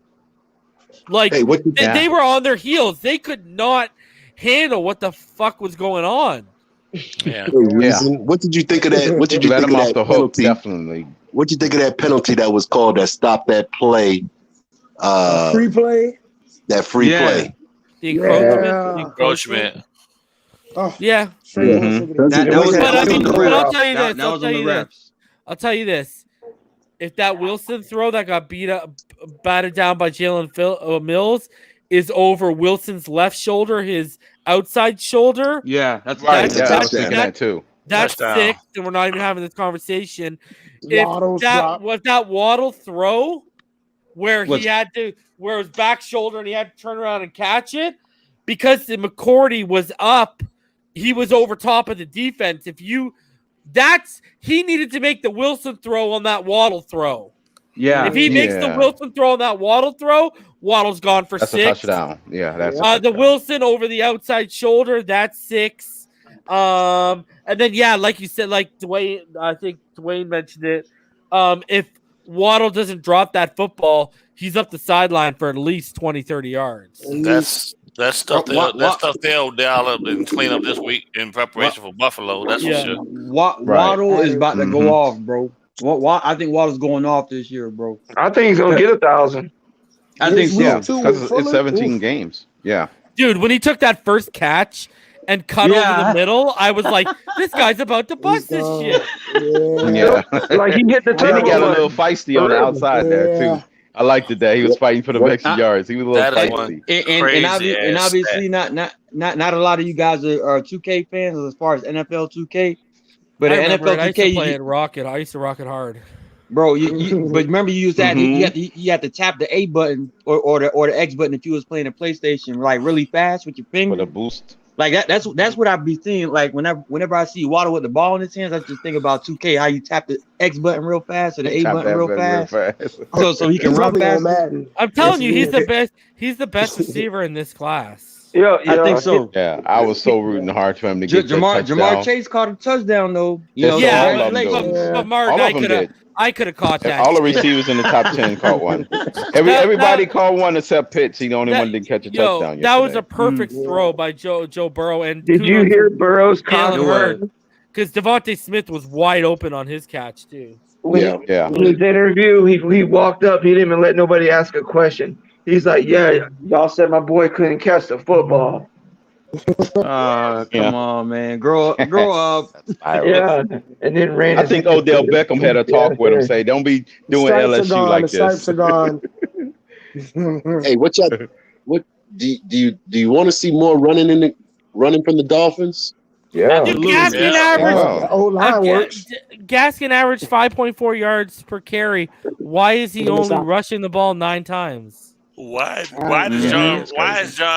Speaker 1: Like, they were on their heels. They could not handle what the fuck was going on.
Speaker 5: Yeah. What did you think of that? What did you think of that penalty?
Speaker 4: Definitely.
Speaker 5: What did you think of that penalty that was called that stopped that play?
Speaker 6: Free play?
Speaker 5: That free play.
Speaker 1: The encroachment.
Speaker 6: Oh,
Speaker 1: yeah. I'll tell you this. If that Wilson throw that got batted down by Jalen Mills is over Wilson's left shoulder, his outside shoulder.
Speaker 2: Yeah, that's
Speaker 4: right. I was thinking that too.
Speaker 1: That's sick, and we're not even having this conversation. If that Waddle throw where it was back shoulder and he had to turn around and catch it, because the McCourty was up, he was over top of the defense. He needed to make the Wilson throw on that Waddle throw.
Speaker 2: Yeah.
Speaker 1: If he makes the Wilson throw on that Waddle throw, Waddle's gone for 6.
Speaker 4: That's a touchdown. Yeah, that's
Speaker 1: the Wilson over the outside shoulder, that's 6. And then like you said, like Dwayne, I think Dwayne mentioned it. If Waddle doesn't drop that football, he's up the sideline for at least 20, 30 yards.
Speaker 3: That's stuff they'll dial up and clean up this week in preparation for Buffalo. That's for sure.
Speaker 2: Waddle is about to go off, bro. I think Waddle's going off this year, bro.
Speaker 7: I think he's gonna get 1,000.
Speaker 2: I think so.
Speaker 4: Because it's 17 games. Yeah.
Speaker 1: Dude, when he took that first catch and cut over the middle, I was like, this guy's about to bust this shit.
Speaker 4: Yeah.
Speaker 7: Like he hit the turn.
Speaker 4: Then he got a little feisty on the outside there, too. I liked it that he was fighting for the extra yards. He was a little feisty.
Speaker 2: And obviously, not a lot of you guys are 2K fans as far as NFL 2K. But NFL 2K,
Speaker 1: I used to play it Rocket. I used to rock it hard.
Speaker 2: Bro, but remember you used that you had to tap the A button or the X button if you was playing a PlayStation like really fast with your finger.
Speaker 4: With a boost.
Speaker 2: Like that's what I be seeing. Like whenever I see Waddle with the ball in his hands, I just think about 2K, how you tap the X button real fast or the A button real fast. So he can run fast.
Speaker 1: I'm telling you, he's the best. He's the best receiver in this class.
Speaker 7: Yeah,
Speaker 2: I think so.
Speaker 4: Yeah, I was so rooting hard for him to get
Speaker 2: Jamar Chase caught a touchdown though.
Speaker 1: But Mark, I could have caught that.
Speaker 4: All the receivers in the top 10 caught one. Everybody caught one except Pitts. He the only one didn't catch a touchdown.
Speaker 1: That was a perfect throw by Joe Burrow. And
Speaker 7: did you hear Burrow's comment?
Speaker 1: Because Devontae Smith was wide open on his catch too.
Speaker 7: In his interview, he walked up. He didn't even let nobody ask a question. He's like, "Yeah, y'all said my boy couldn't catch the football."
Speaker 2: Come on, man, grow up.
Speaker 7: Yeah, and then ran.
Speaker 4: I think Odell Beckham had a talk with him. Say, "Don't be doing LSU like this."
Speaker 6: Stripes are gone.
Speaker 5: Hey, what do you want to see more running from the Dolphins?
Speaker 7: Yeah,
Speaker 1: Gaskin averaged 5.4 yards per carry. Why is he only rushing the ball 9 times?
Speaker 3: Why is John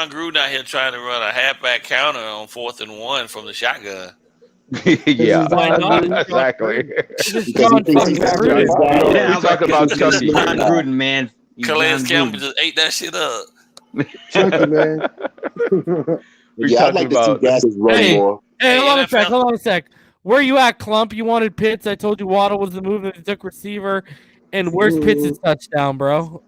Speaker 3: Gruden out here trying to run a halfback counter on 4th and 1 from the shotgun?
Speaker 4: Yeah, exactly.
Speaker 2: We talk about Chucky Gruden, man.
Speaker 3: Calais Campbell just ate that shit up.
Speaker 6: Chucky, man.
Speaker 5: I'd like to see Gaskin run more.
Speaker 1: Hey, hold on a sec. Where you at, Clump? You wanted Pitts. I told you Waddle was the move that he took receiver. And where's Pitts' touchdown, bro?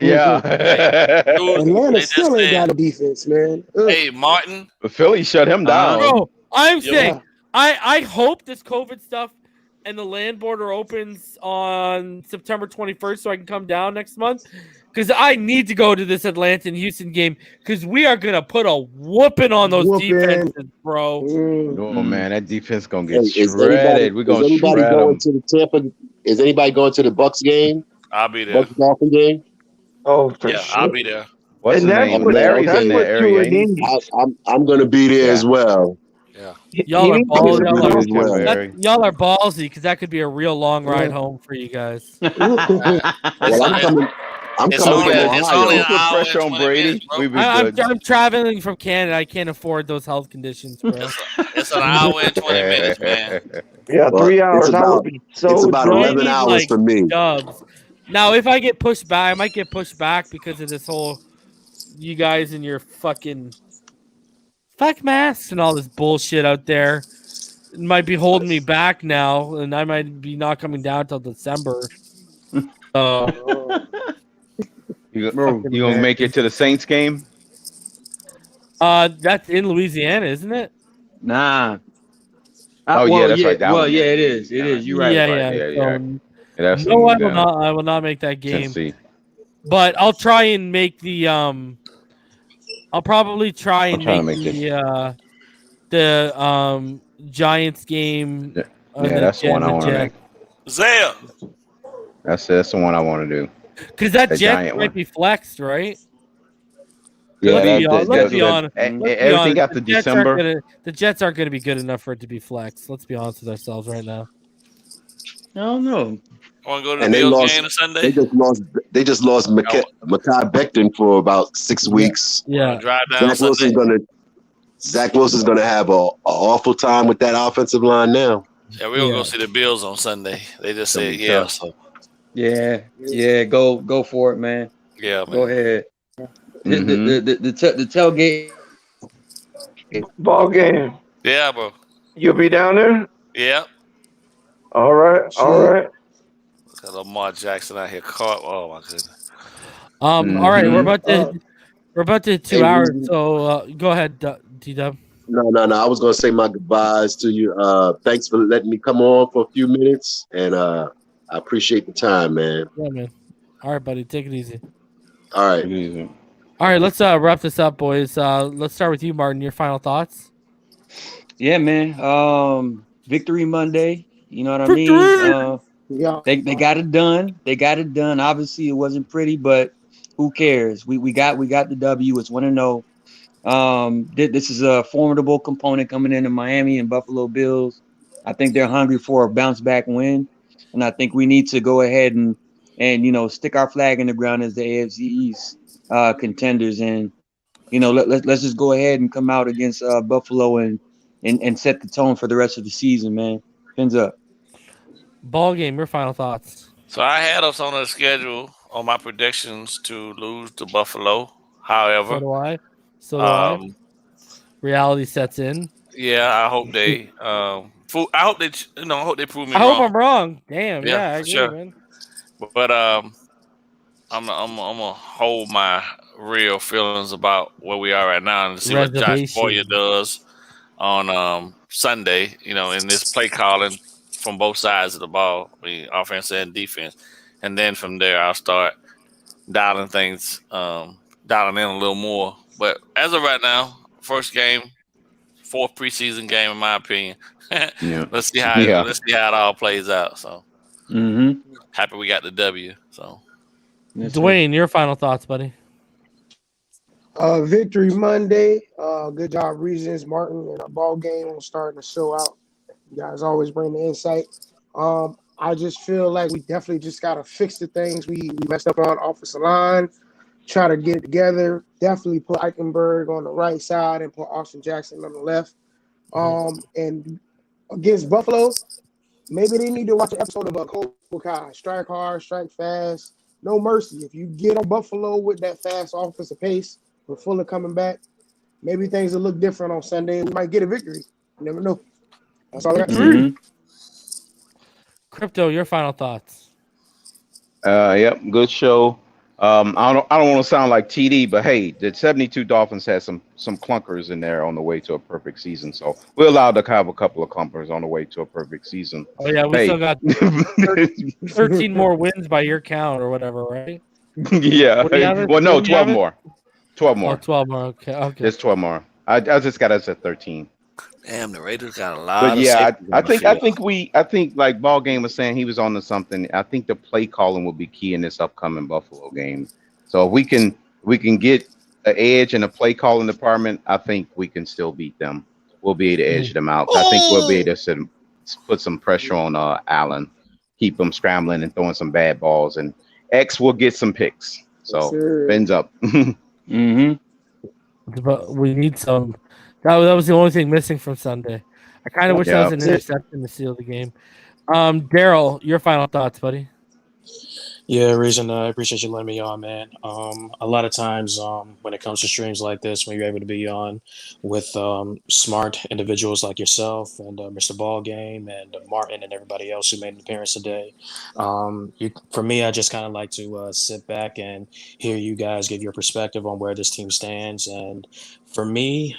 Speaker 4: Yeah.
Speaker 6: Atlanta still ain't got a defense, man.
Speaker 3: Hey, Martin.
Speaker 4: Philly shut him down.
Speaker 1: Bro, I'm saying, I hope this COVID stuff and the land border opens on September 21st so I can come down next month. Because I need to go to this Atlanta and Houston game because we are going to put a whooping on those defenses, bro.
Speaker 4: Oh, man, that defense going to get shredded. We're going to shred them.
Speaker 5: Is anybody going to the Bucks game?
Speaker 3: I'll be there.
Speaker 5: Bucks Dolphin game?
Speaker 7: Oh, for sure.
Speaker 3: I'll be there.
Speaker 4: What's his name? Larry's in that area.
Speaker 5: I'm going to be there as well.
Speaker 3: Yeah.
Speaker 1: Y'all are ballsy because that could be a real long ride home for you guys.
Speaker 5: I'm coming from Ohio.
Speaker 3: Put
Speaker 4: pressure on Brady.
Speaker 1: I'm traveling from Canada. I can't afford those health conditions, bro.
Speaker 3: It's an hour and 20 minutes, man.
Speaker 7: Yeah, 3 hours.
Speaker 5: It's about 11 hours for me.
Speaker 1: Dubs. Now, if I get pushed back, I might get pushed back because of this whole you guys and your fucking masks and all this bullshit out there. It might be holding me back now, and I might be not coming down till December.
Speaker 4: You gonna make it to the Saints game?
Speaker 1: That's in Louisiana, isn't it?
Speaker 2: Nah.
Speaker 4: That's right.
Speaker 2: It is. It is. You're right.
Speaker 1: Yeah. No, I will not make that game.
Speaker 4: Tennessee.
Speaker 1: But I'll try and make the I'll probably try and make the Giants game.
Speaker 4: That's the one I want to make.
Speaker 3: Zaya.
Speaker 4: That's the one I want to do.
Speaker 1: Because that Jet might be flexed, right?
Speaker 4: Yeah,
Speaker 1: let's be honest.
Speaker 4: Everything after December.
Speaker 1: The Jets aren't going to be good enough for it to be flexed. Let's be honest with ourselves right now.
Speaker 2: I don't know.
Speaker 3: I want to go to the Bills game on Sunday.
Speaker 5: They just lost Mekhi Becton for about 6 weeks.
Speaker 1: Yeah.
Speaker 5: Zach Wilson's gonna have an awful time with that offensive line now.
Speaker 3: Yeah, we're gonna go see the Bills on Sunday. They just said so.
Speaker 2: Yeah, go for it, man.
Speaker 3: Yeah, man.
Speaker 2: Go ahead. The tailgate
Speaker 7: ball game.
Speaker 3: Yeah, bro.
Speaker 7: You'll be down there?
Speaker 3: Yeah.
Speaker 7: All right. All right.
Speaker 3: Got Lamar Jackson out here caught. Oh my goodness.
Speaker 1: All right, we're about to 2 hours.
Speaker 5: Reason.
Speaker 1: So go ahead, D-Dub.
Speaker 5: No. I was gonna say my goodbyes to you. Thanks for letting me come on for a few minutes, and I appreciate the time, man.
Speaker 1: Yeah, man. All right, buddy. Take it easy.
Speaker 5: All right.
Speaker 1: All right, let's wrap this up, boys. Let's start with you, Martin. Your final thoughts?
Speaker 2: Yeah, man. Victory Monday. You know what I mean?
Speaker 6: Yeah.
Speaker 2: They got it done. They got it done. Obviously, it wasn't pretty, but who cares? We got the W. It's 1-0. This is a formidable component coming into Miami and Buffalo Bills. I think they're hungry for a bounce back win, and I think we need to go ahead and stick our flag in the ground as the AFC East contenders, and let's just go ahead and come out against Buffalo and set the tone for the rest of the season, man. Pins up.
Speaker 1: Ball game. Your final thoughts?
Speaker 3: So I had us on the schedule on my predictions to lose to Buffalo. However,
Speaker 1: so do I. Reality sets in.
Speaker 3: Yeah, I hope they. I hope they prove me wrong.
Speaker 1: I hope I'm wrong. Damn. Yeah, I agree,
Speaker 3: sure.
Speaker 1: man.
Speaker 3: But I'm gonna hold my real feelings about where we are right now and see what Josh Boyer does on Sunday. In this play calling from both sides of the ball, offense and defense, and then from there I'll start dialing things, dialing in a little more. But as of right now, first game, fourth preseason game, in my opinion. Let's see how it all plays out. So, happy we got the W. So,
Speaker 1: Dwayne, your final thoughts, buddy.
Speaker 6: Victory Monday. Good job, Reasons, Martin, and our ball game on starting to show out. You guys always bring the insight. I just feel like we definitely just got to fix the things we messed up on offensive line, try to get it together. Definitely put Eichenberg on the right side and put Austin Jackson on the left. And against Buffalo, maybe they need to watch an episode of Cobra Kai. Strike hard, strike fast, no mercy. If you get on Buffalo with that fast offensive pace, with Fuller coming back, maybe things will look different on Sunday. We might get a victory. You never know. That's all I got to say.
Speaker 1: Crypto, your final thoughts.
Speaker 4: Yep, good show. I don't want to sound like TD, but hey, the 72 Dolphins had some clunkers in there on the way to a perfect season. So we're allowed to have a couple of clunkers on the way to a perfect season.
Speaker 1: Oh yeah, we still got 13 more wins by your count or whatever, right?
Speaker 4: Yeah. Well, no, 12 more. 12 more.
Speaker 1: Oh, 12 more. Okay.
Speaker 4: There's 12 more. I just got us at 13.
Speaker 3: Damn, the Raiders got a lot.
Speaker 4: But yeah, I think like Ball Game was saying, he was on to something. I think the play calling will be key in this upcoming Buffalo game. So if we can get an edge in the play calling department, I think we can still beat them. We'll be able to edge them out. I think we'll be able to put some pressure on Allen, keep them scrambling and throwing some bad balls, and X will get some picks. So fins up.
Speaker 1: But we need some. That was the only thing missing from Sunday. I kind of wish that was an interception to seal the game. Daryl, your final thoughts, buddy.
Speaker 8: Yeah, Reason, I appreciate you letting me on, man. A lot of times when it comes to streams like this, when you're able to be on with smart individuals like yourself and Mr. Ball Game and Martin and everybody else who made an appearance today, for me, I just kind of like to sit back and hear you guys give your perspective on where this team stands. And for me,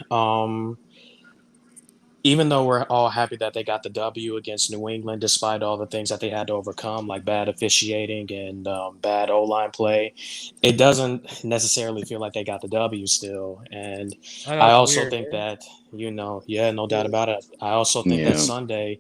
Speaker 8: even though we're all happy that they got the W against New England, despite all the things that they had to overcome, like bad officiating and bad O-line play, it doesn't necessarily feel like they got the W still. And I also think that, no doubt about it. I also think that Sunday,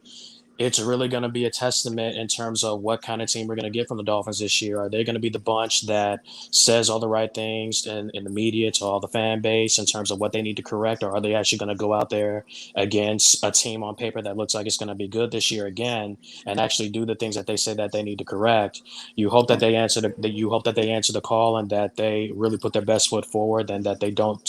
Speaker 8: it's really going to be a testament in terms of what kind of team we're going to get from the Dolphins this year. Are they going to be the bunch that says all the right things in the media to all the fan base in terms of what they need to correct, or are they actually going to go out there against a team on paper that looks like it's going to be good this year again and actually do the things that they say that they need to correct? You hope that they answer the call and that they really put their best foot forward and that they don't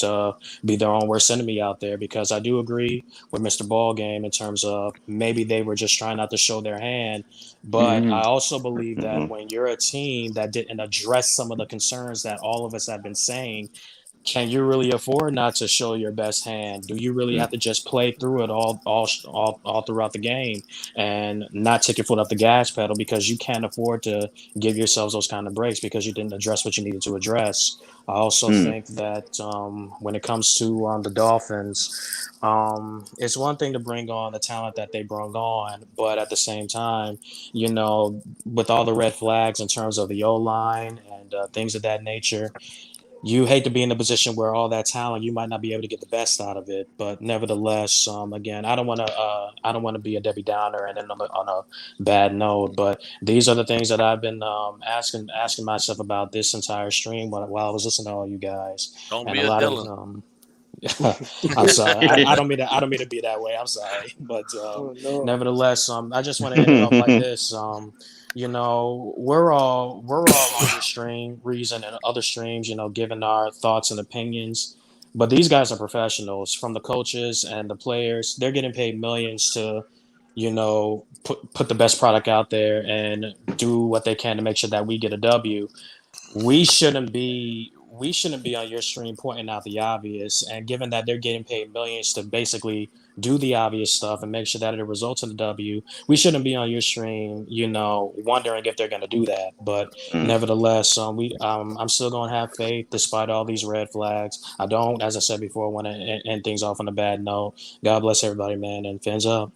Speaker 8: be their own worst enemy out there, because I do agree with Mr. Ball Game in terms of maybe they were just trying not to show their hand, but I also believe that when you're a team that didn't address some of the concerns that all of us have been saying can you really afford not to show your best hand? Do you really have to just play through it all throughout the game and not take your foot off the gas pedal because you can't afford to give yourselves those kind of breaks because you didn't address what you needed to address? I also think that when it comes to the Dolphins, it's one thing to bring on the talent that they brought on, but at the same time, you know, with all the red flags in terms of the O-line and things of that nature, you hate to be in a position where all that talent you might not be able to get the best out of it. But nevertheless, again, I don't want to be a Debbie Downer and then on a bad note. But these are the things that I've been asking myself about this entire stream while I was listening to all you guys.
Speaker 3: Don't
Speaker 8: and
Speaker 3: be
Speaker 8: a
Speaker 3: a
Speaker 8: lot
Speaker 3: Dylan.
Speaker 8: of I'm sorry. I don't mean to be that way. I'm sorry, but nevertheless, I just want to end it off like this. You know, we're all on this stream, Reason and other streams, you know, giving our thoughts and opinions. But these guys are professionals, from the coaches and the players. They're getting paid millions to, you know, put the best product out there and do what they can to make sure that we get a W. We shouldn't be on your stream pointing out the obvious, and given that they're getting paid millions to basically do the obvious stuff and make sure that it results in the W, we shouldn't be on your stream, you know, wondering if they're going to do that. But nevertheless, I'm still going to have faith despite all these red flags. I don't, as I said before, want to end things off on a bad note. God bless everybody, man, and fins up.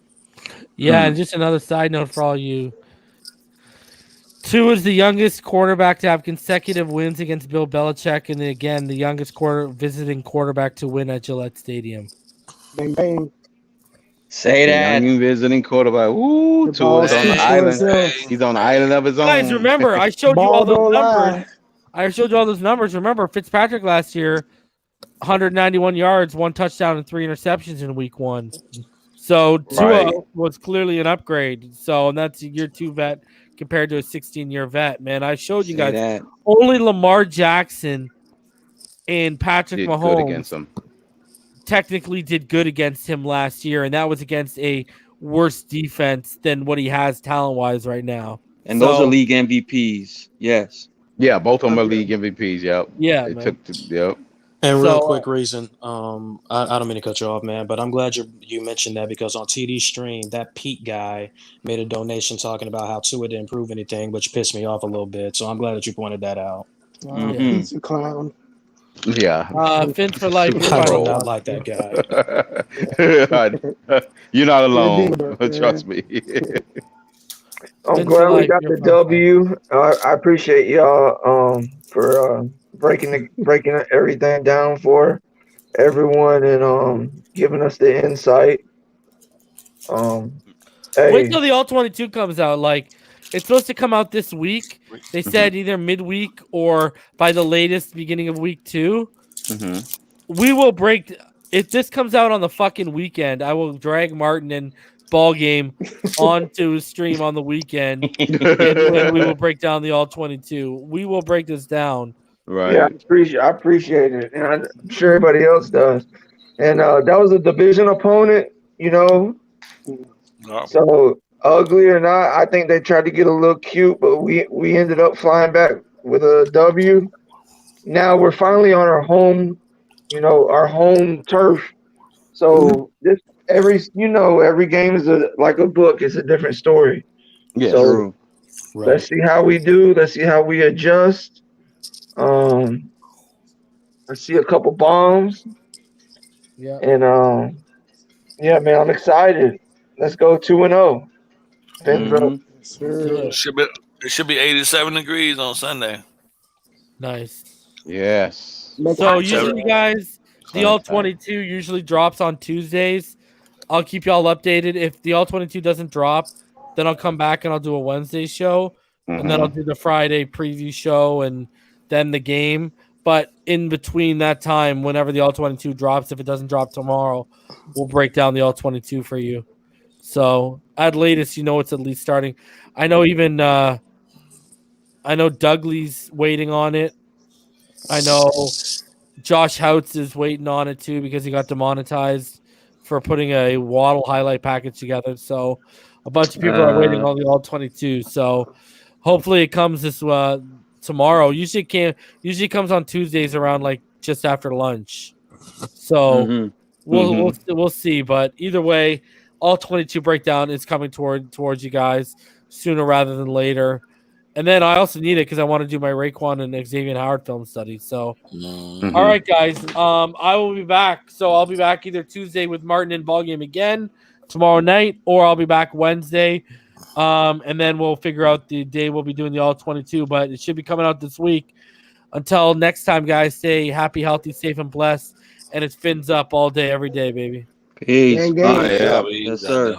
Speaker 1: Yeah, and just another side note for all you. Tua is the youngest quarterback to have consecutive wins against Bill Belichick, and again, the youngest visiting quarterback to win at Gillette Stadium.
Speaker 6: Bang, bang.
Speaker 2: Say that.
Speaker 4: Young visiting quarterback. Ooh, Tua's on the island. He's on the island of his own.
Speaker 1: Guys, remember, I showed you all those numbers. I showed you all those numbers. Remember, Fitzpatrick last year, 191 yards, 1 touchdown, and 3 interceptions in week 1. So Tua was clearly an upgrade. So, and that's a year 2 vet compared to a 16-year vet. Man, I showed you guys that. Only Lamar Jackson and Patrick Mahomes technically did good against him last year, and that was against a worse defense than what he has talent-wise right now.
Speaker 2: And those are league MVPs. Yes.
Speaker 4: Yeah, both of them are league MVPs. Yep.
Speaker 1: Yeah.
Speaker 4: Yep.
Speaker 8: And real quick, Reason, I don't mean to cut you off, man, but I'm glad you mentioned that because on TD stream, that Pete guy made a donation talking about how Tua didn't prove anything, which pissed me off a little bit. So I'm glad that you pointed that out.
Speaker 6: He's a clown.
Speaker 4: Yeah.
Speaker 1: Fins for life.
Speaker 8: I do not like that
Speaker 4: guy. You're not alone. Trust me.
Speaker 7: I'm glad we got the W. I appreciate y'all for breaking everything down for everyone and giving us the insight.
Speaker 1: Wait till the All 22 comes out. Like, it's supposed to come out this week. They said either midweek or by the latest beginning of week 2. We will break. If this comes out on the fucking weekend, I will drag Martin and Ball Game onto a stream on the weekend, and we will break down the All 22. We will break this down.
Speaker 4: Right.
Speaker 7: Yeah, I appreciate it, and I'm sure everybody else does. And that was a division opponent, you know. So ugly or not, I think they tried to get a little cute, but we ended up flying back with a W. Now we're finally on our home, our home turf. So every game is like a book. It's a different story.
Speaker 4: Yeah,
Speaker 7: so
Speaker 4: true.
Speaker 7: Let's see how we do. Let's see how we adjust. I see a couple bombs.
Speaker 6: Yeah.
Speaker 7: And yeah, man, I'm excited. Let's go 2-0.
Speaker 3: It should be 87 degrees on Sunday.
Speaker 1: Nice.
Speaker 4: Yes.
Speaker 1: So usually, guys, the All 22 usually drops on Tuesdays. I'll keep y'all updated. If the All 22 doesn't drop, then I'll come back and I'll do a Wednesday show, and then I'll do the Friday preview show and then the game. But in between that time, whenever the All 22 drops, if it doesn't drop tomorrow, we'll break down the All 22 for you. So at latest, it's at least starting. I know even I know Dougley's waiting on it. I know Josh Houts is waiting on it too because he got demonetized for putting a Waddle highlight package together. So a bunch of people are waiting on the All 22. So hopefully it comes this tomorrow. Usually it comes on Tuesdays around like just after lunch. So we'll see. But either way, all 22 breakdown is coming towards you guys sooner rather than later. And then I also need it because I want to do my Raekwon and Xavier Howard film study. So, all right, guys. I will be back. So I'll be back either Tuesday with Martin and ballgame again tomorrow night, or I'll be back Wednesday. And then we'll figure out the day we'll be doing the all 22. But it should be coming out this week. Until next time, guys. Stay happy, healthy, safe, and blessed. And it's fins up all day, every day, baby.
Speaker 2: Peace.
Speaker 6: Gang, gang.
Speaker 5: Yeah.
Speaker 2: Yes, sir.